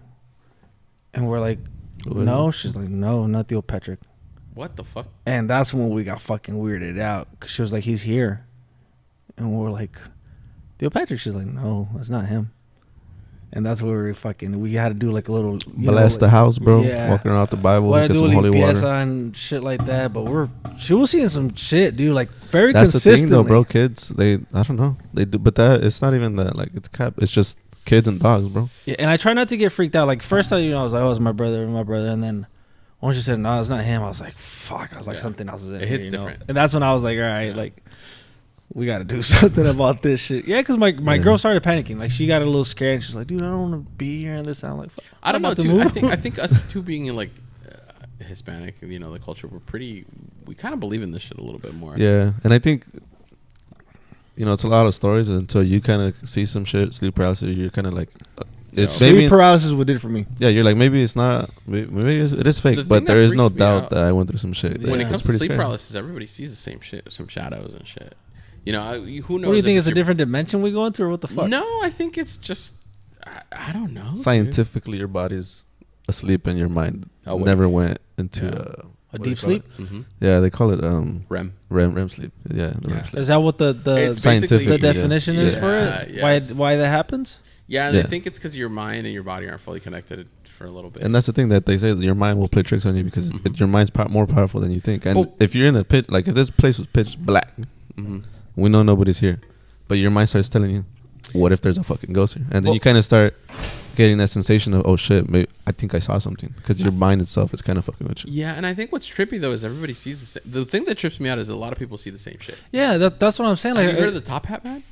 And we're like, no. She's like, no, not Theo Patrick. What the fuck? And that's when we got fucking weirded out, because she was like, he's here. And we're like, Theo Patrick. She's like, no, that's not him. And that's where we had to do like a little, Bless the house, bro. Yeah. Walking around with the Bible, What I get do some holy limpieza water. and shit like that. But she was seeing some shit, dude, like very That's the consistently. thing, though, bro. Kids, I don't know, they do, but that it's not even that. Like, it's it's just kids and dogs, bro. Yeah, and I try not to get freaked out. Like, first I, you know, I was like, oh, it's my brother, and then once she said, no, it's not him, I was like, fuck. I was like, Yeah. something else is in It here, hits you know? different. And that's when I was like, all right, like, we got to do something about this shit. Yeah, because my Yeah. girl started panicking. Like, she got a little scared, and she's like, dude, I don't want to be here and this. And I'm like, fuck, I don't know, about to too. move. I think us two being in like Hispanic, you know, the culture, we kind of believe in this shit a little bit more. Yeah, and I think, you know, it's a lot of stories until you kind of see some shit, sleep paralysis. You're kind of like, it's So- maybe Sleep paralysis what did it for me. yeah. You're like, maybe it's not, maybe it is The fake, thing but that there is no freaks me doubt out- that I went through some shit. When it Yeah. comes It's to pretty sleep scary. paralysis, everybody sees the same shit, some shadows and shit. You know, who knows? What do you if think? It's a your- different dimension we go into, or what the fuck? No, I think it's just I don't know. dude. Scientifically, your body's asleep and your mind Awake. never went into Yeah. A what do deep they call it? sleep? Mhm. Yeah, they call it REM. REM sleep. Yeah, the Yeah. REM sleep. Is that what the It's Scientific, basically- the yeah. definition is Yeah, for it? yes. Why that happens? Yeah, and Yeah. I think it's because your mind and your body aren't fully connected for a little bit. And that's the thing that they say, that your mind will play tricks on you because Mhm. your mind's more powerful than you think. And Well- if you're in a pit, like if this place was pitch black, Mhm. we know nobody's here, but your mind starts telling you, what if there's a fucking ghost here? And then you kind of start getting that sensation of, oh shit, maybe I think I saw something, because your mind itself is kind of fucking with you. Yeah, and I think what's trippy though is everybody sees the same. The thing that trips me out is a lot of people see the same shit. Yeah, that's what I'm saying. Like, Have you heard of the top hat man?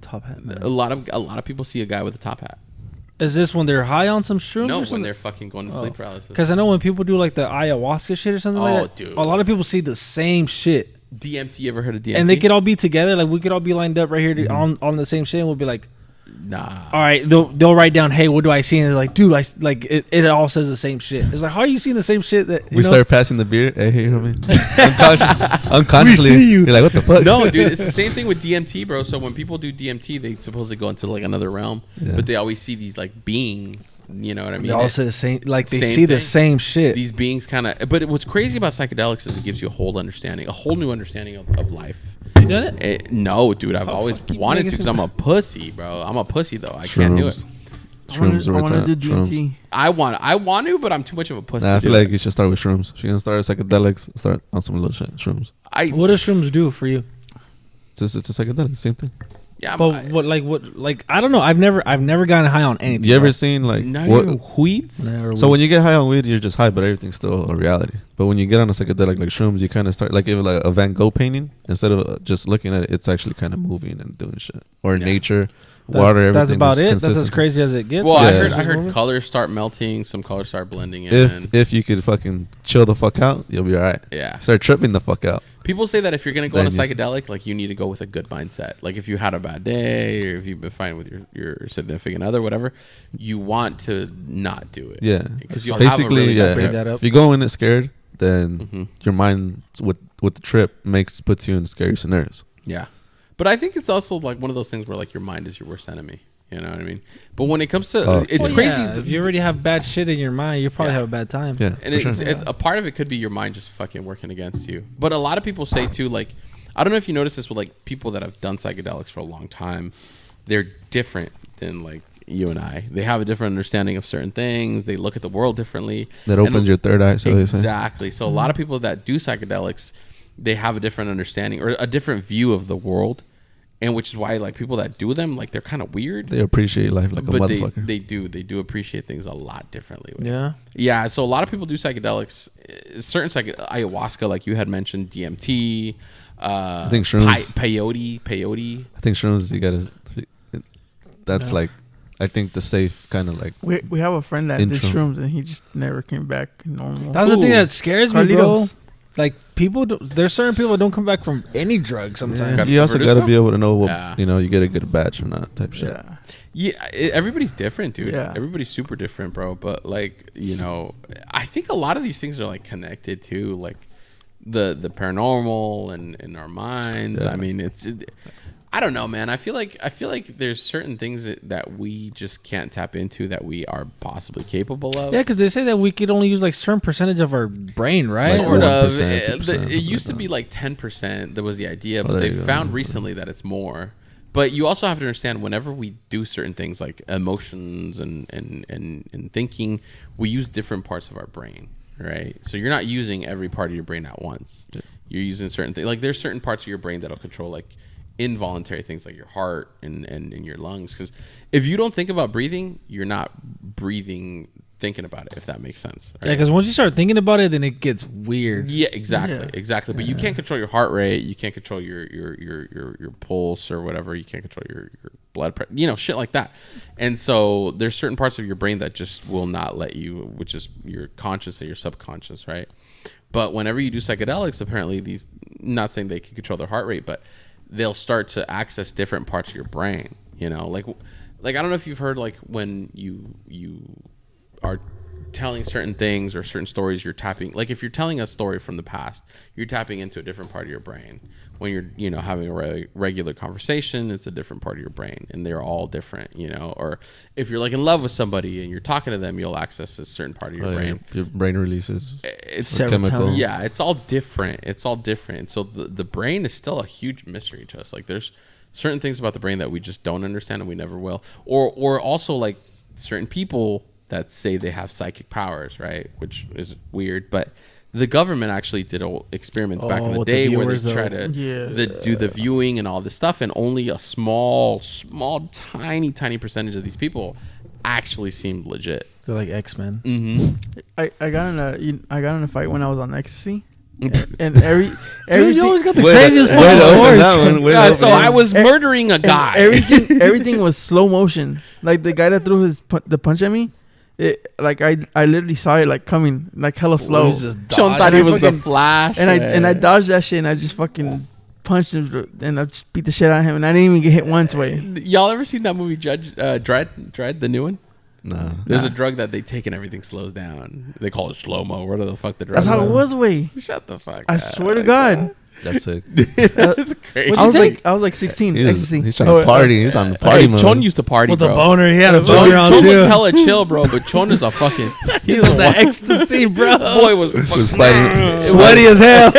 top hat man? A lot of people see a guy with a top hat. Is this when they're high on some shrooms? No, or when something? they're fucking going to sleep paralysis. Because I know when people do like the ayahuasca shit or something like that, dude. a lot of people see the same shit. DMT, ever heard of DMT? And they could all be together. Like we could all be lined up right here on the same shit. And we'll be like, nah. all right, they'll write down, hey, what do I see? And they're like, dude, it all says the same shit. It's like, how are you seeing the same shit? That We start passing the beer. Hey, you know what I mean? Unconsciously, We see you. You're like, what the fuck? No, dude, it's the same thing with DMT, bro. So when people do DMT, they supposedly go into like another realm, Yeah. but they always see these like beings. You know what I mean? They all say the same. Like they Same see the thing. same shit. These beings kind of. But what's crazy about psychedelics is it gives you a whole new understanding of life. You done it? No, dude, I've always fuck you wanted to niggas because in- I'm a pussy, bro. I'm a pussy though. I can't do it. Shrooms. I Where it's want at. to do Shrooms. DMT. I want to, but I'm too much of a pussy. Nah, I to feel do like it. you should start with shrooms. If you're gonna start with psychedelics, start on some little shit. Shrooms. What does shrooms do for you? It's a psychedelic, same thing. Yeah, But what I don't know. I've never gotten high on anything. You ever bro. seen like not what? even weeds. Never So when you get high on weed, you're just high, but everything's still a reality. But when you get on a psychedelic like shrooms, you kind of start like even like a Van Gogh painting. Instead of just looking at it, it's actually kind of moving and doing shit. Or Yeah. nature, water, everything. That's about there's it. That's as consistency. crazy as it gets. Well, Yeah. I heard Moving. colors start melting, some colors start blending in. If you could fucking chill the fuck out, you'll be alright. Yeah. Start tripping the fuck out. People say that if you're gonna go on a Then you- psychedelic, like you need to go with a good mindset. Like if you had a bad day or if you've been fighting with your significant other, whatever, you want to not do it. Yeah. Because you'll Basically, have a really yeah. bad Bring trip. that up. If you go in it scared, then Mhm. your mind with the trip puts you in scary scenarios. Yeah. But I think it's also like one of those things where like your mind is your worst enemy. You know what I mean? But when it comes to it's Well, crazy. yeah, if you already have bad shit in your mind, you probably Yeah. have a bad time. Yeah. And for it's, sure. it's a part of it could be your mind just fucking working against you. But a lot of people say too, like, I don't know if you notice this with like people that have done psychedelics for a long time. They're different than like you and I. They have a different understanding of certain things. They look at the world differently. That And- opens your third eye, so they say. exactly. So a lot of people that do psychedelics, they have a different understanding or a different view of the world. And which is why like people that do them, like they're kind of weird. They appreciate life like a But motherfucker. they do appreciate things a lot differently. Yeah. Yeah, so a lot of people do psychedelics. Certain ayahuasca, like you had mentioned, DMT. I think shrooms. Peyote. I think shrooms, you gotta. That's Yeah. like, I think the safe kind of like. We have a friend that did Intro. shrooms and he just never came back normal. That's the thing Ooh. that scares me, bro. Carlitos. Like people, there's certain people that don't come back from any drug sometimes. Got You also Vertigo? gotta be able to know what Yeah. you get a good batch or not type shit. Yeah. Yeah, everybody's different, dude. Yeah. Everybody's super different, bro. But like, I think a lot of these things are like connected to like the paranormal and our minds. Yeah. I mean, I don't know, man. I feel like there's certain things that we just can't tap into that we are possibly capable of. Yeah, because they say that we could only use like certain percentage of our brain, right? Like Sort of. 1%, It 2%, something used to like be like 10%. That was the idea, Oh, but there they you go. found recently that it's more. But you also have to understand whenever we do certain things like emotions and thinking, we use different parts of our brain, right? So you're not using every part of your brain at once. Yeah. You're using certain things. Like there's certain parts of your brain that'll control like involuntary things like your heart and your lungs. Because if you don't think about breathing, you're not breathing thinking about it, if that makes sense. Yeah, Right? because once you start thinking about it, then it gets weird. Yeah, exactly, Yeah. exactly. But you can't control your heart rate. You can't control your pulse or whatever. You can't control your blood pressure. Shit like that. And so there's certain parts of your brain that just will not let you, which is your conscious and your subconscious, right? But whenever you do psychedelics, apparently these, not saying they can control their heart rate, but they'll start to access different parts of your brain. Like I don't know if you've heard like when you are telling certain things or certain stories, you're tapping, like if you're telling a story from the past, you're tapping into a different part of your brain. When you're having a regular conversation, it's a different part of your brain, and they're all different. Or if you're like in love with somebody and you're talking to them, you'll access a certain part of your brain. Your brain releases. It's chemical. yeah, it's all different. And so the brain is still a huge mystery to us. Like there's certain things about the brain that we just don't understand and we never will. Or also like certain people that say they have psychic powers, right? Which is weird, but the government actually did experiments back in the with day the where viewers, they try though. to do the viewing and all this stuff, and only a small, tiny percentage of these people actually seemed legit. They're like X-Men. Mm-hmm. I got in a fight when I was on ecstasy, and Dude, you always got the Wait, craziest wait, fucking open stories. that one. Wait, Yeah, open so that I one. was murdering a guy. everything was slow motion. Like the guy that threw the punch at me, I literally saw it like coming like hella slow. Sean thought he was the fucking- Flash, and I dodged that shit and I just fucking punched him and I just beat the shit out of him and I didn't even get hit once way. Y'all ever seen that movie Dread, the new one? Nah. There's a drug that they take and everything slows down. They call it slow mo. Where the fuck the drug? That's how it was way. Shut the fuck. I up. swear to God. That's sick. That's crazy. I was like 16. Ecstasy. He's trying to party. He's on the party Hey, mode. Chon used to party, With bro. a boner, he had a Chon, boner on Chon was too. hella chill, bro. But Chon is a fucking. He's on the ecstasy, bro. Boy was was fucking fighting, Sweaty as hell.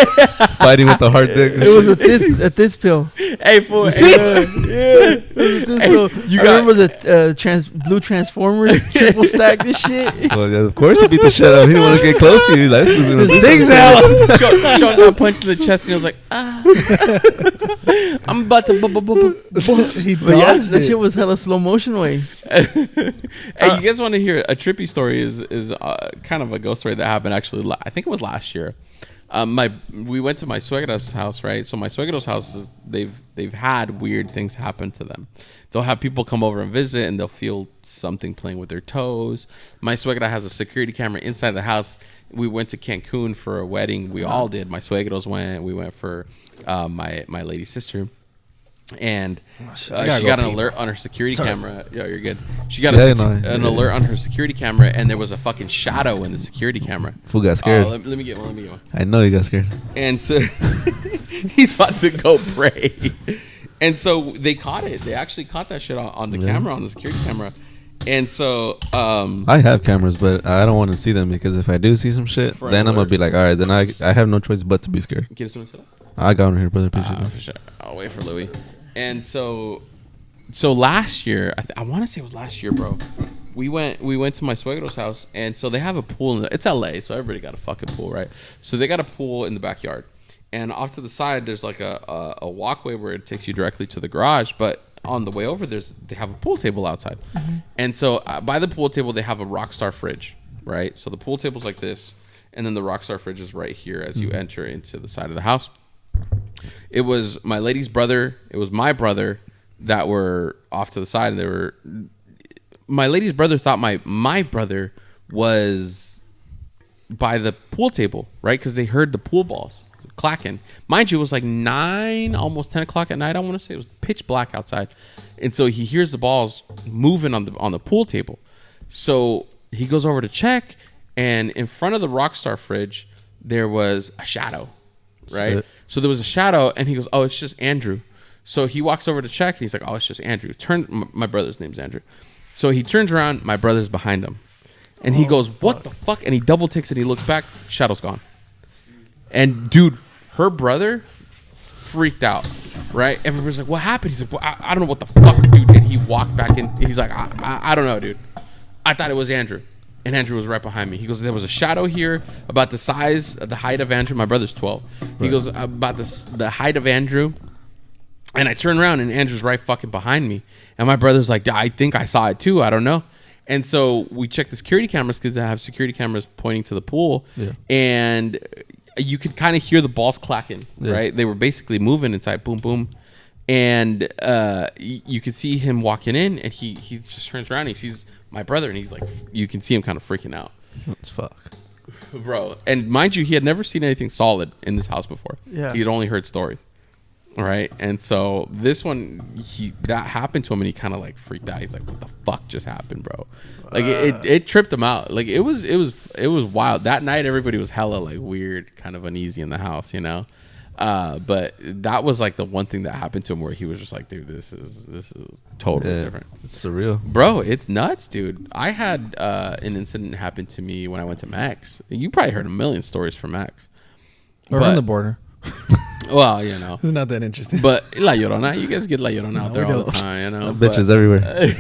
fighting with the hard dick. and It was shit. a this pill. Hey, fool. See? This pill. you I got- remember the blue Transformers triple stack this shit. Well, yeah, of course he beat the shit out of him. He didn't want to get close to you. Like, this was gonna do Things something. out. Chon got punched in the chest and he was like, I'm about to. He But yeah, dodged that it. shit was hella slow motion way. Hey, you guys want to hear a trippy story? Is kind of a ghost story that happened actually. I think it was last year. We went to my suegra's house, right? So my suegra's house is they've had weird things happen to them. They'll have people come over and visit, and they'll feel something playing with their toes. My suegra has a security camera inside the house. We went to Cancun for a wedding. We all did. My suegros went. We went for my lady's sister. And she got an alert on her security camera. Yeah, you're good. She got an alert on her security camera, and there was a fucking shadow in the security camera. Fool got scared. Let me get one. I know he got scared. And so he's about to go pray. And so they caught it. They actually caught that shit on the camera, on the security camera. And so I have cameras, but I don't want to see them because if I do see some shit, then I'm gonna be like, all right, then I have no choice but to be scared. get us one set up. I got one here, brother. Appreciate it. For sure. I'll wait for Louis. And so last year, I want to say it was last year, bro. We went to my suegro's house, and so they have a pool. It's LA, so everybody got a fucking pool, right? So they got a pool in the backyard, and off to the side, there's like a walkway where it takes you directly to the garage. But on the way over, they have a pool table outside, and so by the pool table they have a Rockstar fridge, right? So the pool table's like this, and then the Rockstar fridge is right here as you enter into the side of the house. It was my lady's brother. It was my brother that were off to the side, and they were. My lady's brother thought my brother was by the pool table, right? Because they heard the pool balls clacking. Mind you, it was like 9, almost 10 o'clock at night. I want to say it was pitch black outside, and so he hears the balls moving on the pool table. So he goes over to check, and in front of the Rockstar fridge there was a shadow, right? Shit. So there was a shadow, and he goes, "Oh, it's just Andrew." So he walks over to check, and he's like, "Oh, it's just Andrew." My brother's name's Andrew. So he turns around, my brother's behind him. And he goes, "What the fuck?" And he double takes it, and he looks back, shadow's gone. And dude, her brother freaked out, right? Everybody's like, "What happened?" He's like, "Well, I don't know what the fuck, dude." And he walked back in. He's like, I don't know, dude. I thought it was Andrew. And Andrew was right behind me. He goes, "There was a shadow here about the size, the height of Andrew." My brother's 12. He goes, "About the height of Andrew." And I turn around, and Andrew's right fucking behind me. And my brother's like, "I think I saw it too. I don't know." And so we check the security cameras because they have security cameras pointing to the pool. Yeah. And you could kind of hear the balls clacking, right? They were basically moving inside, boom, boom. And you could see him walking in, and he just turns around, and he sees my brother, and he's like, you can see him kind of freaking out. That's fuck. Bro. And mind you, he had never seen anything solid in this house before. Yeah. He had only heard stories. All right. And so this one, that happened to him, and he kind of like freaked out. He's like, "What the fuck just happened, bro?" Like it tripped him out. Like it was wild. That night everybody was hella like weird, kind of uneasy in the house, you know. But that was like the one thing that happened to him where he was just like, "Dude, this is totally different." It's surreal. Bro, it's nuts, dude. I had an incident happen to me when I went to Max. You probably heard a million stories from Max. We're on the border. Well, you know. It's not that interesting. But La Llorona, you guys get La Llorona out No, there we all the don't. time, you know. Bitches everywhere.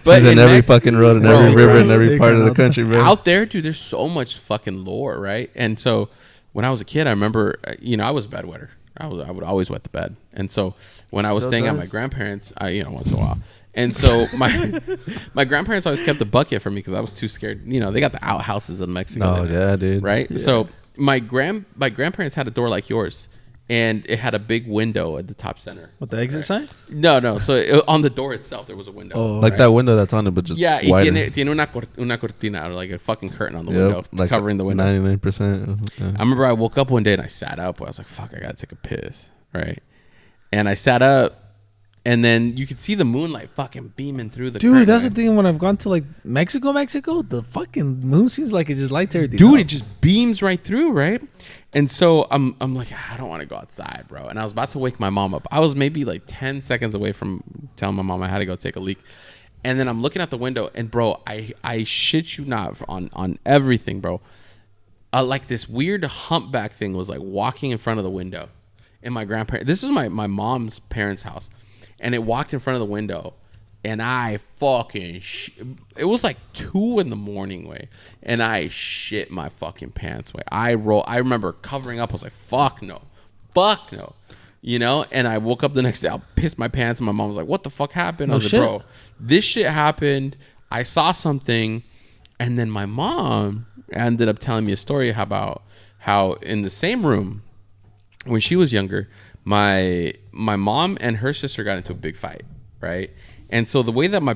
But She's in every Mex- fucking road and Bro, every river right. in every part of the country, bro. Out there, dude, there's so much fucking lore, right? And so when I was a kid, I remember, I was a bedwetter. I would always wet the bed. And so when I was Still staying at does? my grandparents, once in a while. And so my grandparents always kept a bucket for me because I was too scared. You know, they got the outhouses in Mexico. Oh, yeah, dude. Right? Yeah. So my grandparents had a door like yours. And it had a big window at the top center. What, the exit sign? No. So on the door itself, there was a window. Oh, Like that window that's on it, but just Yeah, y wider. tiene una cortina, or like a fucking curtain on the Yep, window, like covering the window. 99%. I remember I woke up one day and I sat up. I was like, fuck, I gotta take a piss, right? And I sat up, and then you could see the moonlight fucking beaming through the dude, curtain, that's right? the thing. When I've gone to like Mexico, the fucking moon seems like it just lights everything. Dude, up. it just beams right through, right? And so I'm like, I don't want to go outside, bro. And I was about to wake my mom up. I was maybe like 10 seconds away from telling my mom I had to go take a leak. And then I'm looking out the window, and bro, I shit you not, on everything, bro. Like this weird humpback thing was like walking in front of the window. And my grandparents, this was my mom's parents' house, and it walked in front of the window. And I fucking it was like 2 a.m, way, and I shit my fucking pants, way. I remember covering up. I was like, fuck no, you know. And I woke up the next day, I pissed my pants, and my mom was like, what the fuck happened? I was like, bro, this shit happened. I saw something. And then my mom ended up telling me a story about how in the same room when she was younger, my mom and her sister got into a big fight, right? And so the way that my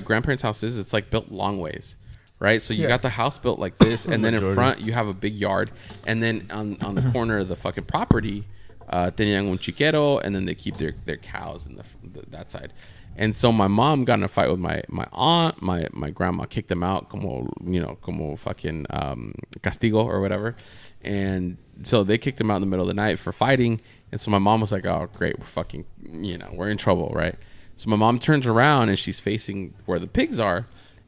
grandparents' house is, it's like built long ways, right? So you got the house built like this, and then in front you have a big yard, and then on the corner of the fucking property, tenían un chiquero, and then they keep their cows in that side. And so my mom got in a fight with my aunt. My grandma kicked them out, como fucking castigo or whatever. And so they kicked him out in the middle of the night for fighting. And so my mom was like, oh, great, we're fucking, we're in trouble, right? So my mom turns around and she's facing where the pigs are,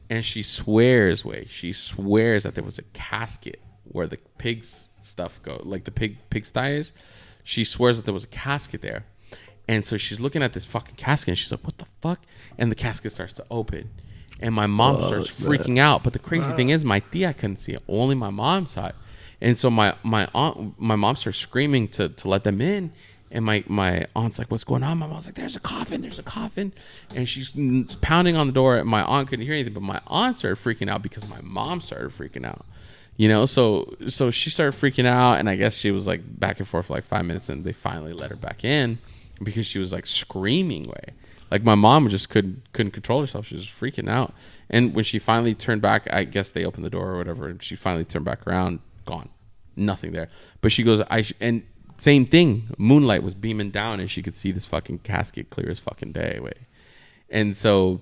and she swears that there was a casket where the pigs stuff go, like the pigsty is. She swears that there was a casket there. And so she's looking at this fucking casket, and she's like, what the fuck? And the casket starts to open. And my mom starts freaking out. But the crazy thing is, my tia couldn't see it. Only my mom saw it. And so my mom starts screaming to let them in. And my aunt's like, what's going on? My mom's like, there's a coffin. And she's pounding on the door. And my aunt couldn't hear anything. But my aunt started freaking out because my mom started freaking out. So she started freaking out. And I guess she was like back and forth for like 5 minutes. And they finally let her back in because she was like screaming way. Like my mom just couldn't control herself. She was freaking out. And when she finally turned back, I guess they opened the door or whatever. And she finally turned back around, gone. Nothing there. But she goes, and same thing. Moonlight was beaming down, and she could see this fucking casket clear as fucking day. Way. And so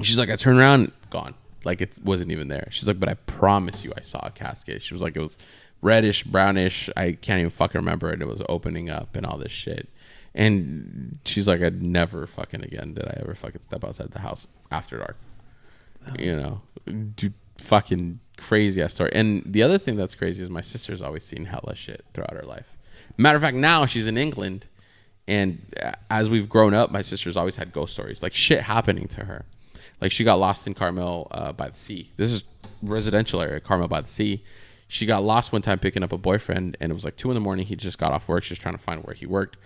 she's like, I turned around, gone. Like it wasn't even there. She's like, but I promise you I saw a casket. She was like, it was reddish, brownish. I can't even fucking remember it. It was opening up and all this shit. And she's like, I'd never fucking again did I ever fucking step outside the house after dark. Dude, fucking crazy ass story. And the other thing that's crazy is my sister's always seen hella shit throughout her life. Matter of fact, now she's in England, and as we've grown up, my sister's always had ghost stories, like shit happening to her. Like she got lost in Carmel by the sea. This is residential area, Carmel by the sea. She got lost one time picking up a boyfriend, and it was like 2 a.m. He just got off work. She was trying to find where he worked.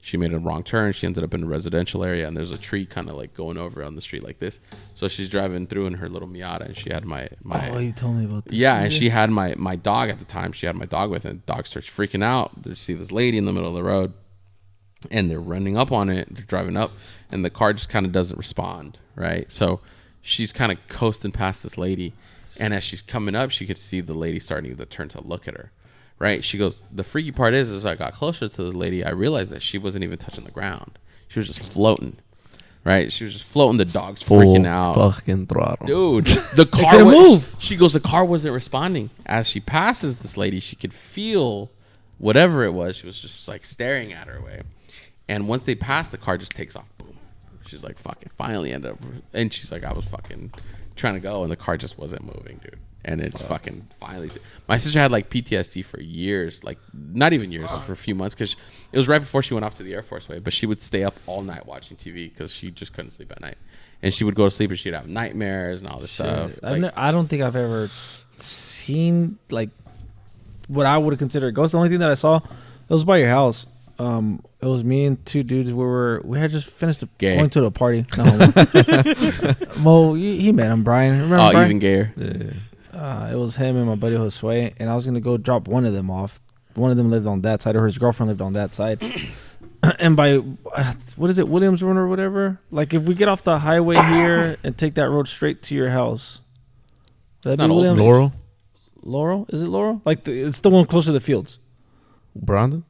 She made a wrong turn. She ended up in a residential area, and there's a tree kind of like going over on the street like this. So she's driving through in her little Miata, and she had my Oh, you told me about this. yeah, and she had my dog at the time. She had my dog with her. The dog starts freaking out. They see this lady in the middle of the road, and they're running up on it. They're driving up, and the car just kind of doesn't respond, right? So she's kind of coasting past this lady, and as she's coming up, she could see the lady starting to turn to look at her. Right? She goes, the freaky part is as I got closer to the lady, I realized that she wasn't even touching the ground. She was just floating. Right? She was just floating. The dog's freaking out. Fucking throttle. Dude, the car move. She goes, the car wasn't responding. As she passes this lady, she could feel whatever it was. She was just like staring at her way. And once they passed, the car just takes off. Boom. She's like, fucking finally ended up. And she's like, I was fucking trying to go, and the car just wasn't moving, dude. And it fucking finally. My sister had like PTSD for years, like not even years, for a few months, because it was right before she went off to the Air Force way. But she would stay up all night watching TV because she just couldn't sleep at night. And she would go to sleep and she'd have nightmares and all this stuff. Like, I don't think I've ever seen like what I would consider a ghost. The only thing that I saw, it was by your house. It was me and two dudes. We had just finished going to the party. No, Mo, he met him, Brian. Remember Brian? Even gayer. Yeah. It was him and my buddy Josue, and I was gonna go drop one of them off. One of them lived on that side, or his girlfriend lived on that side. And by what is it, Williams Road or whatever? Like if we get off the highway here and take that road straight to your house, It's not old. Laurel? Is it Laurel? Like it's the one closer to the fields. Bronda.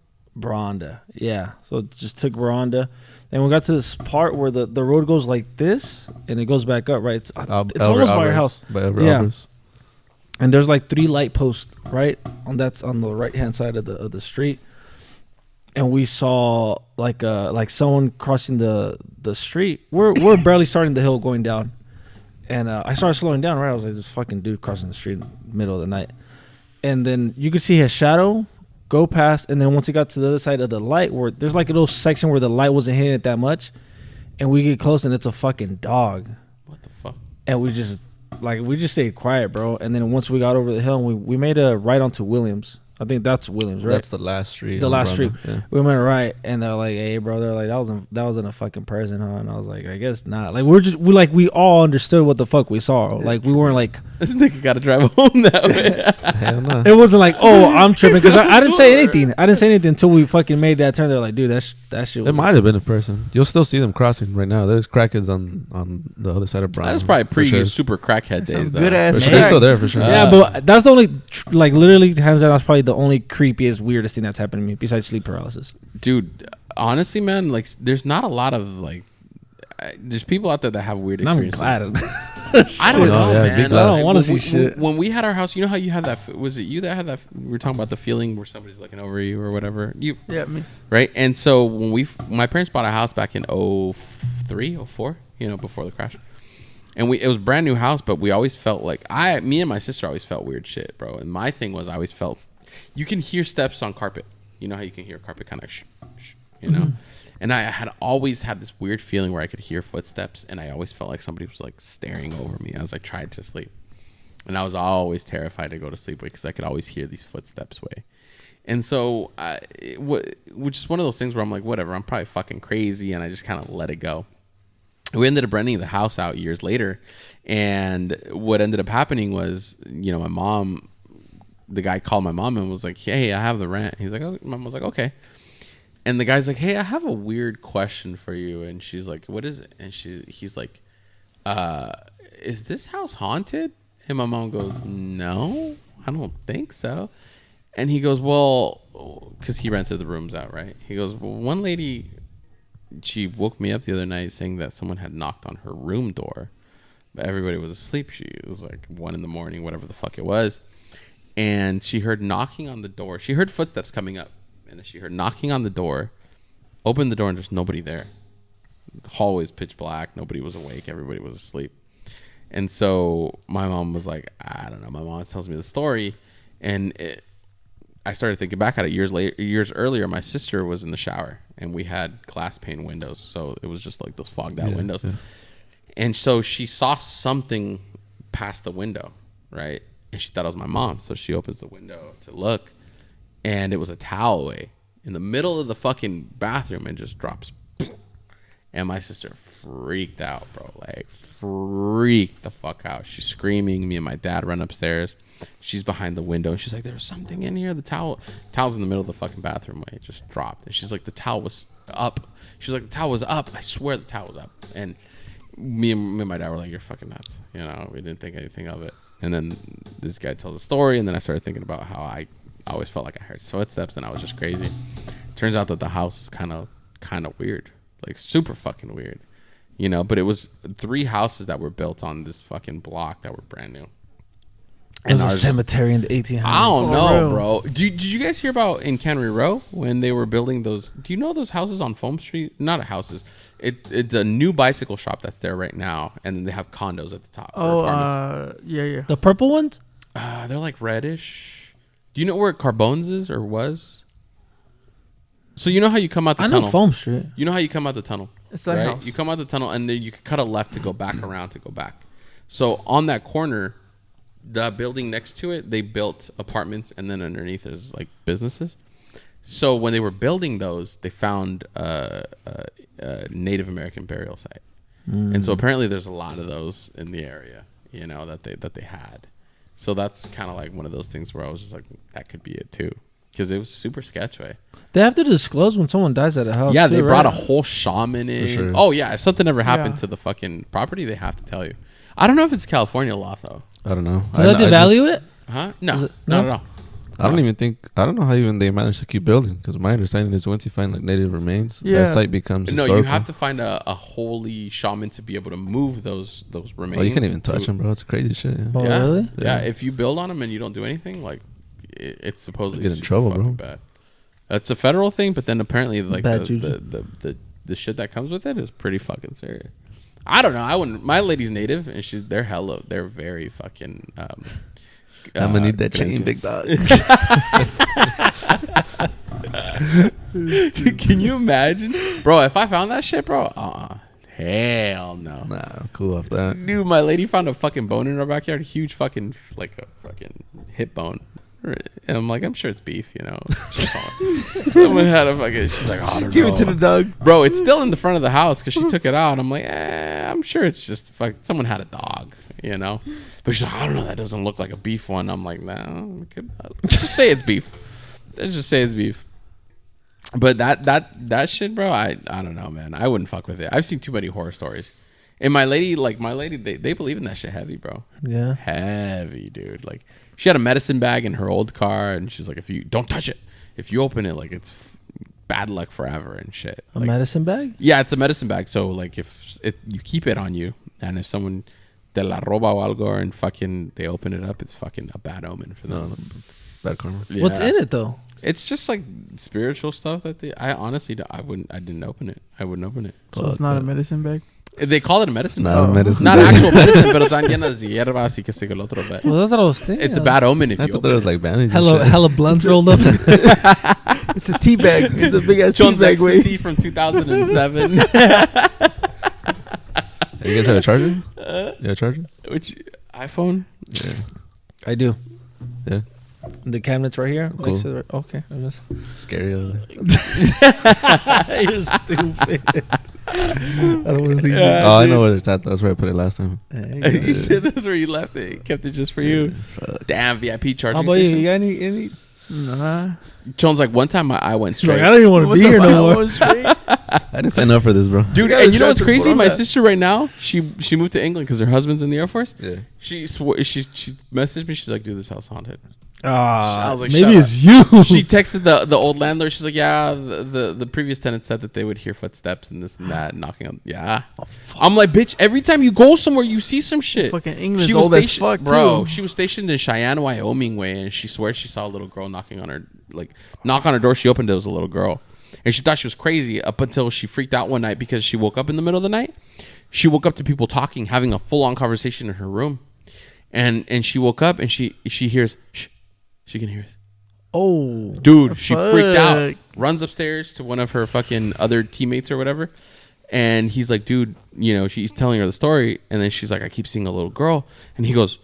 Yeah. So it just took Bronda. And we got to this part where the road goes like this and it goes back up, right? It's almost by your house. Yeah. And there's like 3 light posts, right? That's on the right hand side of the street. And we saw like someone crossing the street. We're barely starting the hill going down. And I started slowing down, right? I was like, this fucking dude crossing the street in the middle of the night. And then you could see his shadow go past. And then once he got to the other side of the light, where there's like a little section where the light wasn't hitting it that much. And we get close and it's a fucking dog. What the fuck? And we just stayed quiet, bro. And then once we got over the hill, we made a right onto Williams. I think that's Williams, right? That's the last street. The last street. Yeah. We went right, and they're like, "Hey, bro," they're like, "That wasn't a fucking person, huh?" And I was like, "I guess not." Like we all understood what the fuck we saw. Like we weren't like, "This nigga got to drive home that way." Hell no. It wasn't like, "Oh, I'm tripping," because I didn't say anything. I didn't say anything until we fucking made that turn. They're like, "Dude, that shit." It might have been a person. You'll still see them crossing right now. There's crackheads on the other side of Brian. That's probably pre super crackhead days, though. Good ass. They're still there for sure. Yeah, but that's the only like literally hands down. That's probably the only creepiest, weirdest thing that's happened to me besides sleep paralysis. Dude, honestly, man, like there's not a lot of like there's people out there that have weird I'm experiences. glad. I don't know, yeah, man. I don't want to see shit. When we had our house, you know how you had that? Was it you that had that? We were talking about the feeling where somebody's looking over you or whatever. Yeah, me. Right? And so when my parents bought a house back in 03, 04, before the crash. And it was a brand new house, but we always felt like me and my sister always felt weird shit, bro. And my thing was I always felt you can hear steps on carpet. You know how you can hear carpet kind of Mm-hmm. And I had always had this weird feeling where I could hear footsteps, and I always felt like somebody was like staring over me as I tried to sleep. And I was always terrified to go to sleep because I could always hear these footsteps way. And so, which is one of those things where I'm like, whatever, I'm probably fucking crazy, and I just kind of let it go. We ended up renting the house out years later, and what ended up happening was, my mom, the guy called my mom and was like, "Hey, I have the rent." He's like, "Oh," mom was like, "Okay." And the guy's like, "Hey, I have a weird question for you." And she's like, "What is it?" And he's like, "Is this house haunted?" And my mom goes, "No, I don't think so." And he goes, "Well," because he rented the rooms out, right? He goes, "Well, one lady, she woke me up the other night saying that someone had knocked on her room door, but everybody was asleep. It was like 1 a.m, whatever the fuck it was. And she heard knocking on the door. She heard footsteps coming up. And she heard knocking on the door, opened the door, and there's nobody there. The hallway's pitch black. Nobody was awake. Everybody was asleep. And so my mom was like, I don't know. My mom tells me the story. And I started thinking back at it years earlier. My sister was in the shower, and we had glass pane windows. So it was just like those fogged out windows. Yeah. And so she saw something past the window, right? And she thought it was my mom. So she opens the window to look. And it was a towel away in the middle of the fucking bathroom and just drops. And my sister freaked out, bro. Like, freaked the fuck out. She's screaming. Me and my dad run upstairs. She's behind the window. And she's like, "There's something in here." The towel's in the middle of the fucking bathroom. It just dropped. And she's like, "The towel was up." She's like, "The towel was up. I swear the towel was up." And me and my dad were like, "You're fucking nuts." We didn't think anything of it. And then this guy tells a story. And then I started thinking about how I always felt like I heard footsteps and I was just crazy. Turns out that the house is kind of weird, like super fucking weird, but it was 3 houses that were built on this fucking block that were brand new. There's a ours- cemetery in the 1800s. I don't For know, real. bro. Did you guys hear about in Cannery Row when they were building those? Do you know those houses on Foam Street? Not houses. It's a new bicycle shop that's there right now, and then they have condos at the top. or apartments. Yeah. The purple ones? They're like reddish. Do you know where Carbones is or was? So you know how you come out the I tunnel. know Foam Street. You know how you come out the tunnel. It's that house. You come out the tunnel and then you can cut a left to go back around to go back. So on that corner, the building next to it, they built apartments, and then underneath is like businesses. So when they were building those, they found a Native American burial site, and so apparently there's a lot of those in the area, you know, that they had. So that's kind of like one of those things where I was just like, that could be it too, because it was super sketchy. They have to disclose when someone dies at a house. Yeah, too, they brought a right? whole shaman in. sure. Oh yeah, if something ever happened Yeah. to the fucking property, they have to tell you. I don't know if it's California law though. I don't know. Does that devalue it? Huh? Is No, it- not no? at all. I don't even think. I don't know how even they managed to keep building. Because my understanding is once you find like native remains, Yeah. that site becomes No, historical. you have to find a holy shaman to be able to move those remains. Oh, you can't even to- touch them, bro. It's crazy shit. Yeah. Oh, Yeah, really? Yeah. Yeah. If you build on them and you don't do anything, like it's supposedly Get in super trouble, fucking bro. bad. It's a federal thing, but then apparently like Bad the juju. the shit that comes with it is pretty fucking serious. I don't know. I wouldn't. My lady's native, and they're very fucking. I'm gonna need that gonna- chain, big dog. Can you imagine, bro? If I found that shit, bro, hell no. Nah, I'm cool off that. Dude, my lady found a fucking bone in our backyard, a huge fucking like a fucking hip bone. And I'm like, I'm sure it's beef, you know. Someone had a fucking. She's like, oh, I don't Give know. it to the dog. Bro, it's still in the front of the house because she took it out. I'm like, I'm sure it's just someone had a dog, you know. But she's like, I don't know, that doesn't look like a beef one. I'm like, no, let's just say it's beef. Let's just say it's beef. But that shit, bro, I don't know, man. I wouldn't fuck with it. I've seen too many horror stories. And my lady, they believe in that shit heavy, bro. Yeah. Heavy, dude. Like, she had a medicine bag in her old car, and she's like, if you don't touch it, if you open it, like, it's bad luck forever and shit. A Like, medicine bag? yeah, it's a medicine bag. So like, if you keep it on you, and if someone te la roba o algo and fucking they open it up, it's fucking a bad omen for them. No, bad karma. Yeah. What's in it though? It's just like spiritual stuff that I honestly I didn't open it. I wouldn't open it. So it's not a medicine bag. They call it a medicine Not bag. a medicine. Not bag. actual medicine, pero están llenas de hierbas y que sé que el otro. But Well, that's what I was thinking. it's a bad omen if I you thought that open was it. like bandages. Hella blunts rolled up. It's a tea bag. It's a big ass tea Jones bag. Way. Ecstasy from 2007. You guys have a charger? Yeah, a charger? Which iPhone? Yeah. I do. Yeah. The cabinet's right here. Cool. Next to the- okay. I'm just. Scary over there. You're stupid. I don't want to leave. Oh, I know where it's at. That's where I put it last time. You said that's where you left it. Kept it just for you. Damn, VIP charging How about you? station. You got any? Nah. Jones, like one time I went He's like, straight. I don't even want to What be the here fuck? no I more. was straight. I didn't sign up for this, bro. Dude, gotta and you know try what's to crazy? put on My that. sister right now, she moved to England because her husband's in the Air Force. Yeah. She messaged me. She's like, dude, this house is haunted. Ah, I was like, maybe shut it's you. She texted the old landlord. She's like, yeah, the previous tenant said that they would hear footsteps and this and that knocking on. Yeah. I'm like, bitch, every time you go somewhere, you see some shit. Fucking England's She was old as stationed, fuck, bro. too. She was stationed in Cheyenne, Wyoming way, and she swears she saw a little girl knocking on her, knock on her door. She opened it, was a little girl, and she thought she was crazy up until she freaked out one night because she woke up in the middle of the night. She woke up to people talking, having a full on conversation in her room, and she woke up and she hears, shh, she can hear us. Oh, Dude, she freaked out. Fuck. Runs upstairs to one of her fucking other teammates or whatever. And he's like, dude, you know, she's telling her the story. And then she's like, I keep seeing a little girl. And he goes,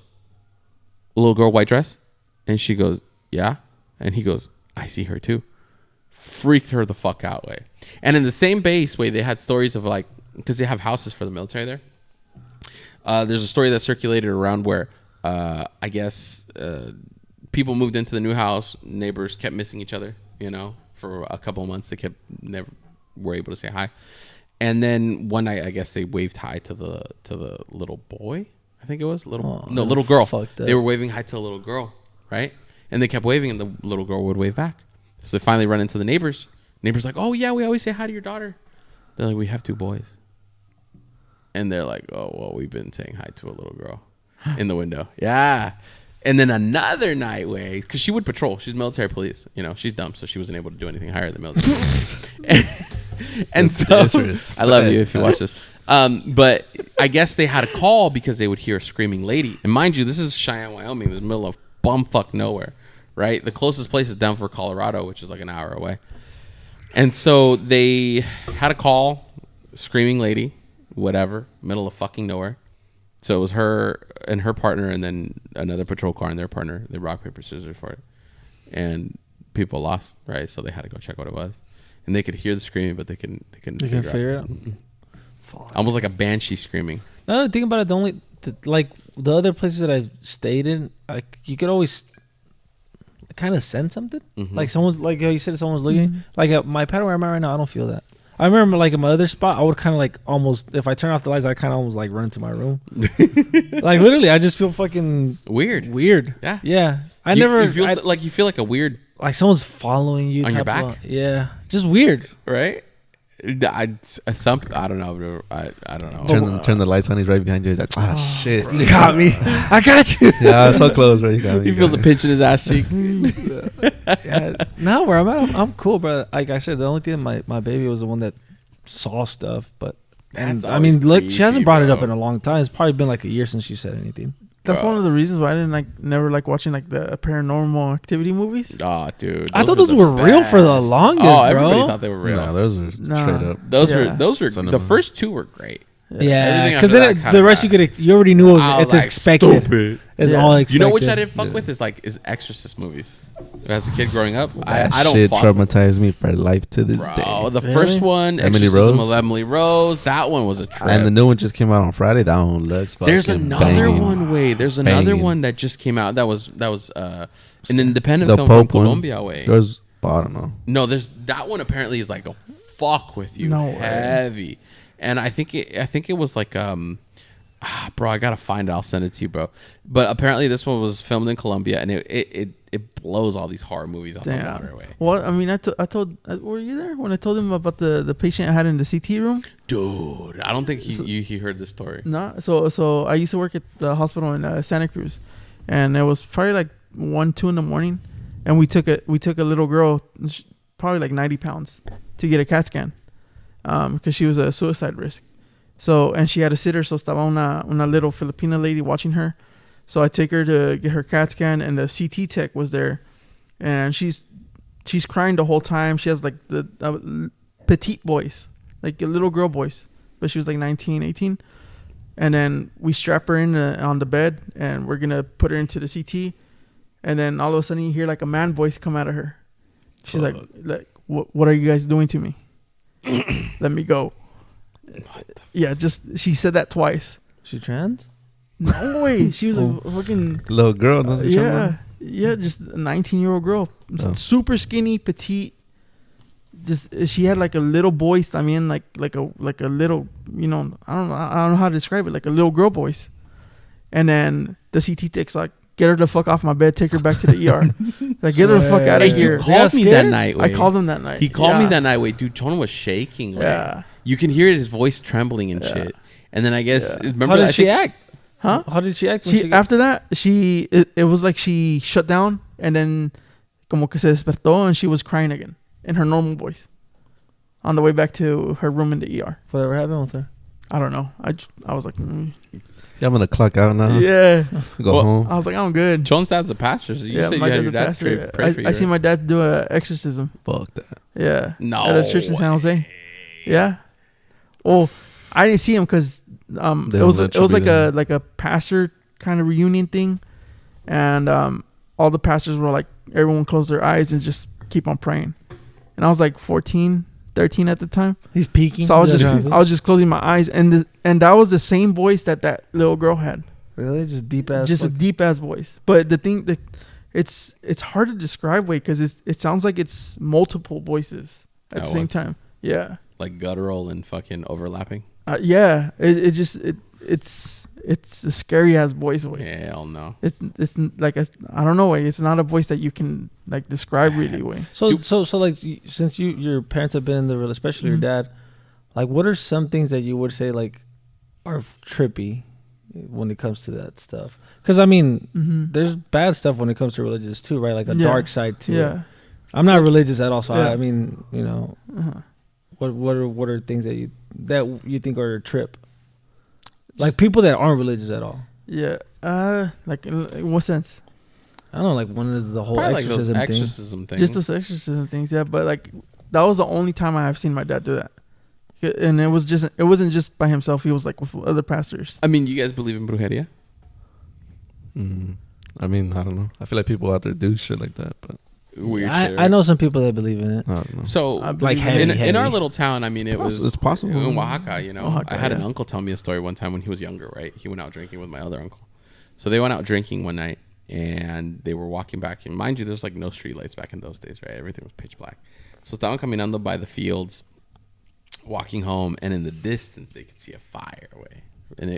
a little girl, white dress? And she goes, yeah. And he goes, I see her too. Freaked her the fuck out, way. And in the same base way, they had stories of like, because they have houses for the military there. There's a story that circulated around where, I guess, people moved into the new house. Neighbors kept missing each other, you know, for a couple of months. They never were able to say hi. And then one night, I guess they waved hi to the little boy. I think it was little girl. fucked up. They were waving hi to the little girl, right? And they kept waving, and the little girl would wave back. So they finally run into the neighbors. Neighbors like, oh yeah, we always say hi to your daughter. They're like, we have 2 boys. And they're like, oh well, we've been saying hi to a little girl in the window. Yeah. And then another night, way, because she would patrol. She's military police. You know, she's dumb, so she wasn't able to do anything higher than military. and so, I love you if you watch this. But I guess they had a call because they would hear a screaming lady. And mind you, this is Cheyenne, Wyoming, in the middle of bumfuck nowhere, right? The closest place is Denver, Colorado, which is like an hour away. And so they had a call, screaming lady, whatever, middle of fucking nowhere. So it was her and her partner, and then another patrol car and their partner. They rock, paper, scissors for it. And people lost, right? So they had to go check what it was. And they could hear the screaming, but they couldn't figure it out. Almost like a banshee screaming. Now that I think about it, the other places that I've stayed in, like you could always kind of sense something. Mm-hmm. Like someone's, like you said, someone's looking. Mm-hmm. Like at my pad where I'm at right now, I don't feel that. I remember like in my other spot, I would kind of like almost, if I turn off the lights, I kind of almost like run into my room. Like literally, I just feel fucking weird. Yeah. Yeah. You feel like a weird, like someone's following you on your back. Yeah. Just weird. Right. I don't know. I don't know. Turn the lights on. He's right behind you. He's like, shit, bro. You got me. I got you. Yeah, so close, bro. You got me. He feels a pinch in his ass cheek. Yeah. Now where I'm at, I'm cool, bro. Like I said, the only thing my baby was the one that saw stuff, but I mean, look, she hasn't brought it up in a long time. It's probably been like a year since she said anything. That's one of the reasons why I didn't never watching like the Paranormal Activity movies. Oh, dude, I thought those were real for the longest, bro. Everybody thought they were real. No, those are straight up. Those were the first two were great. Yeah, because then the rest you already knew it's like expected. Stupid. It's all expected. You know which I didn't fuck with is Exorcist movies. As a kid growing up, I don't. Shit traumatized me for life to this day. Oh, the first one, Exorcism of Emily Rose, that one was a trip. And the new one just came out on Friday. That one looks fucking There's another banging. one. There's another one that just came out. That was an independent The film Pope from one. Colombia. I don't know. No, there's that one. Apparently, is like a fuck with you, heavy. And I think it was like bro, I gotta find it. I'll send it to you, bro. But apparently, this one was filmed in Colombia, and it blows all these horror movies out the water away. Well, I mean, I told were you there when I told him about the patient I had in the CT room? Dude, I don't think he heard the story. No, so I used to work at the hospital in Santa Cruz, and it was probably like 1-2 in the morning, and we took a little girl, probably like 90 pounds, to get a CAT scan, because she was a suicide risk. So, and she had a sitter, so estaba una little Filipina lady watching her. So I take her to get her CAT scan, and the CT tech was there, and she's crying the whole time. She has like the petite voice, like a little girl voice, but she was like 19, 18. And then we strap her in on the bed, and we're gonna put her into the CT, and then all of a sudden you hear like a man voice come out of her. She's like, what are you guys doing to me? Let me go. Yeah, she said that twice. She trans? No way. She was a fucking little girl. Yeah, just a 19-year-old girl, super skinny, petite. Just she had like a little voice. I mean, like a little, I don't know how to describe it. Like a little girl voice. And then the CT tech's like, get her the fuck off my bed. Take her back to the ER. Like, get her the fuck out of here. You called me that night. I called him that night. He called me that night. Wait, dude, Tone was shaking. Yeah. You can hear his voice trembling and shit. And then I guess remember how did she act? Huh? How did she act? After that, it was like she shut down, and then como que se despertó, and she was crying again in her normal voice on the way back to her room in the ER. Whatever happened with her? I don't know. I was like, Yeah, I'm gonna clock out now. Yeah. Go home. I was like, I'm good. John's dad's a pastor. So you said you had your dad pray for you. I seen my dad do an exorcism. Fuck that. Yeah. No. At a church in San Jose. Yeah. Well, I didn't see him because it was like a pastor kind of reunion thing, and all the pastors were like, everyone closed their eyes and just keep on praying, and I was like 14, 13 at the time. He's peeking. So I was just closing my eyes, and that was the same voice that little girl had. Really, just deep ass. Just a deep ass voice. But the thing that it's hard to describe, because it sounds like it's multiple voices at the same time. Yeah. Like guttural and fucking overlapping. Yeah. It's a scary ass voice. Yeah, hell no. It's like I don't know. It's not a voice that you can like describe really. So like, since your parents have been in the, especially your dad, like what are some things that you would say like are trippy? when it comes to that stuff. Because I mean, Mhm. there's bad stuff when it comes to religious too, right? Like a Yeah. dark side to it. Yeah. I'm not religious at all, so Yeah. I mean, you know, Uh-huh. what are things that you think are a trip? Like people that aren't religious at all. Yeah. Like in what sense? I don't know, like one is the whole Probably like those exorcism thing. exorcism things. Just those exorcism things. Yeah, but like that was the only time I have seen my dad do that. And it wasn't just by himself. He was like with other pastors. I mean, you guys believe in brujeria? I mean, I don't know. I feel like people out there do shit like that, but Weird shit. I know some people that believe in it. I don't know. So I Like believe heavy, in our heavy. little town, I mean, it was It's possible. in Oaxaca. You know, Oaxaca, I had an yeah. uncle tell me a story one time when he was younger. Right, he went out drinking with my other uncle. So they went out drinking one night, and they were walking back. And mind you, there's like no street lights back in those days, right? Everything was pitch black. So estaban caminando by the fields, walking home, and in the distance they could see a fire away. And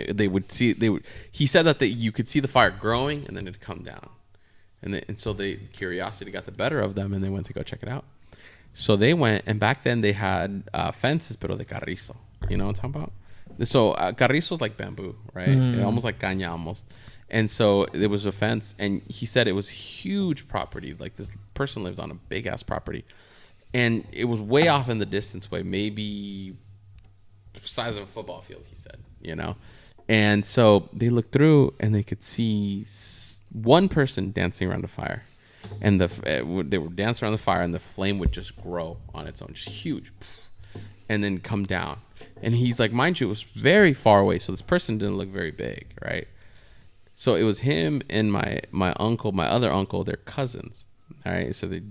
he said that you could see the fire growing and then it'd come down. And so curiosity got the better of them, and they went to go check it out. So they went, and back then they had fences, pero de carrizo. You know what I'm talking about? So carrizo is like bamboo, right? Almost like caña almost. And so there was a fence, and he said it was huge property. Like this person lived on a big ass property, and it was way off in the distance way, maybe size of a football field. He said, you know, and so they looked through, and they could see one person dancing around a fire, and they would dance around the fire, and the flame would just grow on its own, just huge, and then come down. And he's like, mind you, it was very far away, so this person didn't look very big, right? So it was him and my other uncle, they're cousins, all right? So they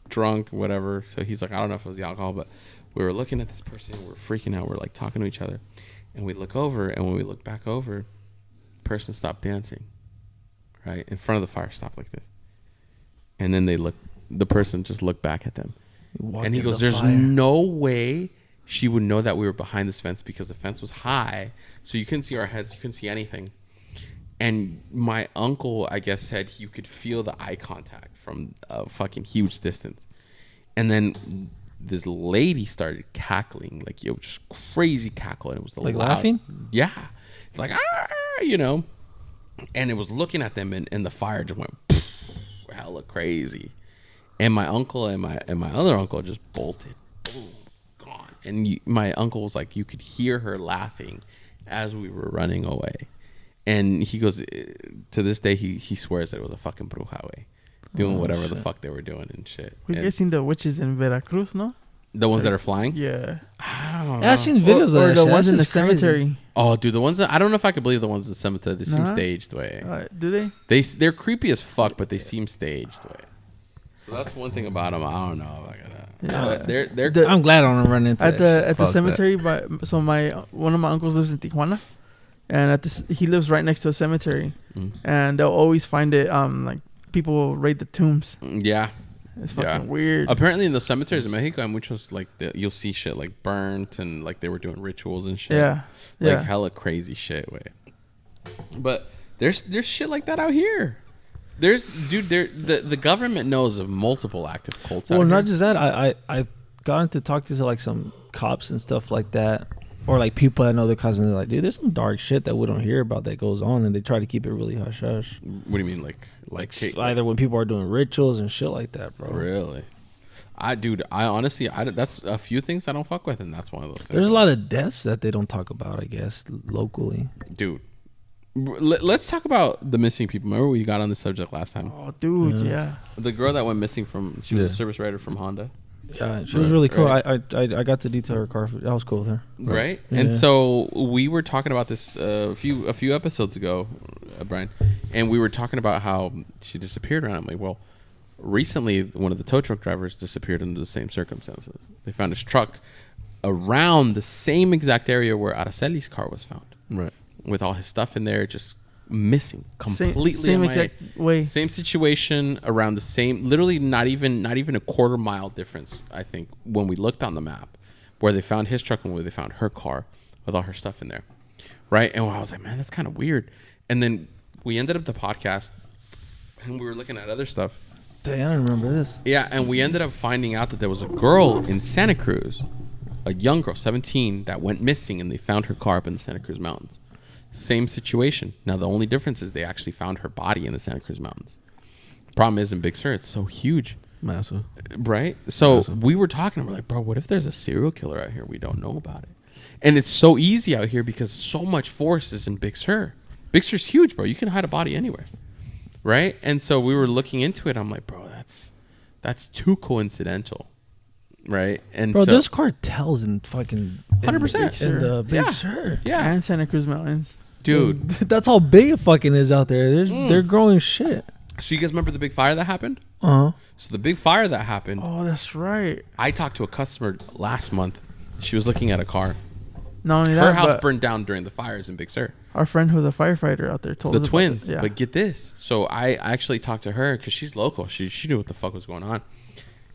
drunk, whatever. So he's like, I don't know if it was the alcohol, but we were looking at this person, and we're freaking out. We're like talking to each other, and we look over, and when we look back over, person stopped dancing, right? In front of the fire, stopped like this. And then the person just looked back at them. And he goes, there's no way she would know that we were behind this fence because the fence was high. So you couldn't see our heads. You couldn't see anything. And my uncle, I guess, said you could feel the eye contact from a fucking huge distance. And then this lady started cackling, like, yo, just crazy cackle. And it was Like loud, laughing? Yeah. Like, you know. And it was looking at them, and the fire just went hella crazy. And my uncle and my other uncle just bolted. Boom, gone. And my uncle was like, you could hear her laughing as we were running away. And he goes, to this day, he swears that it was a fucking bruja way, doing whatever the fuck they were doing and shit. We guys seen the witches in Veracruz, no? The ones that are flying? Yeah. I don't know. Yeah, I've seen videos Or of that the shit. ones That in the shit's crazy. cemetery. Oh, dude, the ones that, I don't know if I could believe the ones in the cemetery. They seem Nah. staged way. Do they? They're creepy as fuck, but they seem staged way. So that's one thing about them. I don't know if I gotta. Yeah. But they're The- I'm glad I don't run into At that the Fuck cemetery, so one of my uncles lives in Tijuana, and he lives right next to a cemetery, and they'll always find it. Like people will raid the tombs. yeah. It's fucking weird. Apparently, in the cemeteries in Mexico, and which was like you'll see shit like burnt and like they were doing rituals and shit. Yeah. Like hella crazy shit. Way. But there's shit like that out here. The government knows of multiple active cults. Well, out not here. just that. I got to talk to like some cops and stuff like that, or like people that know their cousins. They're like, dude, there's some dark shit that we don't hear about that goes on, and they try to keep it really hush hush. What do you mean, like Either when people are doing rituals and shit like that, bro. Really? I honestly, that's a few things I don't fuck with, and that's one of those things. There's a lot of deaths that they don't talk about, I guess, locally. Dude. Let's talk about the missing people. Remember we got on this subject last time? Oh, dude, yeah. The girl that went missing she was a Yeah. service writer from Honda. Yeah, she was really cool. Right. I got to detail her car. I was cool with her. Right? Yeah. And so we were talking about this a few episodes ago, Brian, and we were talking about how she disappeared. And I'm like, well, recently one of the tow truck drivers disappeared under the same circumstances. They found his truck around the same exact area where Araceli's car was found. Right. With all his stuff in there, just missing completely. Same MIA. exact way. Same situation around the same, literally not even a quarter mile difference. I think when we looked on the map, where they found his truck and where they found her car with all her stuff in there, right? And I was like, man, that's kind of weird. And then we ended up the podcast, and we were looking at other stuff. Dang, I don't remember this. Yeah, and we ended up finding out that there was a girl in Santa Cruz, a young girl, 17, that went missing, and they found her car up in the Santa Cruz mountains. Same situation. Now the only difference is they actually found her body in the Santa Cruz Mountains. Problem is in Big Sur, it's so huge, Massive. right? So Massive. we were talking, and we're like, bro, what if there's a serial killer out here we don't know about it? And it's so easy out here because so much force is in Big Sur. Big Sur's huge, bro. You can hide a body anywhere, right? And so we were looking into it. I'm like, bro, that's too coincidental, right? And Bro, so, there's cartels in fucking 100%. in the Big Yeah. Sur. yeah, And Santa Cruz Mountains. dude. That's how big it fucking is out there. They're growing shit. So you guys remember the big fire that happened? Uh-huh. So the big fire that happened, Oh, that's right. I talked to a customer last month. She was looking at a car. Not only Her that, house but burned down during the fires in Big Sur. our friend who's a firefighter out there told The us about twins. this. Yeah. But get this. So I actually talked to her because she's local. She knew what the fuck was going on.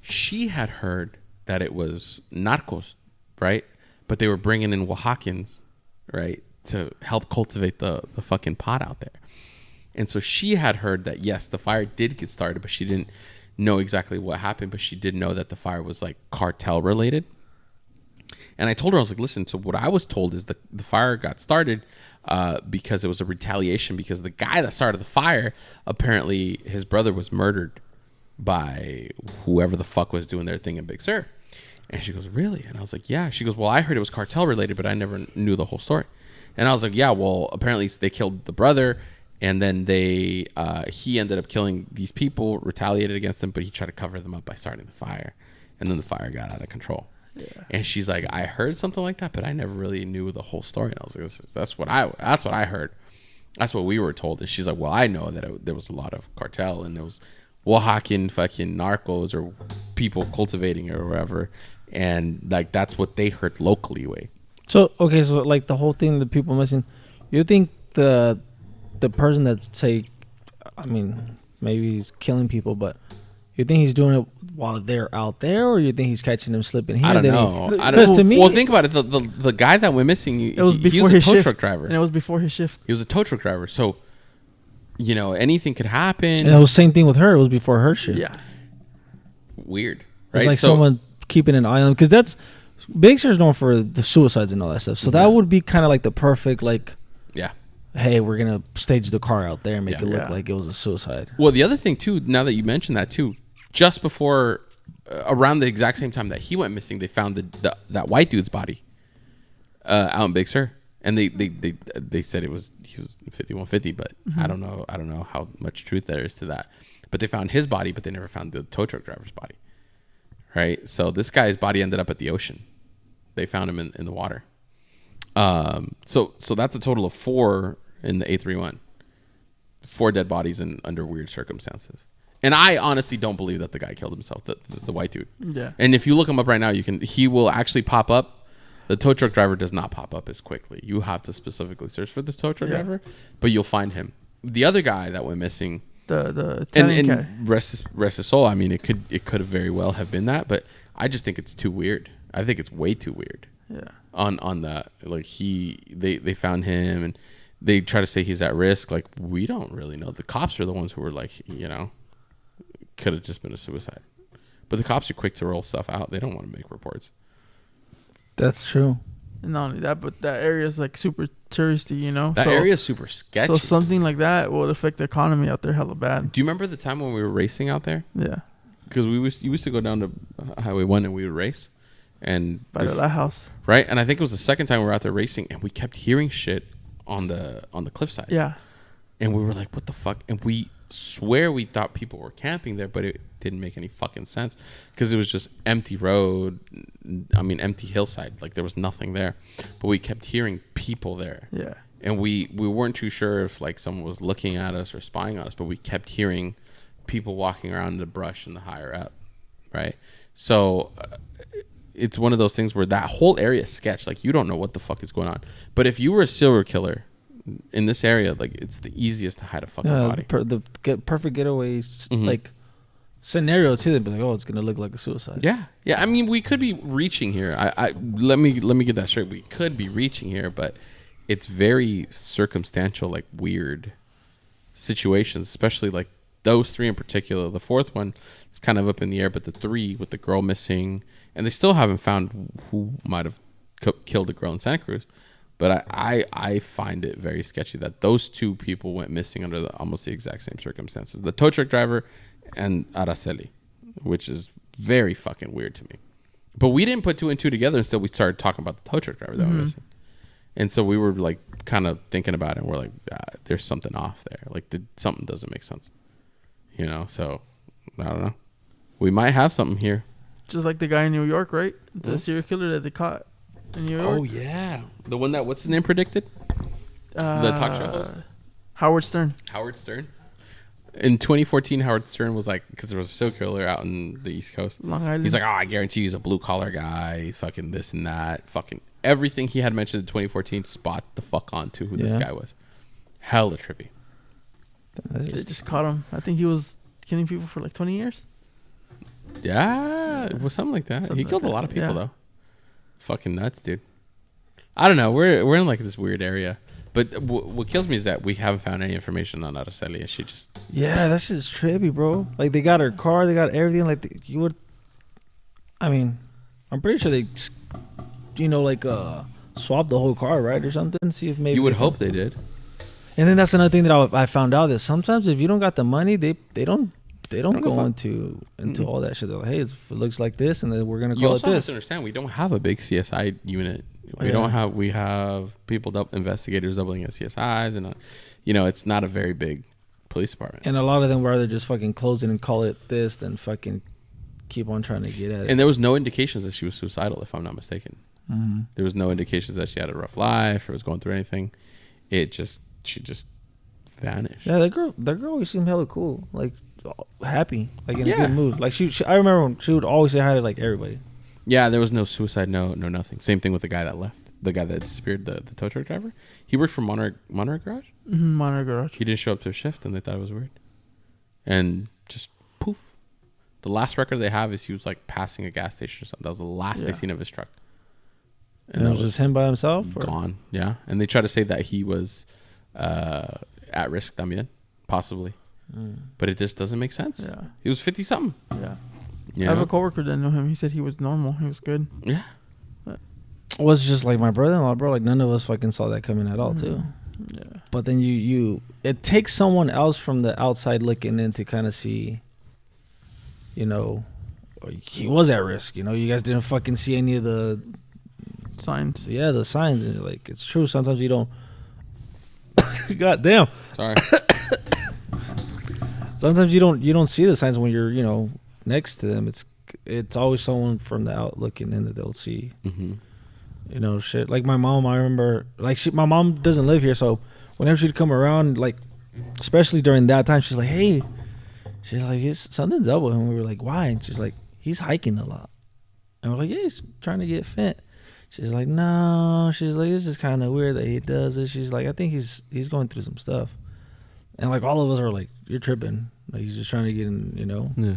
She had heard that it was narcos, right? But they were bringing in Oaxacans, right, to help cultivate the fucking pot out there. And so she had heard that, yes, the fire did get started, but she didn't know exactly what happened. But she did know that the fire was like cartel related. And I told her, I was like, listen, so what I was told is the fire got started because it was a retaliation because the guy that started the fire, apparently his brother was murdered by whoever the fuck was doing their thing in Big Sur. And she goes, really? And I was like, yeah. She goes, well, I heard it was cartel related, but I never knew the whole story. And I was like, yeah, well, apparently they killed the brother. And then he ended up killing these people, retaliated against them, but he tried to cover them up by starting the fire. And then the fire got out of control. Yeah. And she's like, I heard something like that, but I never really knew the whole story. And I was like, that's what I heard. That's what we were told. And she's like, well, I know that there was a lot of cartel and there was Oaxacan fucking narcos or people cultivating it or whatever. And like, that's what they heard locally. So, okay, so like the whole thing, the people missing, you think the person that's, say, I mean, maybe he's killing people, but you think he's doing it while they're out there, or you think he's catching them slipping here? I don't know. Because to me, well, think about it. The guy that went missing, he was a tow truck driver. And it was before his shift. He was a tow truck driver. So, you know, anything could happen. and it was the same thing with her. It was before her shift. Yeah. Weird, It's right? like So- someone keeping an eye on, because that's Big Sur's known for the suicides and all that stuff. So that would be kind of like the perfect, like, yeah. hey, we're gonna stage the car out there and make Yeah. it look Yeah. like it was a suicide. Well, the other thing too, now that you mentioned that too, just before, around the exact same time that he went missing, they found that white dude's body out in Big Sur, and they said he was 5150, but I don't know how much truth there is to that. But they found his body, but they never found the tow truck driver's body. Right, so this guy's body ended up at the ocean. They found him in the water. So that's a total of 4 in the A31. 4 dead bodies under weird circumstances. And I honestly don't believe that the guy killed himself, the white dude. Yeah. And if you look him up right now, he will actually pop up. The tow truck driver does not pop up as quickly. You have to specifically search for the tow truck driver, but you'll find him. The other guy that went missing, The Italian guy. and rest his soul. I mean, it could have very well have been that, but I just think it's too weird. I think it's way too weird. Yeah. On that, like they found him and they try to say he's at risk. Like, we don't really know. The cops are the ones who were like, you know, could have just been a suicide. But the cops are quick to roll stuff out. They don't want to make reports. That's true. And not only that, but that area is like super touristy, you know? That area is super sketchy. So something like that will affect the economy out there hella bad. Do you remember the time when we were racing out there? Yeah. Because you used to go down to Highway 1 and we would race. And By the lighthouse. right? And I think it was the second time we were out there racing and we kept hearing shit on the cliffside. Yeah. And we were like, what the fuck? And we swear we thought people were camping there, but it didn't make any fucking sense because it was just empty road. I mean, empty hillside. Like, there was nothing there. But we kept hearing people there. Yeah. And we weren't too sure if, like, someone was looking at us or spying on us, but we kept hearing people walking around in the brush and the higher up, right? So it's one of those things where that whole area is sketch. Like, you don't know what the fuck is going on. But if you were a serial killer in this area, like, it's the easiest to hide a fucking body. Perfect getaways, like scenario too. They'd be like, oh, it's gonna look like a suicide. Yeah. I mean, we could be reaching here. Let me get that straight. We could be reaching here, but it's very circumstantial, like weird situations, especially like those 3 in particular. The 4th one is kind of up in the air, but the 3 with the girl missing, and they still haven't found who might have killed the girl in Santa Cruz. But I find it very sketchy that those two people went missing under almost the exact same circumstances. The tow truck driver and Araceli, which is very fucking weird to me. But we didn't put two and two together until we started talking about the tow truck driver that went missing. And so we were like kind of thinking about it, and we're like, there's something off there. Like something doesn't make sense. You know, so I don't know. We might have something here. Just like the guy in New York, right? The serial killer that they caught in New York. Oh, yeah. The one that, what's his name predicted? The talk show host? Howard Stern. Howard Stern. In 2014, Howard Stern was like, because there was a serial killer out in the East Coast. Long Island. He's like, I guarantee he's a blue collar guy. He's fucking this and that. Fucking everything he had mentioned in 2014, spot the fuck on to who this guy was. Hella trippy. They just caught him. I think he was killing people for like 20 years. Yeah, it was something like that. He killed a lot of people though. Fucking nuts, dude. I don't know. We're in like this weird area. But what kills me is that we haven't found any information on Araceli, and she just... Yeah, that shit's trippy, bro. Like, they got her car, they got everything. Like, you would... I mean, I'm pretty sure they, swapped the whole car, right, or something? See if maybe... You would hope they did. And then that's another thing that I found out, that sometimes if you don't got the money, they don't go into all that shit. They're like, hey, it looks like this, and then we're going to call it this. You also have to understand, we don't have a big CSI unit. We have people, investigators doubling as CSIs, and it's not a very big police department. And a lot of them rather just fucking close it and call it this than fucking keep on trying to get at it. And there was no indications that she was suicidal, if I'm not mistaken. Mm-hmm. There was no indications that she had a rough life or was going through anything. She just vanished. Yeah, that girl always seemed hella cool, like happy, like in a good mood. Like she I remember when she would always say hi to like everybody. Yeah, there was no suicide, no nothing. Same thing with the guy that left, the guy that disappeared, the tow truck driver. He worked for Monterey Garage. Mm-hmm, Monterey Garage. He didn't show up to a shift, and they thought it was weird. And just poof. The last record they have is he was like passing a gas station or something. That was the last they seen of his truck. And it was just him by himself? Gone, yeah. And they try to say that he was at risk también, possibly. But it just doesn't make sense. Yeah. He was 50-something. Yeah. You I have know? a coworker that knew him. He said he was normal. He was good. Yeah. Well, it's just like my brother-in-law, bro. Like, none of us fucking saw that coming at all, too. Yeah. But then it takes someone else from the outside looking in to kind of see, he was at risk. You guys didn't fucking see any of the signs. Yeah, the signs. And like, it's true. Sometimes you don't. God damn. Sorry. Sometimes you don't see the signs when you're next to them. It's always someone from the out looking in that they'll see. Mm-hmm. Shit. Like my mom, I remember, like my mom doesn't live here, so whenever she'd come around, like especially during that time, she's like, hey, she's like, something's up with him. We were like, why? And she's like, he's hiking a lot. And we're like, yeah, he's trying to get fit. She's like, no. She's like, it's just kind of weird that he does it. She's like, I think he's going through some stuff. And like all of us are like, you're tripping. Like he's just trying to get in, Yeah.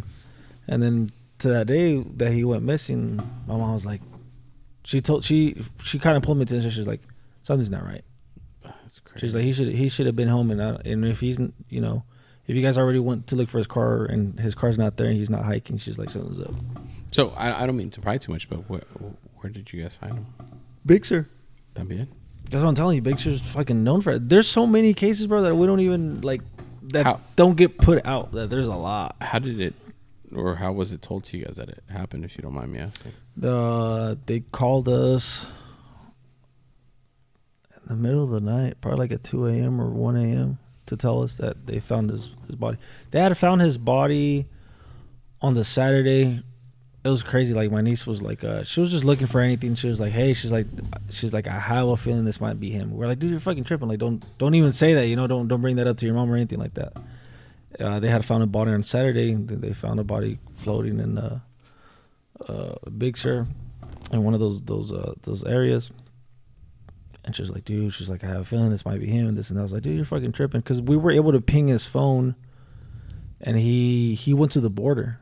And then to that day that he went missing, my mom was like, she kind of pulled me to the. She's like, something's not right. That's crazy. She's like, he should have been home, and if he's if you guys already went to look for his car and his car's not there and he's not hiking, she's like, something's up. So I don't mean to pry too much, but where did you guys find him? Big Sur. También? That's what I'm telling you. Big Sur's fucking known for it. There's so many cases, bro, that we don't even don't get put out. That there's a lot. How did it, or how was it told to you guys that it happened? If you don't mind me asking. They called us in the middle of the night, probably like at 2 a.m. or 1 a.m. to tell us that they found his body. They had found his body on the Saturday. It was crazy. Like my niece was like, she was just looking for anything. She was like, hey, she's like, I have a feeling this might be him. We're like, dude, you're fucking tripping. Like, don't even say that. Don't bring that up to your mom or anything like that. They had found a body on Saturday. They found a body floating in Big Sur, in one of those areas. And she was like, dude, she's like, I have a feeling this might be him. And this and that. I was like, dude, you're fucking tripping, because we were able to ping his phone, and he went to the border.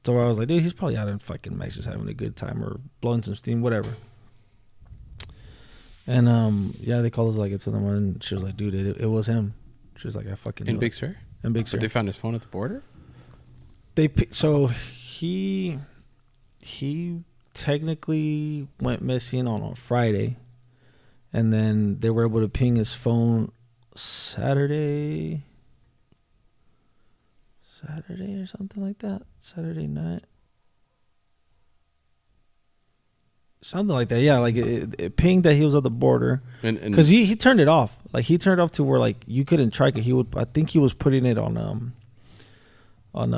So I was like, dude, he's probably out in fucking Mexico just having a good time or blowing some steam, whatever. And they called us like at 2 in the morning. And she was like, dude, it was him. She was like, I fucking in Big Sur. In Big Sur. But they found his phone at the border. So he technically went missing on a Friday, And then they were able to ping his phone Saturday or something like that. Saturday night. Something like that. Yeah, like it pinged that he was at the border. Because he turned it off. Like he turned it off to where like you couldn't track it. I think he was putting it on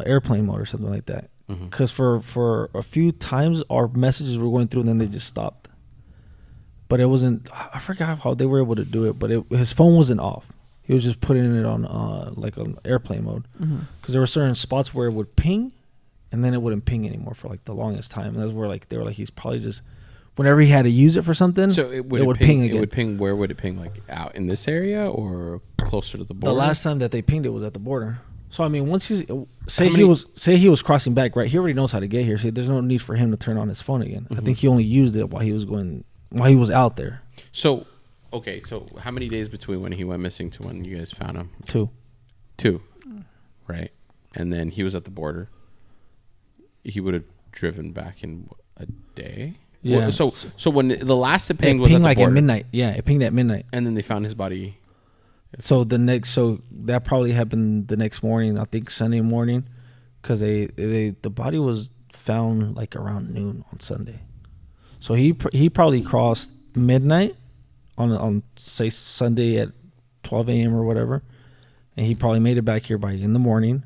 airplane mode or something like that. Because for a few times our messages were going through and then they just stopped. But it wasn't. I forgot how they were able to do it. But his phone wasn't off. He was just putting it on like on airplane mode. Because there were certain spots where it would ping, and then it wouldn't ping anymore for like the longest time. And that's where like they were like he's probably just whenever he had to use it for something. So it would ping again. It would ping. Where would it ping? Like out in this area or closer to the border? The last time that they pinged it was at the border. So I mean, once he was crossing back, right? He already knows how to get here. So there's no need for him to turn on his phone again. I think he only used it while he was out there. So, okay. So how many days between when he went missing to when you guys found him? 2. Right. And then he was at the border. He would have driven back in a day. Yeah. So when the last it pinged was at the like border. at midnight. Yeah, it pinged at midnight. And then they found his body. So that probably happened the next morning. I think Sunday morning, because the body was found like around noon on Sunday. So he probably crossed midnight on say Sunday at 12 a.m. or whatever, and he probably made it back here by in the morning,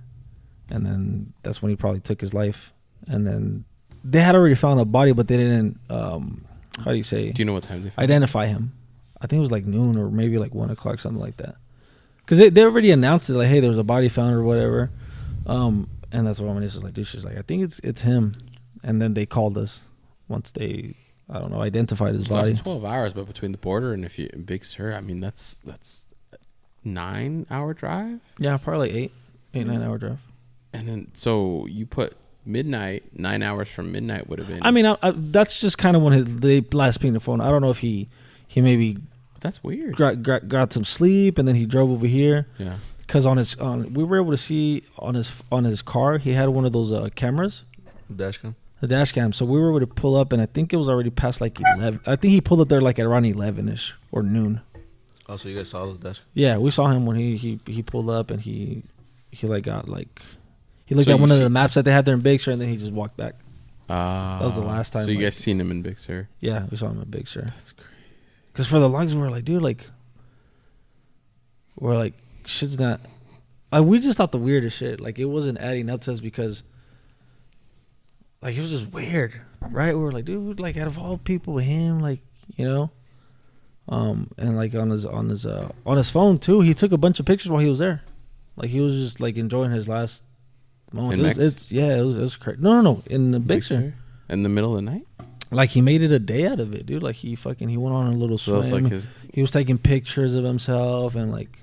and then that's when he probably took his life. And then they had already found a body, but they didn't. How do you say? Do you know what time they found identify him? I think it was like noon or maybe like 1 o'clock, something like that. Because they already announced it, like, hey, there was a body found or whatever. And that's what my niece was like, dude, she's like, I think it's him. And then they called us once they, I don't know, identified his body. That's 12 hours, but between the border and Big Sur, I mean, that's 9-hour drive? Yeah, probably like 9 hour drive. And then, so you put midnight, 9 hours from midnight would have been. I mean, that's just kind of when they last pinged the phone. I don't know if he maybe. That's weird. Got some sleep and then he drove over here. Yeah. Because we were able to see on his car, he had one of those cameras. Dash cam. The dash cam. So we were able to pull up, and I think it was already past like 11. I think he pulled up there like at around 11ish or noon. Oh, so you guys saw the dash cam? Yeah, we saw him when he pulled up, and he like got like he looked at one of the maps that they had there in Big Sur, and then he just walked back. That was the last time. So you guys seen him in Big Sur? Yeah, we saw him in Big Sur. That's crazy. Because for the longest, we were like, dude, like, we're like, shit's not. We just thought the weirdest shit. Like, it wasn't adding up to us because, like, it was just weird, right? We were like, dude, like, out of all people, him, like, you know, and like on his phone too, he took a bunch of pictures while he was there. Like, he was just like enjoying his last moments. It was crazy. No, in the Big Sur. In the middle of the night. Like, he made it a day out of it, dude. Like, he went on a little swim. Like he was taking pictures of himself and like,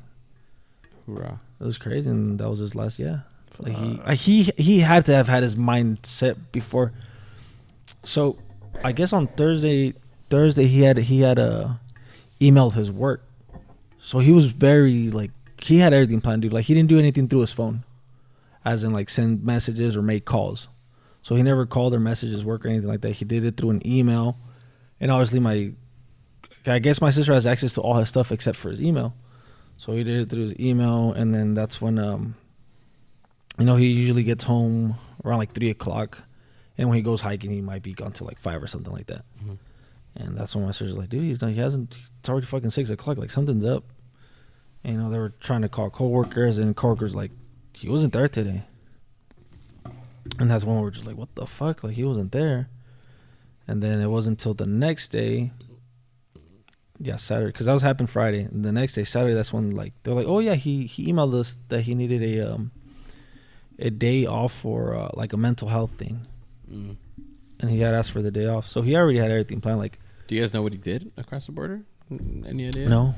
hoorah. It was crazy, and that was his last. Yeah, like he had to have had his mind set before. So, I guess on Thursday he had emailed his work, so he was very like he had everything planned, dude. Like, he didn't do anything through his phone, as in like send messages or make calls. So he never called or messaged his work or anything like that. He did it through an email, and obviously I guess my sister has access to all his stuff except for his email. So he did it through his email, and then that's when, he usually gets home around like 3 o'clock, and when he goes hiking, he might be gone till like 5 or something like that. Mm-hmm. And that's when my sister's like, dude, it's already fucking 6 o'clock, like something's up. And, they were trying to call coworkers, and coworkers like, he wasn't there today. And that's when we were just like, what the fuck? Like, he wasn't there. And then it wasn't until the next day. Yeah, Saturday, because that was happened Friday. And the next day, Saturday, that's when like they're like, oh yeah, he emailed us that he needed a day off for like a mental health thing, and he had asked for the day off. So he already had everything planned. Like, do you guys know what he did across the border? Any idea? No,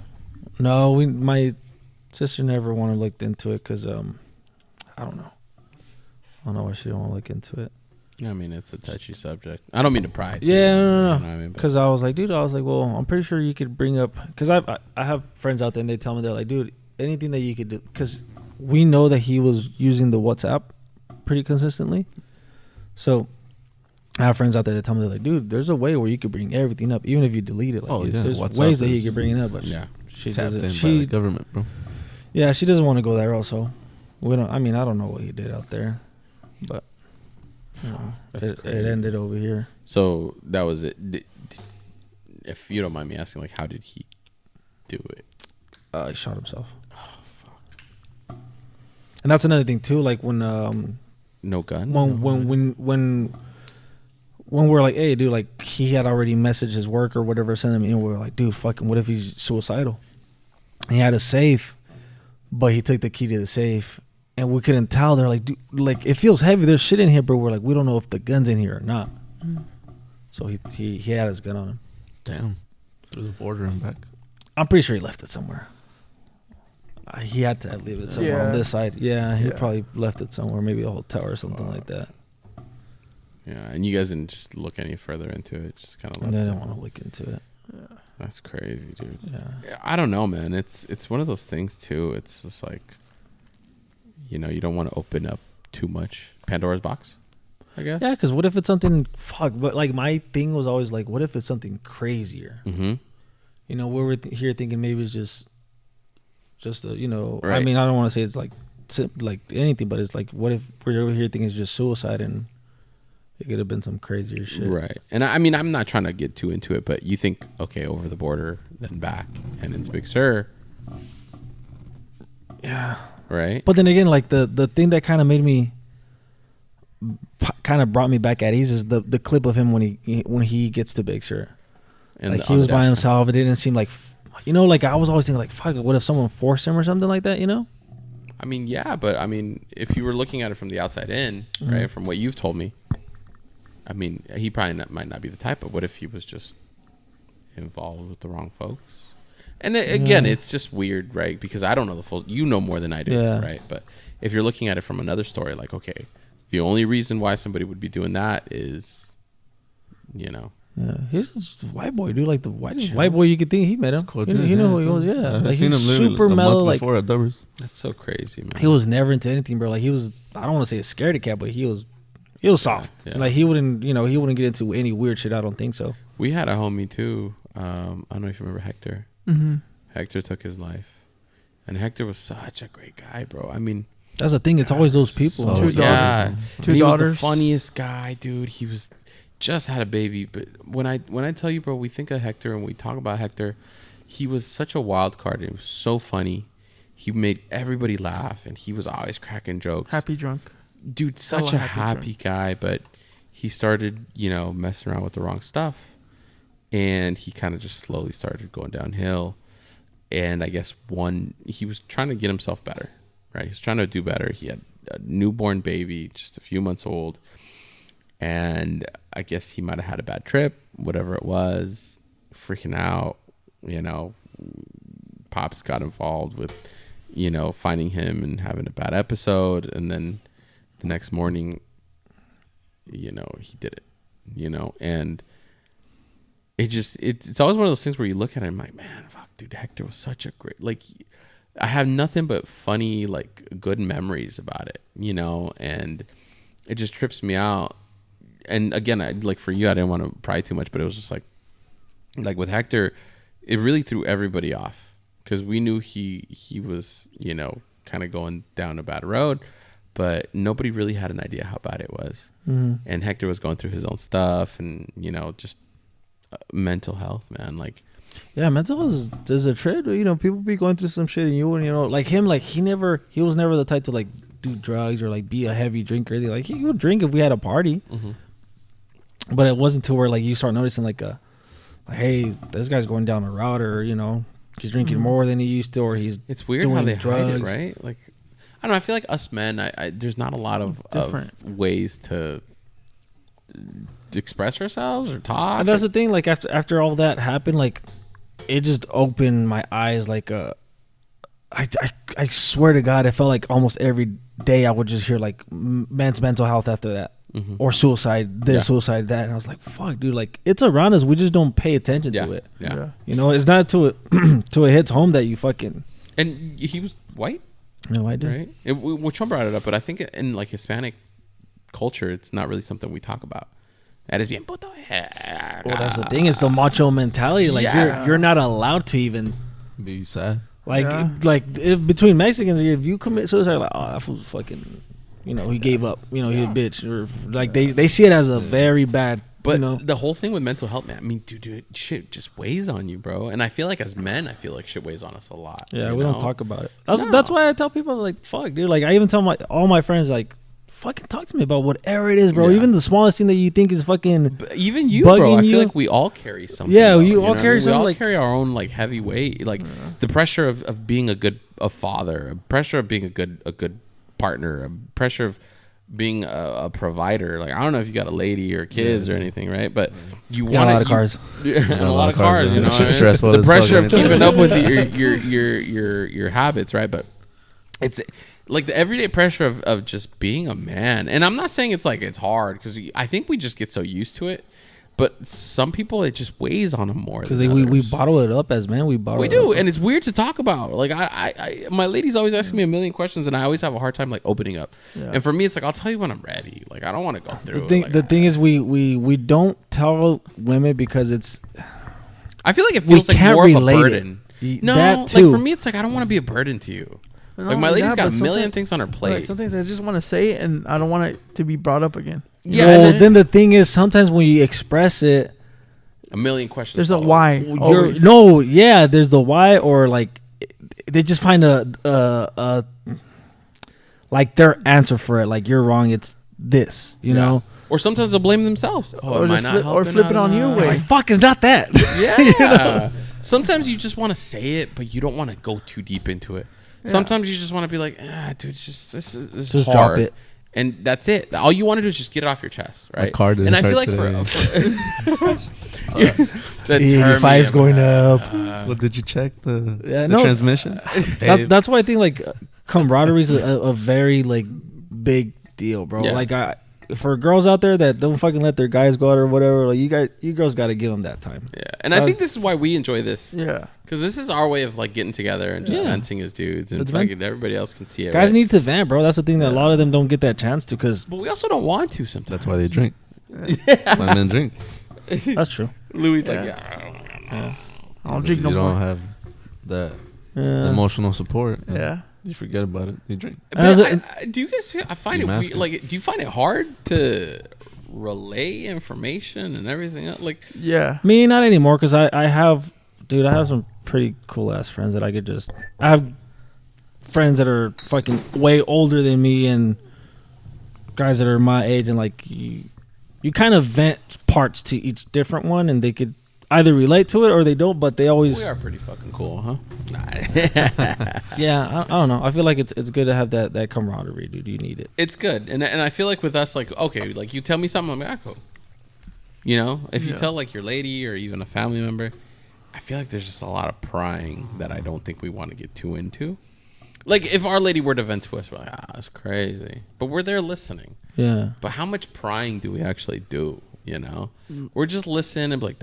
my sister never wanted to look into it because I don't know why she don't want to look into it. I mean, it's a touchy subject. I don't mean to pry. Yeah, no. You know what I mean? Because I was like, well, I'm pretty sure you could bring up. Because I have friends out there, and they tell me, they're like, dude, anything that you could do. Because we know that he was using the WhatsApp pretty consistently. So I have friends out there that tell me, they're like, dude, there's a way where you could bring everything up, even if you delete it. Like, Oh, yeah. there's WhatsApp ways that you is- could bring it up, but Yeah. she Tapped in doesn't. by the government, bro. Yeah, she doesn't want to go there. Also, we don't. I mean, I don't know what he did out there, but you know, That's it crazy. ended over here. So that was it. If you don't mind me asking, like, how did he do it? He shot himself. Oh fuck! And that's another thing too. Like when No gun. when we're like, hey, dude, like he had already messaged his work or whatever, sent him, and we're like, dude, fucking, what if he's suicidal? And he had a safe, but he took the key to the safe, and we couldn't tell. They're like, dude, like it feels heavy. There's shit in here, but we're like, we don't know if the gun's in here or not. So he had his gun on him. Damn. Through the border and back. I'm pretty sure he left it somewhere. He had to leave it somewhere on Yeah. this side. Yeah, he Yeah. probably left it somewhere, maybe a hotel or something like that. Yeah, and you guys didn't just look any further into it. Just kind of And left they it. didn't want to look into it. That's crazy, dude. Yeah. Yeah, I don't know, man. It's one of those things too. It's just like, you know, you don't want to open up too much Pandora's box, I guess. Yeah, because what if it's something, fuck, but like my thing was always like, what if it's something crazier? Mm-hmm. You know, we were here thinking maybe it's just a, you know, I Right. mean, I don't want to say it's like anything, but it's like, what if we're over here thinking it's just suicide and it could have been some crazier shit. Right. And I mean, I'm not trying to get too into it, but you think, okay, over the border, then back, and it's Big Sur, Yeah. right? But then again, like the thing that kind of made me, kind of brought me back at ease is the clip of him when he gets to Big Sur. And Like he was by himself. It didn't seem like, you know, like I was always thinking like, fuck, what if someone forced him or something like that, you know? I mean, yeah, but I mean, if you were looking at it from the outside in, Mm-hmm. right, from what you've told me, I mean, he probably might not be the type, but what if he was just involved with the wrong folks? And again, it's just weird, right? Because I don't know the full. You know more than I do, Yeah. right? But if you're looking at it from another story, like, okay, the only reason why somebody would be doing that is, you know, Yeah, he's this white boy, dude. Like the whitest white boy you could think. He met him. Cool You know, dude, you know yeah, who he cool. was. Yeah, I've like seen he's him literally super a mellow. month Like before at Dubbers. that's so crazy, man. he was never into anything, bro. Like he was. I don't want to say a scaredy cat, but he was soft. Yeah. Like he wouldn't, you know, he wouldn't get into any weird shit. I don't think so. We had a homie too. I don't know if you remember Hector. Mm-hmm. Hector took his life, and Hector was such a great guy, bro. I mean, That's the thing. It's always those people. So- Two yeah, daughters. And Two he was daughters. the funniest guy, dude. He was just had a baby, but when I tell you, bro, we think of Hector and we talk about Hector, he was such a wild card. It was so funny. He made everybody laugh, and he was always cracking jokes. Happy drunk. Dude, such Hella a happy happy guy, but he started, you know, messing around with the wrong stuff, and he kind of just slowly started going downhill. And I guess he was trying to get himself better, right? He was trying to do better. He had a newborn baby, just a few months old, and I guess he might have had a bad trip, whatever it was, freaking out, you know. Pops got involved with, you know, finding him and having a bad episode, and then the next morning, you know, he did it, you know. And it's always one of those things where you look at it and I'm like, man, fuck, dude, Hector was such a great, like, I have nothing but funny, like, good memories about it, you know. And it just trips me out. And again, like for you, I didn't want to pry too much, but it was just like with Hector, it really threw everybody off, because we knew he was, you know, kind of going down a bad road, but nobody really had an idea how bad it was. Mhm. And Hector was going through his own stuff, and, you know, just mental health, man. Like, Yeah, mental health is a trip. You know, people be going through some shit, and you wouldn't, you know, like him, like he was never the type to like do drugs or like be a heavy drinker. Like he would drink if we had a party, but it wasn't to where like you start noticing like hey, this guy's going down a route, or you know, he's drinking more than he used to, or he's it's weird how doing they hide it, drugs. right? Like, I don't know. I feel like us men, I there's not a lot of Different. ways to express ourselves or talk. And that's the thing. Like after all that happened, like it just opened my eyes. Like I swear to God, it felt like almost every day I would just hear like men's mental health after that, or suicide this, Yeah. suicide that, and I was like, fuck, dude, like it's around us. We just don't pay attention yeah, to it. yeah. You know, it's not till it till it hits home that you fucking. And he was white, No, I do. right? Which one brought it up, but I think in like Hispanic culture, it's not really something we talk about. Eres bien puto. Well, that's the thing. It's the macho mentality. Like you're not allowed to even Be sad. if between Mexicans, if you commit suicide, like, oh, that fool's fucking, he gave up. He a bitch, or like they see it as a very bad. But the whole thing with mental health, man. I mean, dude, shit just weighs on you, bro. And I feel like as men, shit weighs on us a lot. Yeah, we don't talk about it. That's why I tell people, like, fuck, dude. Like, I even tell all my friends, like, fucking talk to me about whatever it is, bro. Yeah. Even the smallest thing that you think is fucking. But even you, bro. I feel like we all carry something. Yeah, though, you all carry something. We all like, carry our own like heavy weight, like the pressure of being a father, a pressure of being a good partner, a pressure of being a provider. Like, I don't know if you got a lady or kids or anything, right? But you want a lot of cars. And a lot of cars, you know. It's stressful. The pressure of keeping up with your habits, right? But it's like the everyday pressure of just being a man. And I'm not saying it's like it's hard, because I think we just get so used to it. But some people, it just weighs on them more. Because we bottle it up as men. We do, and it's weird to talk about. Like my lady's always asking me a million questions, and I always have a hard time like opening up. Yeah. And for me, it's like, I'll tell you when I'm ready. Like, I don't want to go through. The thing is, we don't tell women because it's. I feel like it feels like more of a burden. No, that too. like for me, it's like I don't want to be a burden to you. Like, my lady's got a million things on her plate. Like, some things I just want to say, and I don't want it to be brought up again. Yeah. Well, then the thing is, sometimes when you express it, a million questions. There's a why. There's the why, or like they just find a like their answer for it. Like, you're wrong. It's this, you know. Or sometimes they'll blame themselves. Or flip it on you. Like, fuck, it's not that. Yeah. Sometimes you just want to say it, but you don't want to go too deep into it. Yeah. Sometimes you just want to be like, dude, this is just hard. Drop it. And that's it. All you want to do is just get it off your chest, right? And I feel like the 85's going up. Well, did you check the transmission? That's why I think like camaraderie is a very like big deal, bro. Yeah. Like, for girls out there that don't fucking let their guys go out or whatever, like, you girls got to give them that time. Yeah, and I think this is why we enjoy this. Yeah, because this is our way of like getting together and just venting as dudes, and fucking everybody else can see it. Guys need to vent, bro. That's the thing that a lot of them don't get that chance to. But we also don't want to sometimes. That's why they drink. That's why men drink. That's true. Louis I don't drink no more. You don't have that emotional support. Yeah. You forget about it. You drink. Do you guys feel? I find it weird, like. Do you find it hard to relay information and everything else? Like, me, not anymore, because I have some pretty cool ass friends that I could just. I have friends that are fucking way older than me, and guys that are my age, and like you kind of vent parts to each different one, and they could either relate to it or they don't, but they always. We are pretty fucking cool, huh? Yeah, I don't know. I feel like it's good to have that camaraderie, dude. You need it. It's good, and I feel like with us, like, okay, like you tell me something, I'm like, cool. You know, if you tell like your lady or even a family member, I feel like there's just a lot of prying that I don't think we want to get too into. Like, if our lady were to vent to us, we're like, that's crazy, but we're there listening. Yeah. But how much prying do we actually do? You know, we're just listening and be like,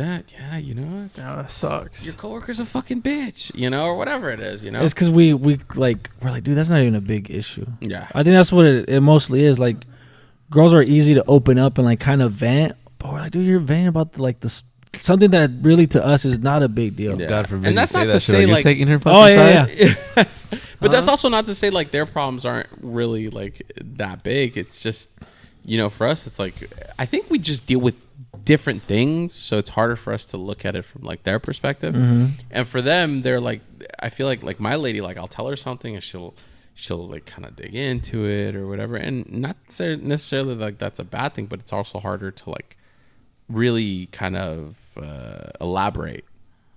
you know, that sucks. Your coworker's a fucking bitch, you know, or whatever it is, you know. It's because we're like, dude, that's not even a big issue. Yeah, I think that's what it mostly is. Like, girls are easy to open up and like kind of vent, but we're like, dude, you're venting about like this something that really to us is not a big deal. Yeah. God forbid. And that's you not say to that say shit. like you're taking her fucking side. Yeah. But that's also not to say like their problems aren't really like that big. It's just, you know, for us, it's like I think we just deal with different things, so it's harder for us to look at it from like their perspective. And for them, they're like, I feel like my lady, like I'll tell her something and she'll like kind of dig into it or whatever, and not necessarily like that's a bad thing, but it's also harder to like really kind of elaborate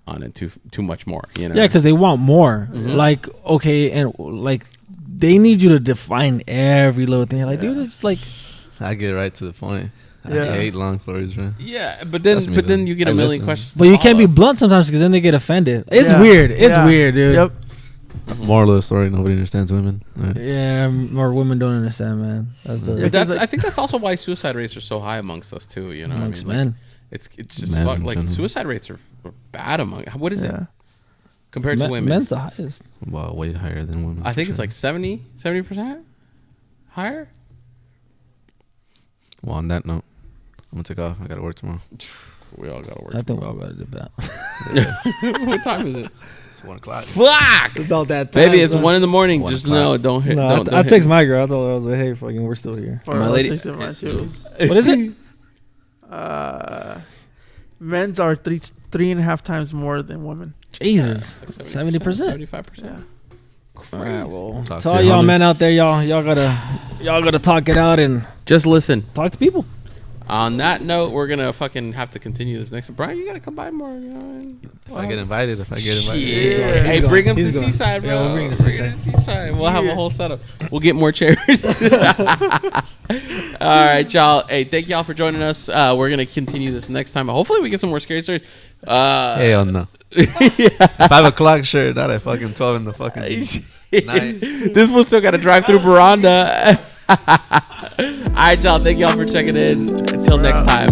on it too much more, you know. Yeah, because they want more. Like, okay, and like they need you to define every little thing. You're like, dude, it's like I get right to the point. I hate long stories, man. Yeah, but then you get a million questions. But you can't be blunt sometimes because then they get offended. It's weird. It's weird, dude. Yep. Moral of the story: nobody understands women. Right. Yeah, more women don't understand, man. That's I think that's also why suicide rates are so high amongst us too. You know, amongst what I mean? men. Like, it's just like suicide rates are bad among. What is it compared to women? Men's the highest. Well, way higher than women. I think it's like 70% higher. Well, on that note, gonna take off. I gotta work tomorrow. We all gotta work. I think we all gotta do that. What time is it? It's 1 o'clock. Fuck. About that time. Baby, it's 1 in the morning. 1 Just o'clock. know, don't hit. No, don't I hit text me. my girl. I told her, I was like, hey, fucking, we're still here. My lady- What is it? Men's are 3.5 times more than women. Jesus. 70%. 75%. Yeah. All right, well, Talk to to all your y'all homies. men out there, y'all gotta talk it out and Just listen. talk to people. On that note, we're gonna fucking have to continue this next. Brian, you gotta come by more. You know. If I get invited. Shit. Yeah. Hey, He's bring him going. to He's going. Seaside, bro. Yeah, we'll bring him to Seaside. We'll have a Yeah. whole setup. We'll get more chairs. All right, y'all. Hey, thank y'all for joining us. We're gonna continue this next time. Hopefully, we get some more scary stories. Hell no. 5 o'clock, sure. Not at fucking 12 in the fucking night. This fool still got to drive through Veranda. All right, y'all. Thank y'all for checking in. Until next time.